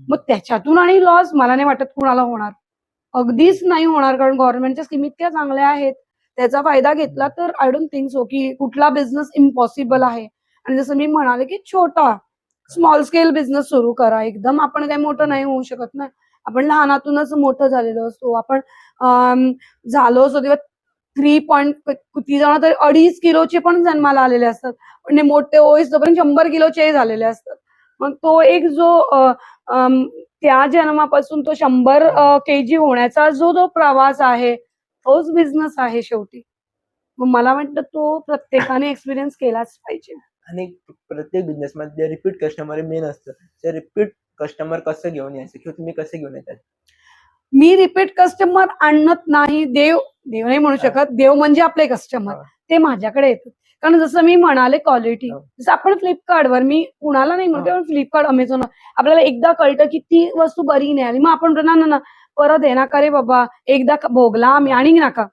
मग त्याच्यातून आणि लॉस मला नाही वाटत कुणाला होणार, अगदीच नाही होणार, कारण गव्हर्नमेंटच्या स्कीम इतक्या चांगल्या आहेत. त्याचा फायदा घेतला तर आय डोंट थिंक सो की कुठला बिझनेस इम्पॉसिबल आहे. आणि जसं मी म्हणाले की छोटा स्मॉल स्केल बिझनेस सुरू करा, एकदम आपण काही मोठं नाही होऊ शकत ना, आपण लहानातूनच मोठं झालेलो असतो. आपण झालो असतो तेव्हा 3 किती जण तर 2.5 किलोचे पण जन्माला आलेले असतात, पण ते मोठे होईस तोपर्यंत 100 किलोचे झालेले असतात. मग तो एक जो त्या जन्मापासून तो 100 केजी होण्याचा जो प्रवास आहे, तोच बिझनेस आहे शेवटी. मग मला वाटतं तो प्रत्येकाने एक्सपिरियन्स केलाच पाहिजे. आणि प्रत्येक बिझनेसमध्ये रिपीट कस्टमर मेन असतं. ते रिपीट कस्टमर कसं घेऊन यायचं किंवा तुम्ही कसे घेऊन येतात? मी रिपीट कस्टमर आणत नाही. देव नाही म्हणू शकत. देव म्हणजे आपले कस्टमर. हां. ते माझ्याकडे येतात. कारण जसं मी म्हणाले क्वालिटी. हो. जसं आपण Flipkartवर, मी कुणाला नाही म्हणते, हां. पण Flipkart, Amazon आपल्याला एकदा कळतं की ती वस्तू बरी नाही आली. मग आपण म्हणतो, "ना, ना, ना, परत आहे ना, का रे बाबा, एकदा भोगला आम्ही आणि नका."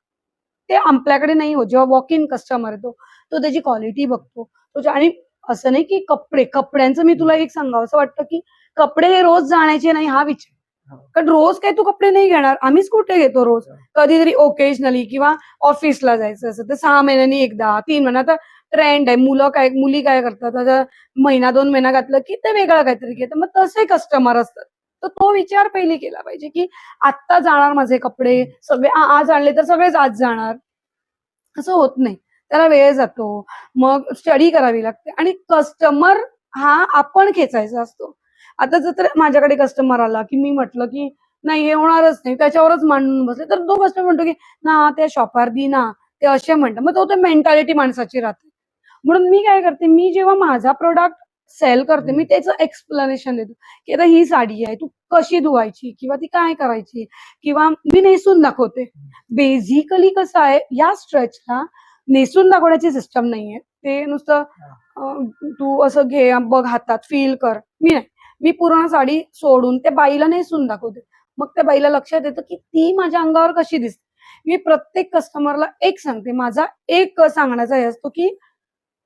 ते आपल्याकडे नाही होत. जेव्हा वॉक इन कस्टमर येतो, तो त्याची क्वालिटी बघतो. आणि असं नाही की कपड्यांचं मी तुला एक सांगावसं वाटतं की कपडे हे रोज जाण्याचे नाही हा विचार. हां. कारण रोज काही तू कपडे नाही घेणार. आम्हीच कुठे घेतो रोज. कधीतरी ओकेजनली किंवा ऑफिसला जायचं असेल तर 6 महिन्यांनी एकदा, 3 महिना. आता ट्रेंड आहे. मुली काय करतात, आता महिना 2 महिना घातलं की ते वेगळं काहीतरी घेतात. मग तसे कस्टमर असतात. तर तो विचार पहिली केला पाहिजे की आत्ता जाणार माझे कपडे सगळे, आज आणले तर सगळेच आज जाणार. असं होत नाही. त्याला वेळ जातो. मग स्टडी करावी लागते आणि कस्टमर हा आपण खेचायचा असतो. आता जर तर माझ्याकडे कस्टमर आला, की मी म्हटलं, की "नाही हे होणारच नाही." त्याच्यावरच मांडून बसले, तर तो कस्टमर म्हणतो, की "ना त्या शॉपारदी ना, ते असे म्हणतात." मग तो मेंटॅलिटी माणसाची राहते. म्हणून मी काय करते, मी जेव्हा माझा प्रॉडक्ट सेल करते, मी त्याचं एक्सप्लेनेशन देते, की आता ही साडी आहे, तू कशी धुवायची किंवा ती काय करायची, किंवा मी नेसून दाखवते. बेसिकली कसं आहे, या स्ट्रेचला नेसून दाखवण्याची सिस्टम नाहीये. ते नुसतं तू असं घे, बघ हातात, फील कर. मी नाही. मी पूर्ण साडी सोडून त्या बाईला नेसून दाखवते. मग त्या बाईला लक्षात येतं, की ती माझ्या अंगावर कशी दिसते. मी प्रत्येक कस्टमरला एक सांगते. माझा एक सांगण्याचा हे असतो, की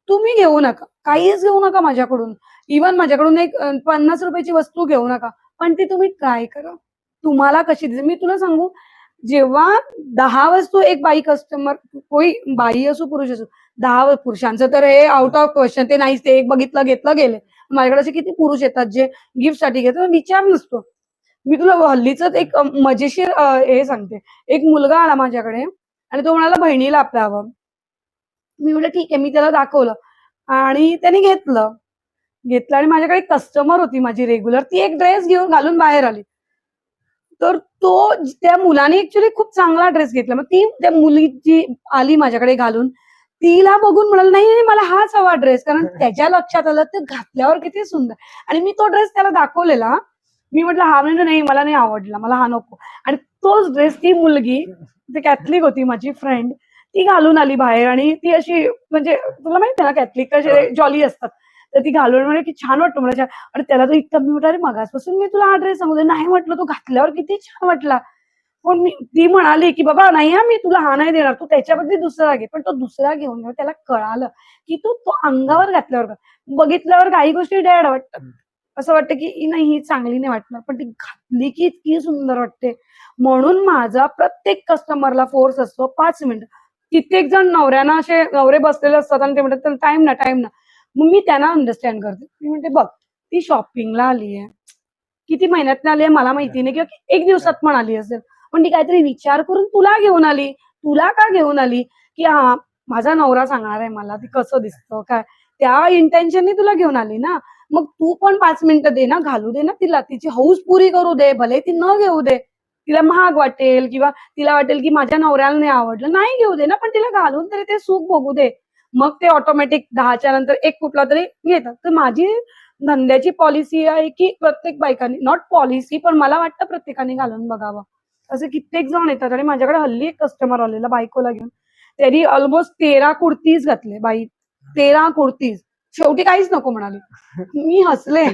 तुम्ही घेऊ नका. काहीच घेऊ नका माझ्याकडून. इव्हन माझ्याकडून एक ₹50 ची वस्तू घेऊ नका. पण ती तुम्ही ट्राय करा. तुम्हाला कशी दिसेल. मी तुला सांगू, जेव्हा 10 वस्तू एक बाई कस्टमर, कोई बाई असो पुरुष असो, 10 पुरुषांचं तर हे आउट ऑफ क्वेश्चन, ते नाहीच, ते एक बघितलं, घेतलं, गेले. माझ्याकडे असे किती पुरुष येतात जे गिफ्टसाठी घेतात, विचार नसतो. मी तुला हल्लीचंच एक मजेशीर हे सांगते. एक मुलगा आला माझ्याकडे आणि तो म्हणाला बहिणीला आपल्या हवं. मी म्हटलं ठीक आहे. मी त्याला दाखवलं आणि त्याने घेतलं. घेतलं आणि माझ्याकडे एक कस्टमर होती माझी रेग्युलर. ती एक ड्रेस घेऊन घालून बाहेर आली. तर त्या मुलाने ॲक्चुअली खूप चांगला ड्रेस घेतला. मग ती त्या मुली जी आली माझ्याकडे घालून, तिला बघून म्हणाली, "नाही, नाही, मला हाच हवा ड्रेस." कारण त्याच्या लक्षात आलं ते घातल्यावर किती सुंदर. आणि मी तो ड्रेस त्याला दाखवलेला. मी म्हटलं, "हा." म्हणजे, "नाही, मला नाही आवडला. मला हा नको." आणि तोच ड्रेस ती मुलगी, ती कॅथलिक होती माझी फ्रेंड, ती घालून आली बाहेर आणि ती अशी म्हणजे तुला माहिती आहे ना कॅथलिक कसे जॉली असतात. तर ती घालून म्हणजे की छान वाटतं मला आणि त्याला तर इतकं मी म्हटलं, "अरे मगाचपासून मी तुला हा ड्रेस सांगू दे." नाही म्हटलं, "तो घातल्यावर किती छान वाटला." पण ती म्हणाली, की "बाबा नाही हां, मी तुला हा नाही देणार. तू त्याच्या बदली दुसरा घे." पण तो दुसरा घेऊन गेला. त्याला कळालं, की तो तो अंगावर घातल्यावर बघितल्यावर काही गोष्टी डॅड वाटतात. असं वाटतं, की नाही ही चांगली नाही वाटणार. पण ती घातली की इतकी सुंदर वाटते. म्हणून माझा प्रत्येक कस्टमरला फोर्स असतो 5 मिनिटं. कित्येक जण नवऱ्यांना असे नवरे बसलेले असतात आणि ते म्हणतात, "टाईम ना, टाईम ना." मग मी त्यांना अंडरस्टँड करते. मी म्हणते, "बघ, ती शॉपिंगला आली आहे. किती महिन्यातनं आली आहे मला माहिती नाही किंवा 1 दिवसात पण आली असेल. पण ती काहीतरी विचार करून तुला घेऊन आली. तुला का घेऊन आली? की हां, माझा नवरा सांगणार आहे मला ती कसं दिसतं, काय. त्या इंटेन्शननी तुला घेऊन आली ना. मग तू पण 5 मिनिटं दे ना, घालू दे ना तिला. तिची हौस पुरी करू दे. भले ती न घेऊ दे. तिला महाग वाटेल किंवा तिला वाटेल की माझ्या नवऱ्याला नाही आवडलं. नाही घेऊ दे ना, पण तिला घालून तरी ते सुख बघू दे. मग ते ऑटोमॅटिक 10च्या नंतर एक कुठलातरी घेतात. तर माझी धंद्याची पॉलिसी आहे की प्रत्येक बायकांनी नॉट पॉलिसी पण मला वाटतं प्रत्येकाने घालून बघावं. असे कित्येक जण येतात आणि माझ्याकडे हल्ली एक कस्टमर आलेला बायकोला घेऊन. त्यांनी अल्मोस्ट 13 कुर्तीज घातले बाई. 13 कुर्तीज. शेवटी काहीच नको म्हणाली. मी हसले.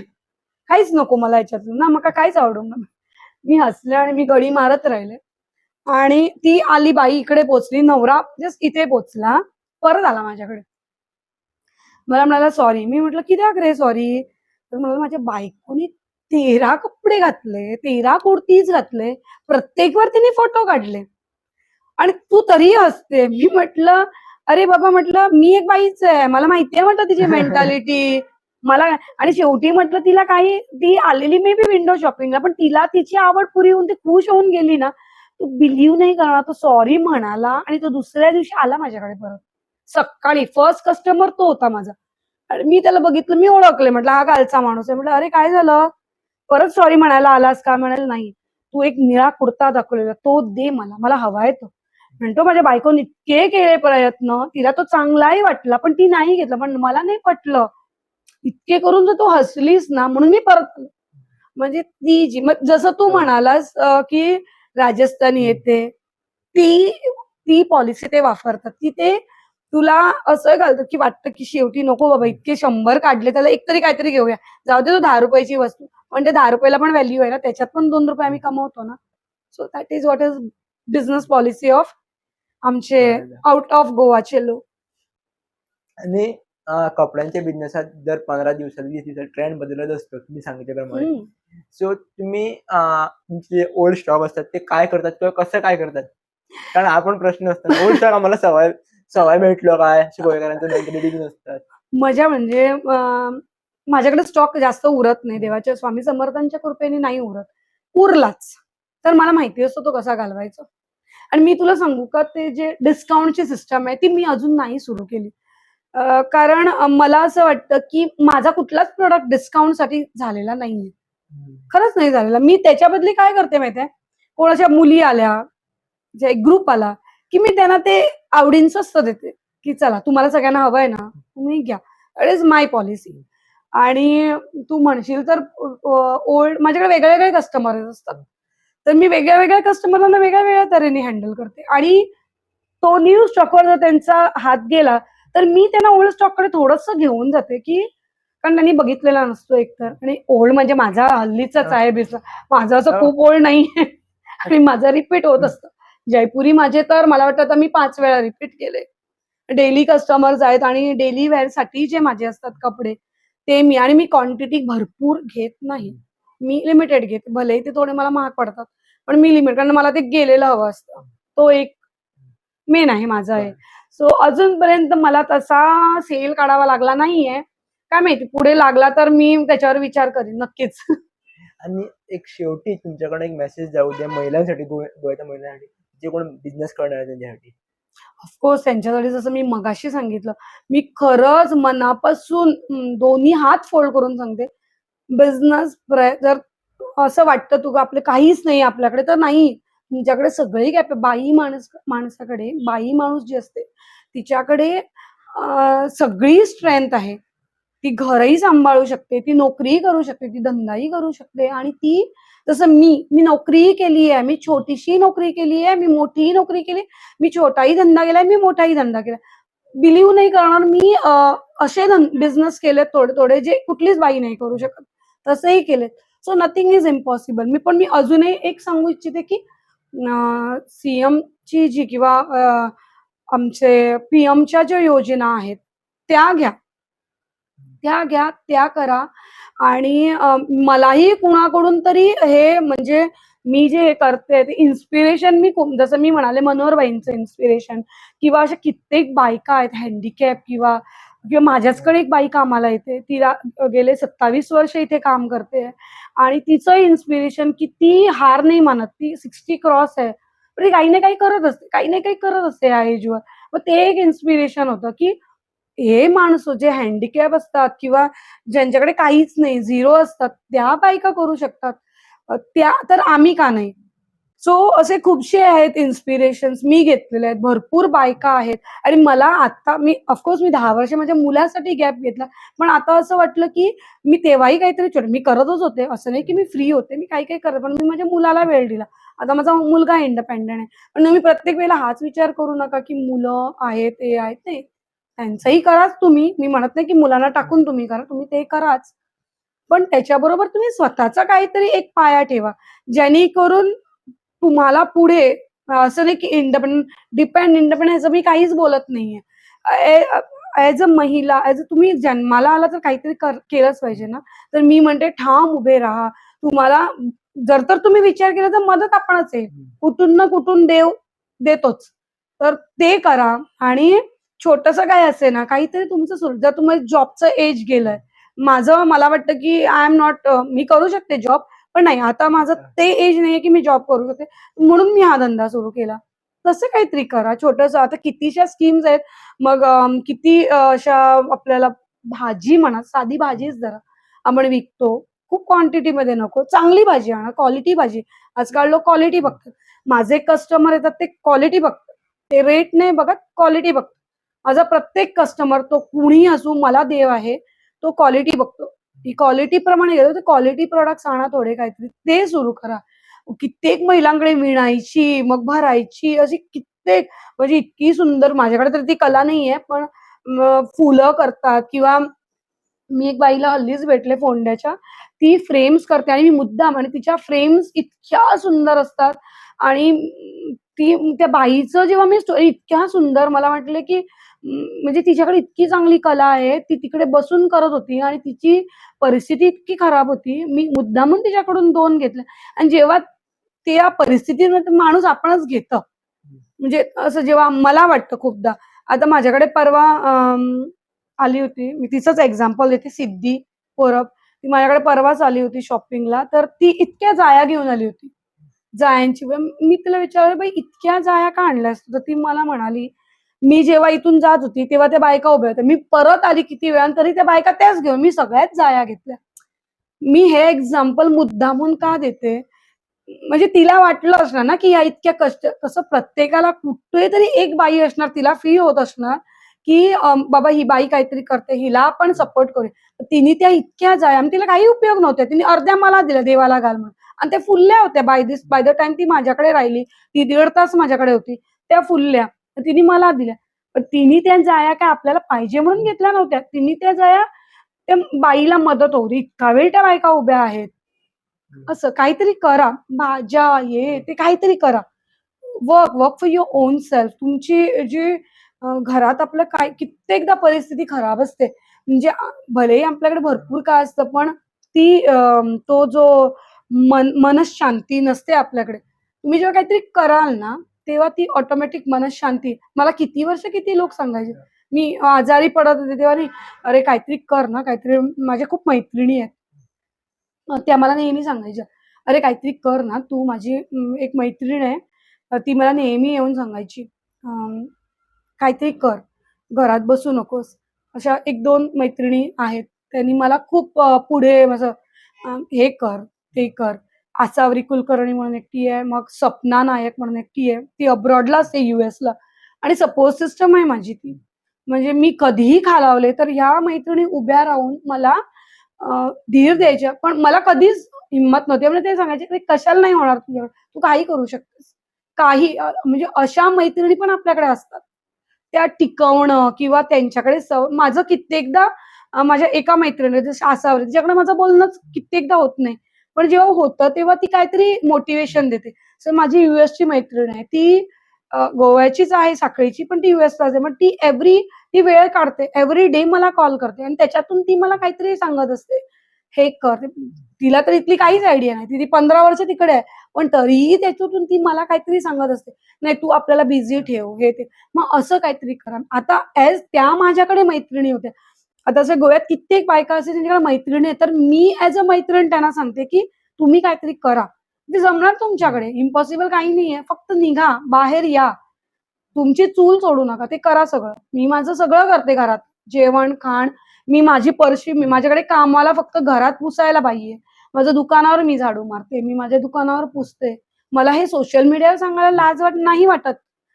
काहीच नको मला ह्याच्यातलं ना, मका काहीच आवडू ना. मी हसले आणि मी गडी मारत राहिले. आणि ती आली बाई इकडे पोहोचली. नवरा जस्ट इथे पोहोचला. परत आला माझ्याकडे. मला म्हणाला, "सॉरी." मी म्हटलं, "कित्याक रे सॉरी?" तर म्हणाला, "माझ्या बायकोनी 13 कपडे घातले, 13 कुर्तीज घातले. प्रत्येकवर तिने फोटो काढले आणि तू तरीही हसते." मी म्हटलं, "अरे बाबा," म्हटलं, "मी एक बाईच आहे. मला माहिती आहे," म्हटलं, "तिची मेंटॅलिटी." मला आणि शेवटी म्हटलं, "तिला काही ती आलेली मे बी विंडो शॉपिंगला, पण तिला तिची आवड पुरी होऊन ती खुश होऊन गेली ना." तू बिलीव्ह नाही करणार, तो सॉरी म्हणाला आणि तो दुसऱ्या दिवशी आला माझ्याकडे परत. सकाळी फर्स्ट कस्टमर तो होता माझा. आणि मी त्याला बघितलं, मी ओळखले. म्हटलं, "हा कालचा माणूस आहे." म्हटलं, "अरे काय झालं? परत सॉरी म्हणायला आलास का?" म्हणाला, "नाही. तू एक निळा कुर्ता दाखवलेला, तो दे मला. मला हवाय तो." म्हणतो, "माझ्या बायकोने इतके केले प्रयत्न, तिला तो चांगलाही वाटला, पण ती नाही घेतला. पण मला नाही पटलं. इतके करून जर तू हसलीस ना, म्हणून मी परत आलो." म्हणजे ती जी मग जसं तू म्हणालास की राजस्थानी येते, ती ती पॉलिसी ते वापरतात, की ते तुला असं घालतात, की वाटतं, की शेवटी नको बाबा इतके 100 काढले, त्याला एक तरी काहीतरी घेऊया. जाऊ दे तो ₹10 ची वस्तू. पण ते ₹10 ला पण व्हॅल्यू आहे ना, त्याच्यात पण ₹2 आम्ही कमवतो ना. So that is what is business policy of आमचे आउट ऑफ गोवाचे लोक. आणि कपड्यांच्या बिझनेसात दर 15 दिवसात 20 दिवसात ट्रेंड बदलत असतो तुम्ही सांगितल्याप्रमाणे. हं. सो तुम्ही तुमचे ओल्ड स्टॉक असतात ते काय करतात किंवा कसं काय करतात? कारण हा पण प्रश्न असतो ना, ओल्ड स्टॉक आम्हाला सवय सवय भेटलं काय? अशी गोवेकरांचं मेंटॅलिटी नसतात. मजा म्हणजे माझ्याकडे स्टॉक जास्त उरत नाही. देवाच्या स्वामी समर्थांच्या कृपेने नाही उरत. उरलाच, तर मला माहिती असतो तो कसा घालवायचा. आणि मी तुला सांगू का ते जे डिस्काउंटची सिस्टम आहे ती मी अजून नाही सुरू केली. कारण मला असं वाटतं, की माझा कुठलाच प्रॉडक्ट डिस्काउंटसाठी झालेला नाहीये. हं. खरंच नाही झालेला. मी त्याच्या बदली काय करते माहिती कोणाच्या मुली आल्या, जे एक ग्रुप आला, की मी त्यांना ते आवडीनं स्वस्त देते, की चला तुम्हाला सगळ्यांना हवंय ना, तुम्ही घ्या. That is my policy. आणि तू म्हणशील तर ओल्ड माझ्याकडे वेगळे-वेगळे कस्टमर असतात. तर मी वेगळ्या-वेगळ्या कस्टमरला वेगळ्या-वेगळ्या तऱ्हेने हँडल करते आणि तो न्यू स्टॉकवर जर त्यांचा हात गेला, तर मी त्यांना ओल्ड स्टॉककडे थोडंसं घेऊन जाते, की कारण त्यांनी बघितलेला नसतो एकतर आणि ओल्ड म्हणजे माझा हल्लीचाच आहे बिझनेस. माझं असं हो. खूप ओल्ड नाहीये आणि माझं रिपीट होत असतं. जयपुरी माझे तर मला वाटतं आता मी 5 वेळा रिपीट केले. डेली कस्टमर्स आहेत आणि डेली वेअरसाठी जे माझे असतात कपडे, ते मी आणि मी क्वांटिटी भरपूर घेत नाही. मी लिमिटेड घेते. भलेही ते थोडे मला महाग पडतात. पण मी लिमिट कारण मला ते गेलेलं हवं असतं. तो एक मेन आहे माझा हे. बरं. सो अजूनपर्यंत मला तसा सेल काढावा लागला नाहीये. काय माहिती पुढे लागला तर मी त्याच्यावर विचार करीन नक्कीच. आणि एक शेवटी तुमच्याकडे एक मेसेज जाऊ द्या महिलांसाठी गोव्याच्या महिलांसाठी, जे कोण बिझनेस करणार आहे त्यांच्यासाठी. ऑफकोर्स त्यांच्यासाठी जसं मी मगाशी सांगितलं, मी खरंच मनापासून दोन्ही हात फोल्ड करून सांगते, बिझनेस जर असं वाटतं तुला आपलं काहीच नाही आपल्याकडे, तर नाही. तुमच्याकडे सगळी बाई माणसाकडे बाई माणूस जी असते, तिच्याकडे सगळी स्ट्रेंथ आहे. ती घरही सांभाळू शकते, ती नोकरीही करू शकते, ती धंदाही करू शकते. आणि ती जसं मी नोकरीही केली आहे, मी छोटीशी नोकरी केली आहे, मी मोठीही नोकरी केली, मी छोटाही धंदा केलाय, मी मोठाही धंदा केला. बिलीव्ह नाही करणार, मी असे बिझनेस केले थोडे थोडे जे कुठलीच बाई नाही करू शकत, तसंही केले. So nothing is impossible. पण मी अजूनही एक सांगू इच्छिते की सीएम ची जी किंवा आमचे पीएमच्या ज्या योजना आहेत त्या घ्या, त्या करा. आणि मलाही कुणाकडून तरी हे म्हणजे मी जे हे करते ते इन्स्पिरेशन मी जसं मी म्हणाले मनोहरबाईंचं इन्स्पिरेशन, किंवा अशा कित्येक बायका आहेत हँडिकॅप, किंवा किंवा माझ्याचकडे एक बाई कामाला येते, तिला गेले 27 वर्ष इथे काम करते आणि तिचं इन्स्पिरेशन की ती हार नाही मानत. ती 60 क्रॉस आहे, पण ती काही ना काही करत असते, काही ना काही करत असते या एजवर. मग ते एक इन्स्पिरेशन होतं की हे माणसं जे हँडिकॅप असतात किंवा ज्यांच्याकडे काहीच नाही, झिरो असतात, त्या बायका करू शकतात. त्या तर आम्ही का नाही? सो असे खूपशे आहेत इन्स्पिरेशन्स मी घेतलेले आहेत. भरपूर बायका आहेत. आणि मला आता ऑफकोर्स मी 10 वर्ष माझ्या मुलासाठी गॅप घेतला. पण आता असं वाटलं की मी तेव्हाही काहीतरी छोटं मी करतच होते. असं नाही की मी फ्री होते. मी काही करत, पण मी माझ्या मुलाला वेळ दिला. आता माझा मुलगा इंडिपेंडंट आहे. पण तुम्ही प्रत्येक वेळेला हाच विचार करू नका की मुलं आहेत, ते आहेत. नाही, त्यांचंही कराच तुम्ही. मी म्हणत नाही की मुलांना टाकून तुम्ही करा. तुम्ही ते कराच. पण त्याच्याबरोबर तुम्ही स्वतःचा काहीतरी एक पाया ठेवा. जेणेकरून तुम्हाला पुढे असं नाही की इंडिपेंडंट ह्याचं मी काहीच बोलत नाहीये. ॲज अ महिला, तुम्ही जन्माला आला तर काहीतरी केलंच पाहिजे ना. तर मी म्हणते ठाम उभे राहा. तुम्हाला जर तुम्ही विचार केला तर मदत आपणच आहे. कुठून ना कुठून देव देतोच. तर ते करा. आणि छोटंसं काय असेल ना, काहीतरी तुमचं सुरू. जर तुम्हाला जॉबचं एज गेलंय, मला वाटतं की आय एम नॉट, मी करू शकते जॉब, पण नाही आता माझं ते एज नाहीये की मी जॉब करू शकते. म्हणून मी हा धंदा सुरू केला. तसं काहीतरी करा छोटंसं. आता कितीशा स्कीम्स आहेत. मग किती अशा आपल्याला भाजी म्हणा, साधी भाजीच धरा, आपण विकतो. खूप क्वांटिटीमध्ये नको. चांगली भाजी आणा, क्वालिटी भाजी. आजकाल लोक क्वालिटी बघतात. माझे कस्टमर येतात ते क्वालिटी बघतात. ते रेट नाही बघत, क्वालिटी बघतात. माझा प्रत्येक कस्टमर तो कुणीही असू, मला देव आहे, तो क्वालिटी बघतो. ती क्वालिटी प्रमाणे गेलो तर क्वालिटी प्रॉडक्ट्स आणा थोडे काहीतरी. ते सुरू करा. कित्येक महिलांकडे विणायची, मग भरायची, अशी कित्येक, म्हणजे इतकी सुंदर. माझ्याकडे तर ती कला नाहीये, पण फुलं करतात. किंवा मी एक बाईला हल्लीच भेटले फोंड्याच्या. ती फ्रेम्स करते आणि मी मुद्दाम, आणि तिच्या फ्रेम्स इतक्या सुंदर असतात. आणि त्या बाईचं जेव्हा मी स्टोरी इतक्या सुंदर, मला वाटलं की म्हणजे तिच्याकडे इतकी चांगली कला आहे. ती तिकडे बसून करत होती आणि तिची परिस्थिती इतकी खराब होती. मी मुद्दामून तिच्याकडून 2 घेतल्या. आणि जेव्हा त्या परिस्थितीमध्ये माणूस आपणच घेतं. म्हणजे असं जेव्हा मला वाटतं खूपदा. आता माझ्याकडे परवा आली होती. मी तिचंच एक्झाम्पल देते, सिद्धी परब. ती माझ्याकडे परवाच आली होती शॉपिंगला. तर ती इतक्या जाया घेऊन आली होती. जायांची मी तिला विचारलं, "बाई इतक्या जाया का आणल्यास?" तर ती मला म्हणाली, "मी जेव्हा इथून जात होती तेव्हा त्या बायका उभ्या होत्या. मी परत आली किती वेळानं तरी त्या बायका त्याच घेऊन. मी सगळ्याच जाया घेतल्या." मी हे एक्झाम्पल मुद्दामून का देते? म्हणजे तिला वाटलं असणार ना, की या इतक्या कष्ट, तसं प्रत्येकाला कुठेतरी एक बाई असणार, तिला फील होत असणार, की बाबा ही बाई काहीतरी करते, हिला आपण सपोर्ट करूया. तिने त्या इतक्या जाया, आणि तिला काही उपयोग नव्हता. तिने अर्ध्या मला दिल्या देवाला घाल म्हणून. आणि त्या फुलल्या होत्या. बाय द टाईम ती माझ्याकडे राहिली, ती 1.5 तास माझ्याकडे होती. त्या फुलल्या. तिने मला दिल्या. पण तिने त्या जाया काय आपल्याला पाहिजे म्हणून घेतल्या नव्हत्या. तिने त्या जाया त्या बाईला मदत होऊ दे, इतका वेळ त्या बायका उभ्या आहेत. असं काहीतरी करा. भाज्या हे ते काहीतरी करा. Work for your on self. तुमची जी घरात आपलं काय कित्येकदा परिस्थिती खराब असते. म्हणजे भलेही आपल्याकडे भरपूर काय असतं, पण तो जो मनःशांती नसते आपल्याकडे. तुम्ही जेव्हा काहीतरी कराल ना, तेव्हा ती ऑटोमॅटिक मनःशांती. मला किती वर्ष किती लोक सांगायचे. मी आजारी पडत होते तेव्हा नाही, "अरे काहीतरी कर ना, काहीतरी." माझ्या खूप मैत्रिणी आहेत. त्या मला नेहमी सांगायच्या, "अरे काहीतरी कर ना तू." माझी एक मैत्रीण आहे, ती मला नेहमी येऊन सांगायची, "काहीतरी कर, घरात बसू नकोस." अशा 1-2 मैत्रिणी आहेत. त्यांनी मला खूप पुढे माझं हे कर, ते कर. आसावरी कुलकर्णी म्हणून एकटी आहे, मग सपना नायक म्हणून एकटी आहे. ती अब्रॉडला असते, यूएसला, आणि सपोर्ट सिस्टम आहे माझी ती. म्हणजे मी कधीही खालावले तर ह्या मैत्रिणी उभ्या राहून मला धीर द्यायच्या, पण मला कधीच हिंमत नव्हती. म्हणजे ते सांगायचे की कशाला नाही होणार तुझ्याकडे, तू काही करू शकतेस. काही म्हणजे अशा मैत्रिणी पण आपल्याकडे असतात. त्या टिकवणं किंवा त्यांच्याकडे माझं कित्येकदा माझ्या एका मैत्रिणीने जसं आसावरी तिच्याकडे माझं बोलणंच कित्येकदा होत नाही. पण जेव्हा होतं तेव्हा ती काहीतरी मोटिव्हेशन देते. सो माझी यूएसची मैत्रीण आहे. ती गोव्याचीच आहे साखळीची, पण ती यूएसलाच आहे. मग ती वेळ काढते. एव्हरी डे मला कॉल करते आणि त्याच्यातून ती मला काहीतरी सांगत असते. हे कर. तिला तर इथली काहीच आयडिया नाही. ती 15 वर्ष तिकडे आहे. पण तरीही त्याच्यातून ती मला काहीतरी सांगत असते. नाही तू आपल्याला बिझी ठेव, हे ते. मग असं काहीतरी करा. आता त्या माझ्याकडे मैत्रिणी होत्या. आता असं गोव्यात कित्येक बायका असतील त्यांच्याकडे मैत्रिणी आहेत. तर मी ॲज अ मैत्रीण त्यांना सांगते, की तुम्ही काहीतरी करा. ते जमणार तुमच्याकडे. इम्पॉसिबल काही नाहीये. फक्त निघा, बाहेर या. तुमची चूल सोडू नका. ते करा सगळं. मी माझं सगळं करते घरात. जेवण-खाण. मी माझी परशी माझ्याकडे कामाला फक्त घरात पुसायला बाई आहे. माझं दुकानावर मी झाडू मारते. मी माझ्या दुकानावर पुसते. मला हे सोशल मीडियावर सांगायला लाज नाही वाटत.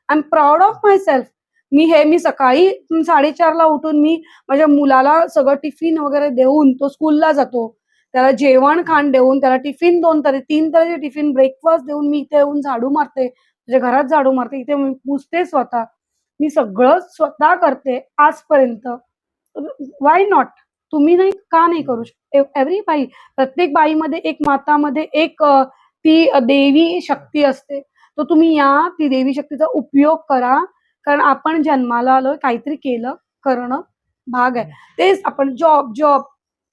I am proud of myself. मी सकाळी 4:30ला उठून मी माझ्या मुलाला सगळं टिफिन वगैरे देऊन तो स्कूलला जातो. त्याला जेवण-खाण देऊन, त्याला टिफिन 3 तऱ्हेचे टिफिन, ब्रेकफास्ट देऊन मी इथे येऊन झाडू मारते. म्हणजे घरात झाडू मारते. इथे मी पुसते स्वतः. मी सगळं स्वतः करते आजपर्यंत. व्हाय नॉट? तुम्ही नाही का नाही करू शकत? एव्हरी बाई, प्रत्येक बाईमध्ये एक मातामध्ये एक ती देवी शक्ती असते. तर तुम्ही ती देवी शक्तीचा उपयोग करा. कारण आपण जन्माला आलोय, काहीतरी करणं भाग आहे. तेच आपण जॉब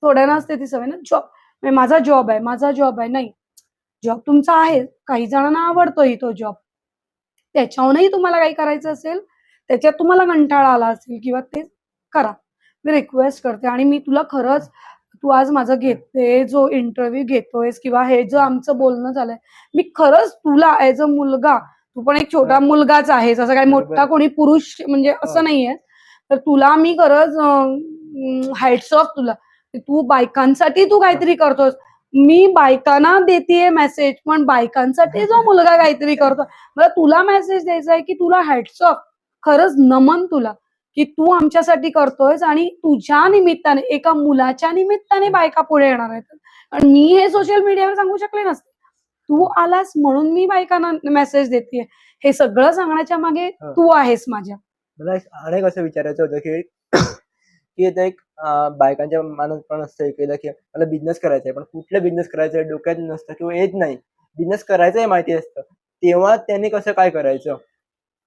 थोड्यांना असते ती सवय ना, जॉब माझा जॉब आहे. नाही, जॉब तुमचा आहे. काही जणांना आवडतोही तो जॉब. त्याच्याहूनही तुम्हाला काही करायचं असेल, त्याच्यात तुम्हाला कंटाळा आला असेल किंवा ते करा. मी रिक्वेस्ट करते आणि मी तुला खरंच तू आज माझं घेते जो इंटरव्ह्यू घेतोयस किंवा हे जे आमचं बोलणं झालंय, मी खरंच तुला ॲज अ मुलगा, तू पण एक छोटा मुलगाच आहेस, असं काही मोठा कोणी पुरुष म्हणजे असं नाहीये. तर तुला मी खरंच हॅट्स ऑफ तुला. तू बायकांसाठी तू काहीतरी करतोस. मी बायकांना देतेय मेसेज, पण बायकांसाठी जो मुलगा काहीतरी करतो, मला तुला मेसेज द्यायचा आहे की तुला हॅट्स ऑफ. खरंच नमन तुला, की तू आमच्यासाठी करतोयस आणि तुझ्या निमित्ताने, एका मुलाच्या निमित्ताने बायका पुढे येणार आहेत. आणि मी हे सोशल मीडियावर सांगू शकले नसते. तू आलास म्हणून मी बायकांना मेसेज देतेय. हे सगळं सांगण्याच्या मागे तू आहेस माझ्या. मला अनेक असं विचारायचं होतं की की आता एक बायकांच्या मनात पण असतं की मला बिझनेस करायचा आहे, पण कुठला बिझनेस करायचा आहे डोक्यात नसतं किंवा येत नाही. बिझनेस करायचं माहिती असतं. तेव्हा त्यांनी कसं काय करायचं?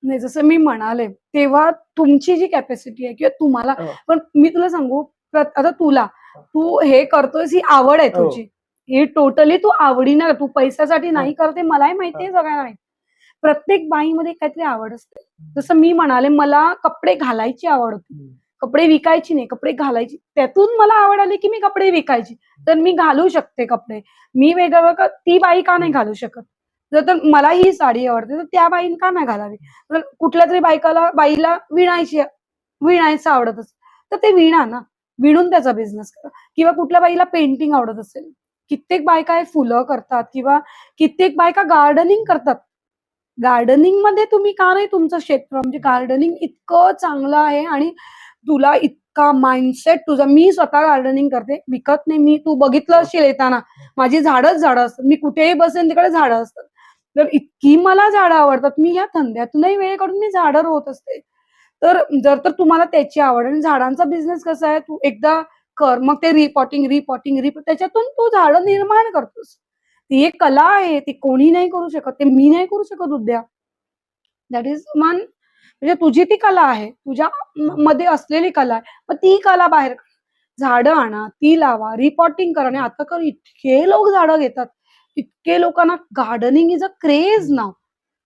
नाही, जसं मी म्हणाले, तेव्हा तुमची जी कॅपॅसिटी आहे किंवा तुम्हाला, पण मी तुला सांगू, आता तू हे करतोयस, ही आवड आहे तुझी. ही टोटली तू आवडीनं, तू पैशासाठी नाही करते, मलाही माहिती आहे, सगळ्यांना माहिती. प्रत्येक बाईमध्ये काहीतरी आवड असते. जसं मी म्हणाले, मला कपडे घालायची आवड होती. कपडे विकायची नाही, कपडे घालायची. त्यातून मला आवड आली की मी कपडे विकायची. तर मी घालू शकते कपडे. मी वेगळं ती बाई का नाही घालू शकत? तर मला ही साडी आवडते, तर त्या बाईने का नाही घालावी? तर कुठल्यातरी बाईला विणायचं आवडत असेल, तर ते विणा ना. विणून त्याचा बिझनेस करा. किंवा कुठल्या बाईला पेंटिंग आवडत असेल. कित्येक बायका हे फुलं करतात किंवा कित्येक बायका गार्डनिंग करतात. गार्डनिंगमध्ये तुम्ही का नाही तुमचं क्षेत्र, म्हणजे गार्डनिंग इतकं चांगलं आहे आणि तुला इतका माइंडसेट तुझा. मी स्वतः गार्डनिंग करते, विकत नाही. तू बघितलं असेल येताना, माझी झाडं असतात. मी कुठेही बसेन तिकडे झाडं असतात. तर इतकी मला झाडं आवडतात. मी या धंद्यातूनही वेळ काढून मी झाडं रोवत असते. तर तुम्हाला त्याची आवड आणि झाडांचा बिझनेस कसा आहे, तू एकदा कर, मग ते रिपॉटिंग त्याच्यातून तू झाडं निर्माण करतोस. ती एक कला आहे. ती कोणी नाही करू शकत. ते मी नाही करू शकत उद्या. दॅट इज म्हणजे तुझी ती कला आहे. तुझ्या मध्ये असलेली कला आहे. मग ती कला बाहेर काढ. झाडं आणा, ती लावा, रिपॉटिंग करा. आणि आता तर इतके लोक झाडं घेतात. इतके लोकांना gardening is a craze now.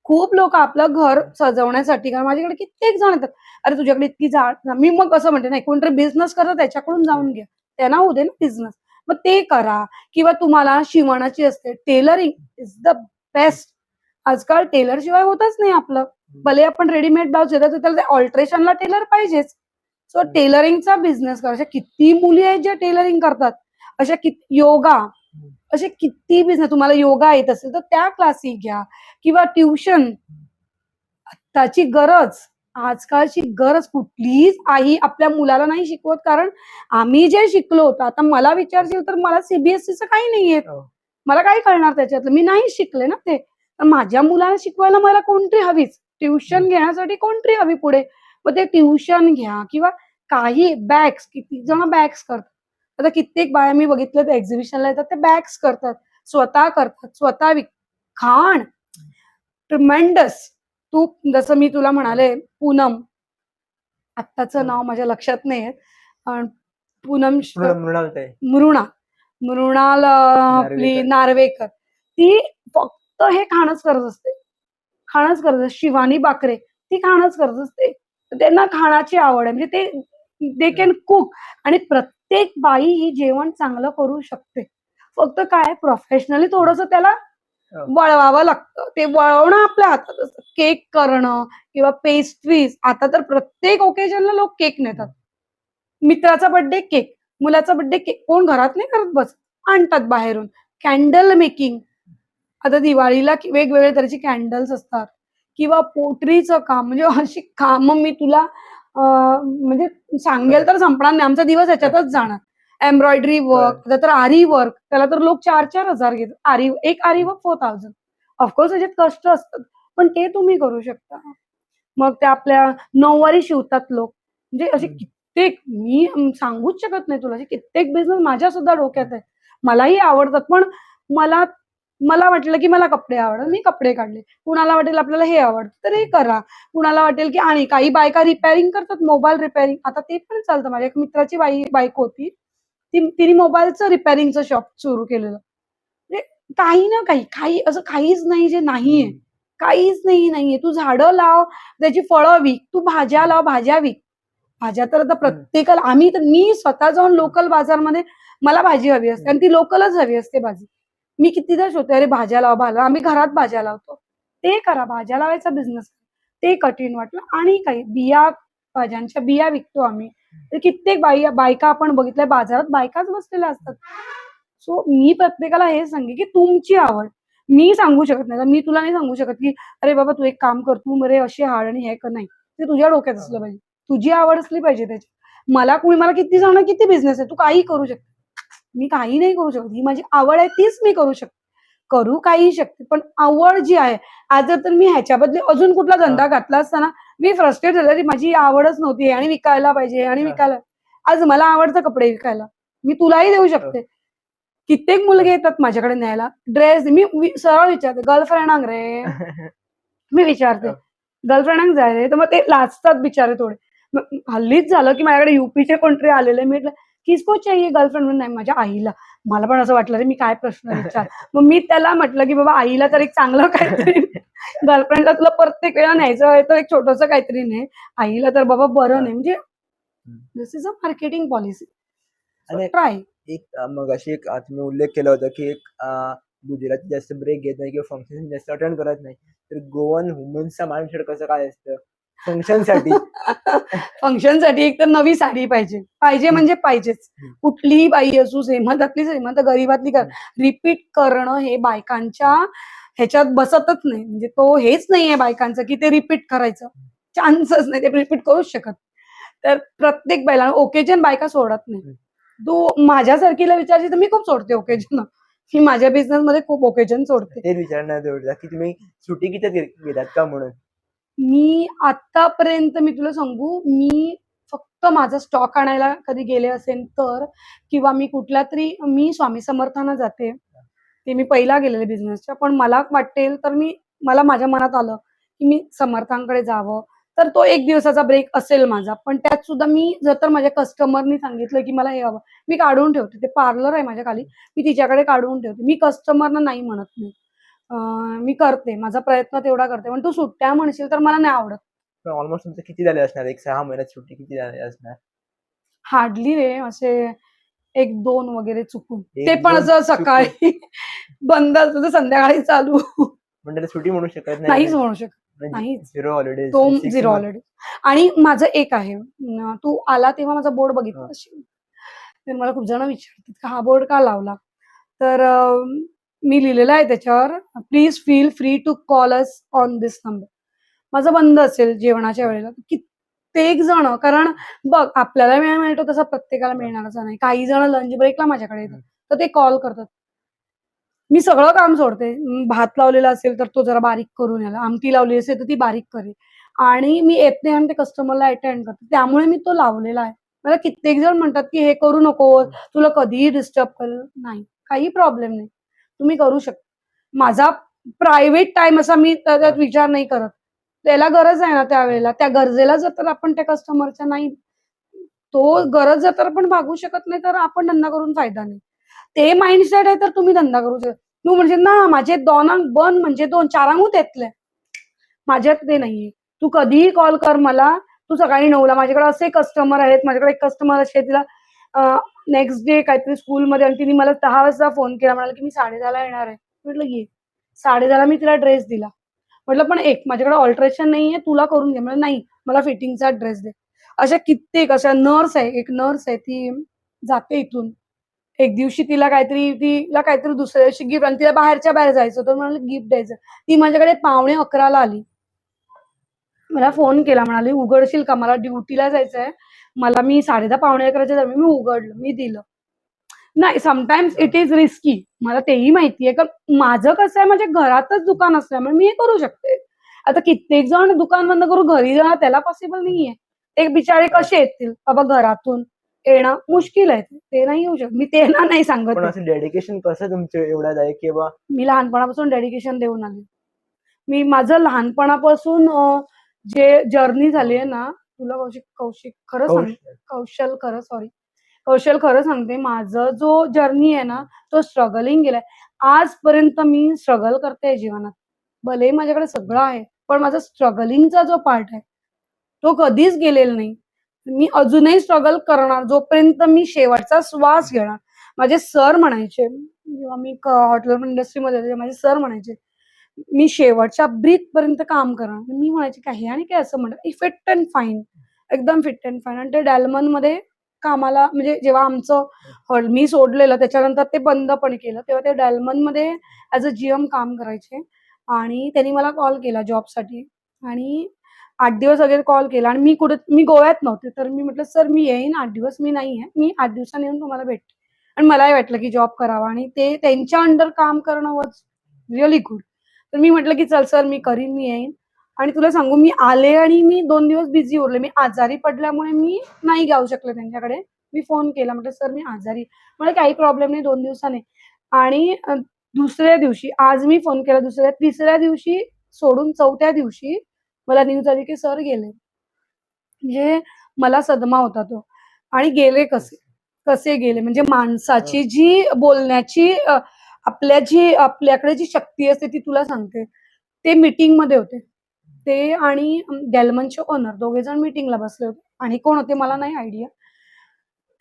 खूप लोक आपलं घर सजवण्यासाठी, कारण माझ्याकडे कित्येक जण येतात, अरे तुझ्याकडे इतकी झाड. मी मग असं म्हणते, नाही कोणतरी बिझनेस करत त्याच्याकडून जाऊन घ्या, त्यांना होऊ दे ना बिझनेस, मग ते करा. किंवा तुम्हाला शिवणाची असते, टेलरिंग इज द बेस्ट. आजकाल टेलर शिवाय होतच नाही आपलं. भले आपण रेडीमेड ब्लाउज घेतो, तर त्याला ऑल्टरेशनला टेलर पाहिजेच. सो टेलरिंगचा बिझनेस करा. अशा किती मुली आहेत ज्या टेलरिंग करतात. अशा योगा, असे किती बिझनेस. तुम्हाला योगा येत असेल तर त्या क्लासेस घ्या किंवा ट्युशन. आत्ताची गरज आजकालची गरज कुठलीच आई आपल्या मुलाला नाही शिकवत, कारण आम्ही जे शिकलो होतो, आता मला विचारशील तर मला सीबीएसईचं काही नाही येत. हो. मला काय कळणार त्याच्यातलं, मी नाही शिकले ना ते. तर माझ्या मुलाला शिकवायला मला कोणतरी हवीच, ट्युशन घेण्यासाठी कोणतरी हवी पुढे. मग ते ट्युशन घ्या किंवा काही बॅग्स, किती जण बॅग्स करतात. आता कित्येक बाया मी बघितलं ते एक्झिबिशनला येतात, ते बॅग्स करतात, स्वतः करतात, स्वतः खाण ट्रिमेंडस. तू जसं मी तुला म्हणाले, पूनम, आत्ताचं नाव माझ्या लक्षात नाहीये, पण पूनम मृणाल ताई मृणाल मृणाल आपली नार्वेकर. नार्वेकर, ती फक्त हे खाणच करत असते, खाणच करत असते. शिवानी बाकरे, ती खाणच करत असते. त्यांना खाण्याची आवड आहे, म्हणजे ते दे कॅन कुक. आणि प्रत्येक बाई ही जेवण चांगलं करू शकते, फक्त काय प्रोफेशनली थोडस त्याला हो. वळवावं लागतं. ते वळवणं आपल्या हातात असतं. केक करणं किंवा पेस्ट्रीज, आता तर प्रत्येक ओकेजनला लोक केक नेतात. मित्राचा बर्थडे केक, मुलाचा बर्थडे केक, कोण घरात नाही करत, बस आणतात बाहेरून. कॅन्डल मेकिंग, आता दिवाळीला वेगवेगळे तऱ्हेचे कॅन्डल्स असतात, किंवा पोटरीचं काम, म्हणजे अशी कामं मी तुला म्हणजे सांगेल तर संपणार नाही, आमचा दिवस याच्यातच जाणार. एम्ब्रॉयडरी वर्क, आता तर आरी वर्क, त्याला तर लोक 4,000-4,000 घेतात. एक आरी वर्क 4,000. ऑफकोर्स त्याच्यात कष्ट असतात, पण ते तुम्ही करू शकता. मग ते आपल्या नऊवारी शिवतात लोक, म्हणजे असे कित्येक, मी सांगूच शकत नाही तुला, असे कित्येक बिझनेस माझ्या सुद्धा डोक्यात आहे. मलाही आवडतात, पण मला मला वाटलं की मला कपडे आवडतात, मी कपडे काढले. कुणाला वाटेल आपल्याला हे आवडतं तर हे करा. कुणाला वाटेल की, आणि काही बायका रिपेअरिंग करतात, मोबाईल रिपेअरिंग, आता ते पण चालतं. माझ्या एक मित्राची बायको होती, तिने मोबाईलचं रिपेअरिंगचं शॉप सुरू केलेलं. म्हणजे काही ना काही, काही असं काहीच नाही जे नाहीये, काहीच नाहीये. तू झाडं लाव, त्याची फळं विक, तू भाज्या लाव, भाज्या विक. भाज्या तर आता प्रत्येकाला, मी स्वतः जाऊन लोकल बाजारमध्ये, मला भाजी हवी असते आणि ती लोकलच हवी असते भाजी. मी कितीदा शोधते, अरे भाज्या लाव, आम्ही घरात भाज्या लावतो. ते करा, भाज्या लावायचा बिझनेस. ते कठीण वाटलं. आणि काही भाज्यांच्या बिया विकतो आम्ही. तर कित्येक बायका आपण बघितलंय बाजारात, बायकाच बसलेल्या असतात. सो मी प्रत्येकाला हे सांगेन की तुमची आवड, मी सांगू शकत नाही. मी तुला नाही सांगू शकत की अरे बाबा तू एक काम कर, तू मरे अशी हाड आणि हे कर, नाही. ते तुझ्या डोक्यात असलं पाहिजे, तुझी आवड असली पाहिजे त्याची. मला किती जाणार, किती बिझनेस आहे, तू काही करू शकते, मी काही नाही करू शकत. ही माझी आवड आहे, तीच मी करू शकते, करू काही शकते. पण आवड जी आहे, आज जर तर मी ह्याच्याबद्दल अजून कुठला धंदा घातला असताना मी फ्रस्ट्रेट झाले, माझी आवडच नव्हती आणि विकायला पाहिजे आणि विकायला. आज मला आवडतं कपडे विकायला, मी तुलाही देऊ शकते. कित्येक मुलगे येतात माझ्याकडे न्यायला ड्रेस, मी सरळ विचारते, गर्लफ्रेंडांग रे, मी विचारते गर्लफ्रेंडांग जाय रे, तर मग ते लाजतात बिचारे थोडे. हल्लीच झालं की माझ्याकडे युपीचे कोणतरी आलेले, मी म्हटलं किसको चाहिए गर्लफ्रेंड, नाही माझ्या आईला. मला पण असं वाटलं रे मी काय प्रश्न विचार, मग मी त्याला म्हटलं की बाबा आईला तर एक चांगलं काहीतरी, गर्लफ्रेंडला तुला प्रत्येक वेळा न्यायचं आहे तर एक छोटस काहीतरी नाही, आईला तर बाबा बरं नाही. म्हणजे दिस इज अ मार्केटिंग पॉलिसी, आणि ट्राय. मग अशी एक तुम्ही उल्लेख केला होता की एक गुजराती जास्त ब्रेक घेत नाही किंवा फंक्शन जास्त अटेंड करत नाही, तर गोवन वुमन्सचा माइंडसेट कसं काय असतं फंक्शनसाठी? फंक्शनसाठी एक तर नवी साडी पाहिजे, पाहिजे म्हणजे पाहिजेच. कुठलीही बाई असू, श्रीमंतातली श्रीमंत, गरीबातली रिपीट करणं हे बायकांच्या ह्याच्यात बसतच नाही. म्हणजे तो हेच नाहीये बायकांचं की ते रिपीट करायचं, चान्सच नाही, ते रिपीट करूच शकत. तर प्रत्येक बायला ओकेजन बायका सोडत नाही. तू माझ्यासारखीला विचारली तर मी खूप सोडते ओकेजन, मी माझ्या बिझनेस मध्ये खूप ओकेजन सोडते. ते विचारण्यात होता की तुम्ही सुट्टी किती घेतात का म्हणून? मी आतापर्यंत मी तुला सांगू, मी फक्त माझा स्टॉक आणायला कधी गेले असेल तर, किंवा मी कुठल्या तरी, मी स्वामी समर्थांना जाते, ते मी पहिला गेलेले बिझनेसच्या, पण मला वाटेल तर मला माझ्या मनात आलं की मी समर्थांकडे जावं, तर तो 1 दिवसाचा ब्रेक असेल माझा. पण त्यात सुद्धा मी जर तर माझ्या कस्टमरनी सांगितलं की मला हे हवं, मी काढून ठेवते. ते पार्लर आहे माझ्या खाली, मी तिच्याकडे काढून ठेवते. मी कस्टमरना नाही म्हणत नाही. मी करते, माझा प्रयत्न तेवढा करते. पण तू सुट्ट्या म्हणशील तर मला नाही आवडत. ऑलमोस्ट तुमचं किती झाले असणार, एक 6 महिन्यात सुट्टी किती झाली असणार? हार्डली रे, असे 1-2 वगैरे चुकून, ते पण 1-2 असं चुकून. सकाळी बंद असतं तर संध्याकाळी चालू. म्हणजे सुट्टी म्हणू शकत नाही नाहीच म्हणू शकत, म्हणजे नाहीच. 0 हॉलिडेज तो 6 झिरो मंथ. ऑलरेडी. आणि माझं एक आहे, तू आला तेव्हा माझा बोर्ड बघितला असेल, तर मला खूप जण विचारतात का हा बोर्ड का लावला, तर मी लिहिलेलं आहे त्याच्यावर, please feel free to call us on this number. माझं बंद असेल जेवणाच्या वेळेला. कित्येक जण, कारण बघ आपल्याला वेळ मिळतो तसा प्रत्येकाला मिळणारच नाही. काही जण लंच ब्रेकला माझ्याकडे येतात, तर ते कॉल करतात. मी सगळं काम सोडते. भात लावलेला असेल तर तो जरा बारीक करून यायला, आमटी लावली असेल तर ती बारीक करेल आणि मी येते आणि ते कस्टमरला अटेंड करते. त्यामुळे मी तो लावलेला आहे. मला कित्येक जण म्हणतात, की "हे करू नको, तुला कधीही डिस्टर्ब करेल." नाही, काही प्रॉब्लेम नाही. तुम्ही करू शकता. माझा प्रायव्हेट टाईम असा मी त्याच्यात विचार नाही करत. त्याला गरज आहे ना त्यावेळेला, त्या गरजेला जर तर आपण त्या कस्टमरच्या नाही, तो गरज जर तर आपण भागवू शकत नाही, तर आपण धंदा करून फायदा नाही. ते माइंडसेट आहे तर तुम्ही धंदा करू शकता. तू म्हणशील ना माझे 2 अंक बन म्हणजे 2 4 अंगू त्यातले. माझ्यात ते नाहीये. तू कधीही कॉल कर मला. तू सकाळी 9ला माझ्याकडे असे कस्टमर आहेत. माझ्याकडे एक कस्टमर अशी आहे, तिला नेक्स्ट डे काहीतरी स्कूलमध्ये आणि तिने मला 10 वाजता फोन केला. म्हणाली, की "मी 10:30ला येणार आहे." म्हटलं, "ये." 10:30ला मी तिला ड्रेस दिला. म्हटलं, "पण एक माझ्याकडे अल्टरेशन नाहीये, तुला करून घे." म्हणली, "नाही, मला फिटिंगचा ड्रेस दे." अशा कित्येक अशा नर्स आहे, एक नर्स आहे ती जाते इथून. एक दिवशी तिला काहीतरी दुसऱ्या दिवशी गिफ्ट आणि तिला बाहेरच्या बाहेर जायचं होतं. म्हणाली गिफ्ट द्यायचं. ती माझ्याकडे 10:45ला आली. मला फोन केला, म्हणाली, "उघडशील का? मला ड्युटीला जायचंय. मी 10:30 11:45च्या दरम्यान मी उघडलं. मी दिलं." नाही, समटाईम्स इट इज रिस्की. मला तेही माहितीये. कारण माझं कसं आहे, माझ्या घरातच दुकान असल्यामुळे मी हे करू शकते. आता कित्येक जण दुकान बंद करून घरी जाणार त्याला पॉसिबल नाहीये. ते बिचारे कसे येतील? बाबा घरातून येणं मुश्किल आहे. ते नाही येऊ शकत. मी त्यांना नाही सांगत पण आहे. असं डेडिकेशन कसं तुमचं एवढ्यात आहे की बा मी लहानपणापासून डेडिकेशन देऊन आले. मी माझं लहानपणापासून जे जर्नी झाली आहे ना, तुला कौशिक कौशिक खरं सांग कौश कौशल खरं सॉरी कौशल खरं सांगते, माझं जो जर्नी आहे ना, तो स्ट्रगलिंग गेलाय. आजपर्यंत मी स्ट्रगल करते जीवनात. भलेही माझ्याकडे सगळं आहे, पण माझा स्ट्रगलिंगचा जो पार्ट आहे, तो कधीच गेलेला नाही. मी अजूनही स्ट्रगल करणार जोपर्यंत मी शेवटचा श्वास घेणार. माझे सर म्हणायचे, जेव्हा मी हॉटेल इंडस्ट्रीमध्ये होते, माझे सर म्हणायचे, "मी शेवटच्या ब्रीथपर्यंत काम करणार." मी म्हणायचे, "काही आणि काय असं म्हणतात?" फिट अँड फाईन, एकदम फिट अँड फाईन. आणि ते डॅलमनमध्ये कामाला म्हणजे जेव्हा आमचं मी सोडलेलं त्याच्यानंतर ते बंद पण केलं. तेव्हा ते डॅलमनमध्ये ॲज अ जीएम काम करायचे आणि त्यांनी मला कॉल केला जॉबसाठी आणि 8 दिवस वगैरे कॉल केला आणि मी गोव्यात नव्हते. तर मी म्हटलं, "सर मी येईन 8 दिवस मी नाही आहे. मी 8 दिवसांनी येऊन तुम्हाला भेटते." आणि मलाही वाटलं की जॉब करावा आणि ते त्यांच्या अंडर काम करणं वॉज रिअली गुड. तर मी म्हटलं, की "चल सर मी करीन, मी येईन." आणि तुला सांगू मी आले आणि मी 2 दिवस बिझी उरले. मी आजारी पडल्यामुळे मी नाही जाऊ शकले त्यांच्याकडे. मी फोन केला म्हटलं, "सर मी आजारी." म्हणाले, "काही प्रॉब्लेम नाही 2 दिवसाने." आणि दुसऱ्या दिवशी आज मी फोन केला तिसऱ्या दिवशी सोडून 4थ्या दिवशी मला न्यूज आली, की सर गेले. म्हणजे मला सदमा होता तो. आणि गेले कसे? कसे गेले? म्हणजे माणसाची जी बोलण्याची आपल्याकडे जी शक्ती असते ती तुला सांगते. ते मीटिंगमध्ये होते. ते आणि गॅलमनचे ओनर दोघेजण मीटिंगला बसले होते आणि कोण होते मला नाही आयडिया.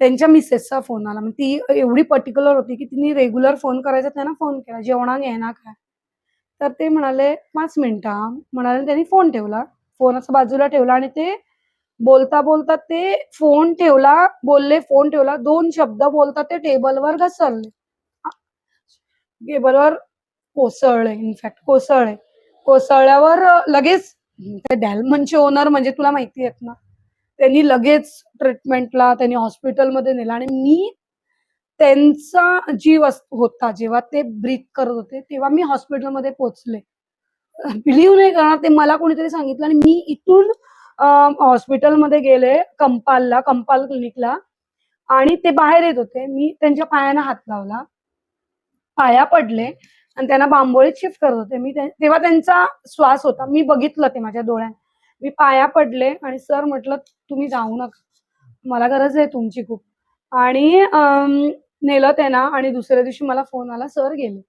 त्यांच्या मिसेसचा फोन आला. मग ती एवढी पर्टिक्युलर होती, की तिने रेग्युलर फोन करायचा त्यांना फोन केला, "जेवणाक येना काय?" तर ते म्हणाले, "5 मिनिटं हां." म्हणाले त्यांनी फोन ठेवला. फोन असा बाजूला ठेवला आणि ते बोलता ते फोन ठेवला, बोलले, फोन ठेवला. 2 शब्द बोलतात ते टेबलवर घसरले. आ टेबलवर कोसळले इनफॅक्ट कोसळले. कोसळल्यावर लगेच ते डॅलमनचे ओनर म्हणजे तुला माहिती आहेत ना, त्यांनी लगेच ट्रीटमेंटला त्यांनी हॉस्पिटलमध्ये नेलं आणि मी त्यांचा जीव होता जेव्हा ते ब्रीथ करत होते, तेव्हा मी हॉस्पिटलमध्ये पोहोचले. बिलीव्ह नाही करणार ते मला कोणीतरी सांगितलं आणि मी इथून हॉस्पिटलमध्ये गेले कंपाल क्लिनिकला आणि ते बाहेर येत होते. मी त्यांच्या पायांना हात लावला, पाया पडले आणि त्यांना बांबोळीत शिफ्ट करत होते. तेव्हा त्यांचा श्वास होता. मी बघितलं ते माझ्या डोळ्याने. मी पाया पडले आणि सर म्हटलं, "तुम्ही जाऊ नका. मला गरज आहे तुमची खूप." आणि नेलं त्यांना आणि दुसऱ्या दिवशी मला फोन आला, सर गेले.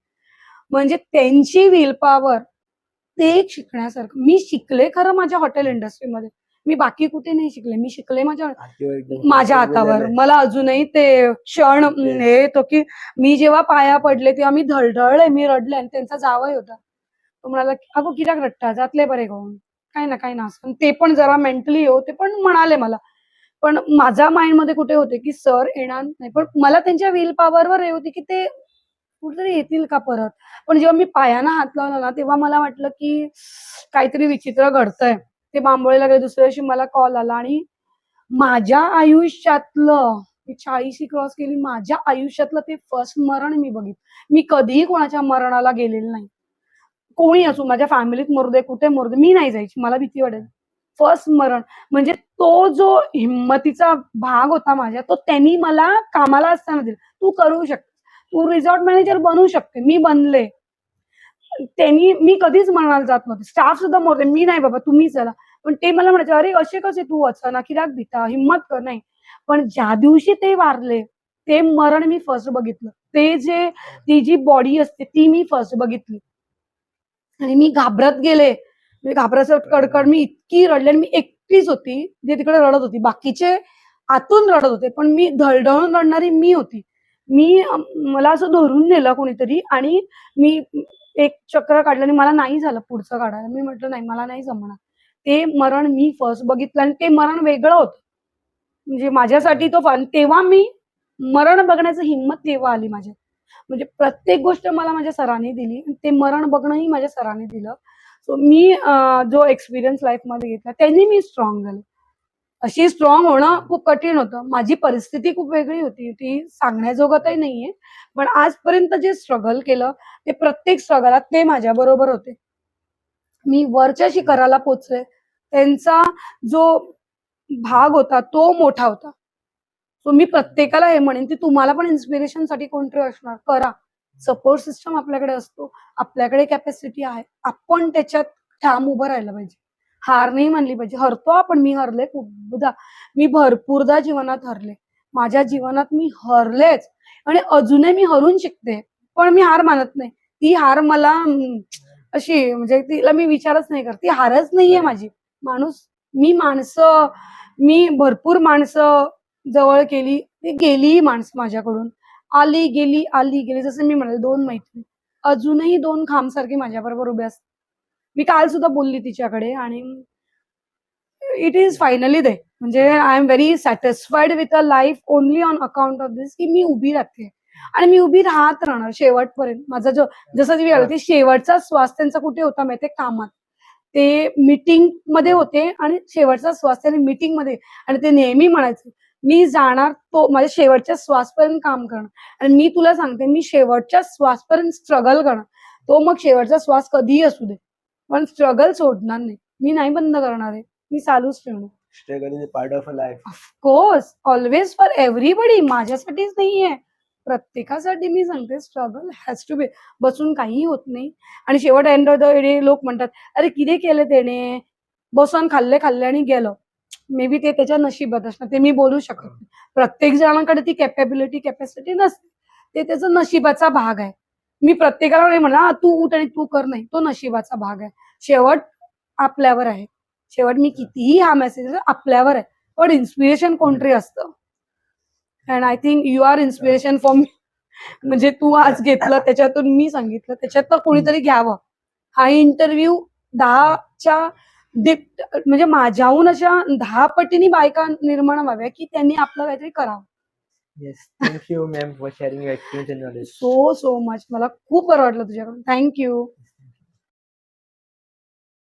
म्हणजे त्यांची विल पॉवर ते एक शिकण्यासारखं. मी शिकले खरं माझ्या हॉटेल इंडस्ट्रीमध्ये. मी बाकी कुठे नाही शिकले. मी शिकले आजीवर एकदम माझ्या comfortable हातावर. झालंय. मला अजूनही ते क्षण हे येतो, की मी जेव्हा पाया पडले तेव्हा मी धडधडले, मी रडले आणि त्यांचा जावई होता. तो म्हणाला, "अगो कित्याक रडटा? जातले बरे गो." "काही ना, काही ना." असं. ते पण जरा मेंटली ते पण म्हणाले मला. पण माझ्या माइंडमध्ये कुठे होते, की सर येणार नाही. पण मला त्यांच्या विल पॉवरवर हे होती, की ते कुठेतरी येतील का परत. पण जेव्हा मी पायानं हात लावला ना तेव्हा मला वाटलं की काहीतरी विचित्र घडतंय. ते बांबोळीला गेले, दुसऱ्या दिवशी मला कॉल आला आणि माझ्या आयुष्यातलं, मी 40शी क्रॉस केली, माझ्या आयुष्यातलं ते फर्स्ट मरण मी बघितलं. मी कधीही कोणाच्या मरणाला गेलेली नाही. कोणी असो, माझ्या फॅमिलीत मरू दे, कुठे मरू दे, मी नाही जायची. मला भीती वाटायची. फर्स्ट मरण म्हणजे तो जो हिम्मतीचा भाग होता माझ्या, तो त्यांनी मला कामाला असताना दिला. तू करू शकते. तू रिसॉर्ट मॅनेजर बनू शकते. मी बनले. मी कधीच मरणाला जात नव्हते. स्टाफ सुद्धा मरू दे, मी नाही बाबा, तुम्ही चला. पण ते मला म्हणायचे, "अरे असे कसे तू वचना, कित्याक भिता? हिम्मत कर." नाही. पण ज्या दिवशी ते वारले, ते मरण मी फर्स्ट बघितलं. ती जी बॉडी असते ती मी फर्स्ट बघितली. आणि मी घाबरत गेले. मी घाबरत कडकड मी इतकी रडले आणि मी एकटीच होती, जे तिकडे रडत होती. बाकीचे आतून रडत होते, पण मी धडधडून रडणारी मी होती. मला असं धरून नेलं कोणीतरी आणि मी एक चक्र काढलं आणि मला नाही झालं पुढचं काढायला. मी म्हटलं, "नाही, मला नाही जमणार." ते मरण मी फर्स्ट बघितलं आणि ते मरण वेगळं होतं. म्हणजे माझ्यासाठी तो तेव्हा मी मरण बघण्याची हिंमत तेव्हा आली माझ्यात. म्हणजे प्रत्येक गोष्ट मला माझ्या सरांनी दिली आणि ते मरण बघणंही माझ्या सरांनी दिलं. सो मी जो एक्सपिरियन्स लाईफमध्ये घेतला त्यांनी मी स्ट्रॉंग झाले. अशी स्ट्रॉंग होणं खूप कठीण होतं. माझी परिस्थिती खूप वेगळी होती. ती सांगण्याजोगतही नाहीये. पण आजपर्यंत जे स्ट्रगल केलं, ते प्रत्येक स्ट्रगलात ते माझ्याबरोबर होते. मी वरच्या शिखराला पोहोचले. त्यांचा जो भाग होता तो मोठा होता. सो मी प्रत्येकाला हे म्हणेन, की तुम्हाला पण इन्स्पिरेशनसाठी कोणतरी असणार, करा. सपोर्ट सिस्टम आपल्याकडे असतो. आपल्याकडे कॅपॅसिटी आहे. आपण त्याच्यात ठाम उभं राहायला पाहिजे. हार नाही मानली पाहिजे. हरतो आपण. मी हरले खूपदा. मी भरपूरदा जीवनात हरले. माझ्या जीवनात मी हरलेच आणि अजूनही मी हरून शिकते. पण मी हार मानत नाही. ती हार मला अशी म्हणजे तिला मी विचारच नाही करत. ती हारच नाहीये माझी. माणूस माणसं मी भरपूर माणसं जवळ केली. ती गेलीही माणसं माझ्याकडून. आली, गेली, आली, गेली. जसं मी म्हणाले 2 मैत्रिणी. अजूनही 2 खांबसारखी माझ्याबरोबर उभ्या असतात. मी काल सुद्धा बोलली तिच्याकडे आणि इट इज फायनली दे. म्हणजे I am very satisfied with a life only on account of this, की मी उभी राहते आणि मी उभी राहत राहणार शेवटपर्यंत. माझा जसं ती ती शेवटचा श्वास त्यांचा कुठे होता माहितीये? कामात. ते मीटिंगमध्ये होते आणि शेवटचा श्वास त्याने मीटिंगमध्ये आणि ते नेहमी म्हणायचे, "मी जाणार तो माझ्या शेवटच्या श्वासपर्यंत काम करणार." आणि मी तुला सांगते, मी शेवटच्या श्वासपर्यंत स्ट्रगल करणार. तो मग शेवटचा श्वास कधीही असू दे. पण स्ट्रगल सोडणार नाही. मी नाही बंद करणार आहे. मी चालूच ठेवणार. Struggle is a part of a life. Of course, always for everybody. माझ्यासाठीच नाहीये. प्रत्येकासाठी मी सांगते स्ट्रगल हॅज टू बी. बसून काहीही होत नाही. आणि शेवट एंड ऑफ द डे लोक म्हणतात, "अरे किती केलं त्याने? बसून खाल्ले आणि गेलं." मे बी ते त्याच्या नशिबात असणार. ते मी बोलू शकत नाही. प्रत्येक जणांकडे ती कॅपॅसिटी नसते. ते त्याचा नशिबाचा भाग आहे. मी प्रत्येकाला नाही म्हणणार, तू उठ आणि तू कर." नाही. तो नशिबाचा भाग आहे. शेवट आपल्यावर आहे. शेवट मी कितीही हा मेसेज आपल्यावर आहे. पण इन्स्पिरेशन कोणतरी असतं. And I think you are inspiration for me. म्हणजे तू आज घेतलं, त्याच्यातून मी सांगितलं, त्याच्यातनं कोणीतरी घ्यावं. हा इंटरव्ह्यू 10च्या म्हणजे माझ्याहून अशा 10 पटीने बायका निर्माण व्हाव्या, की त्यांनी आपलं काहीतरी करावं. Yes. Thank you ma'am for sharing your experience and knowledge. So much. मला खूप बरं वाटलं तुझ्याकडून. Thank you.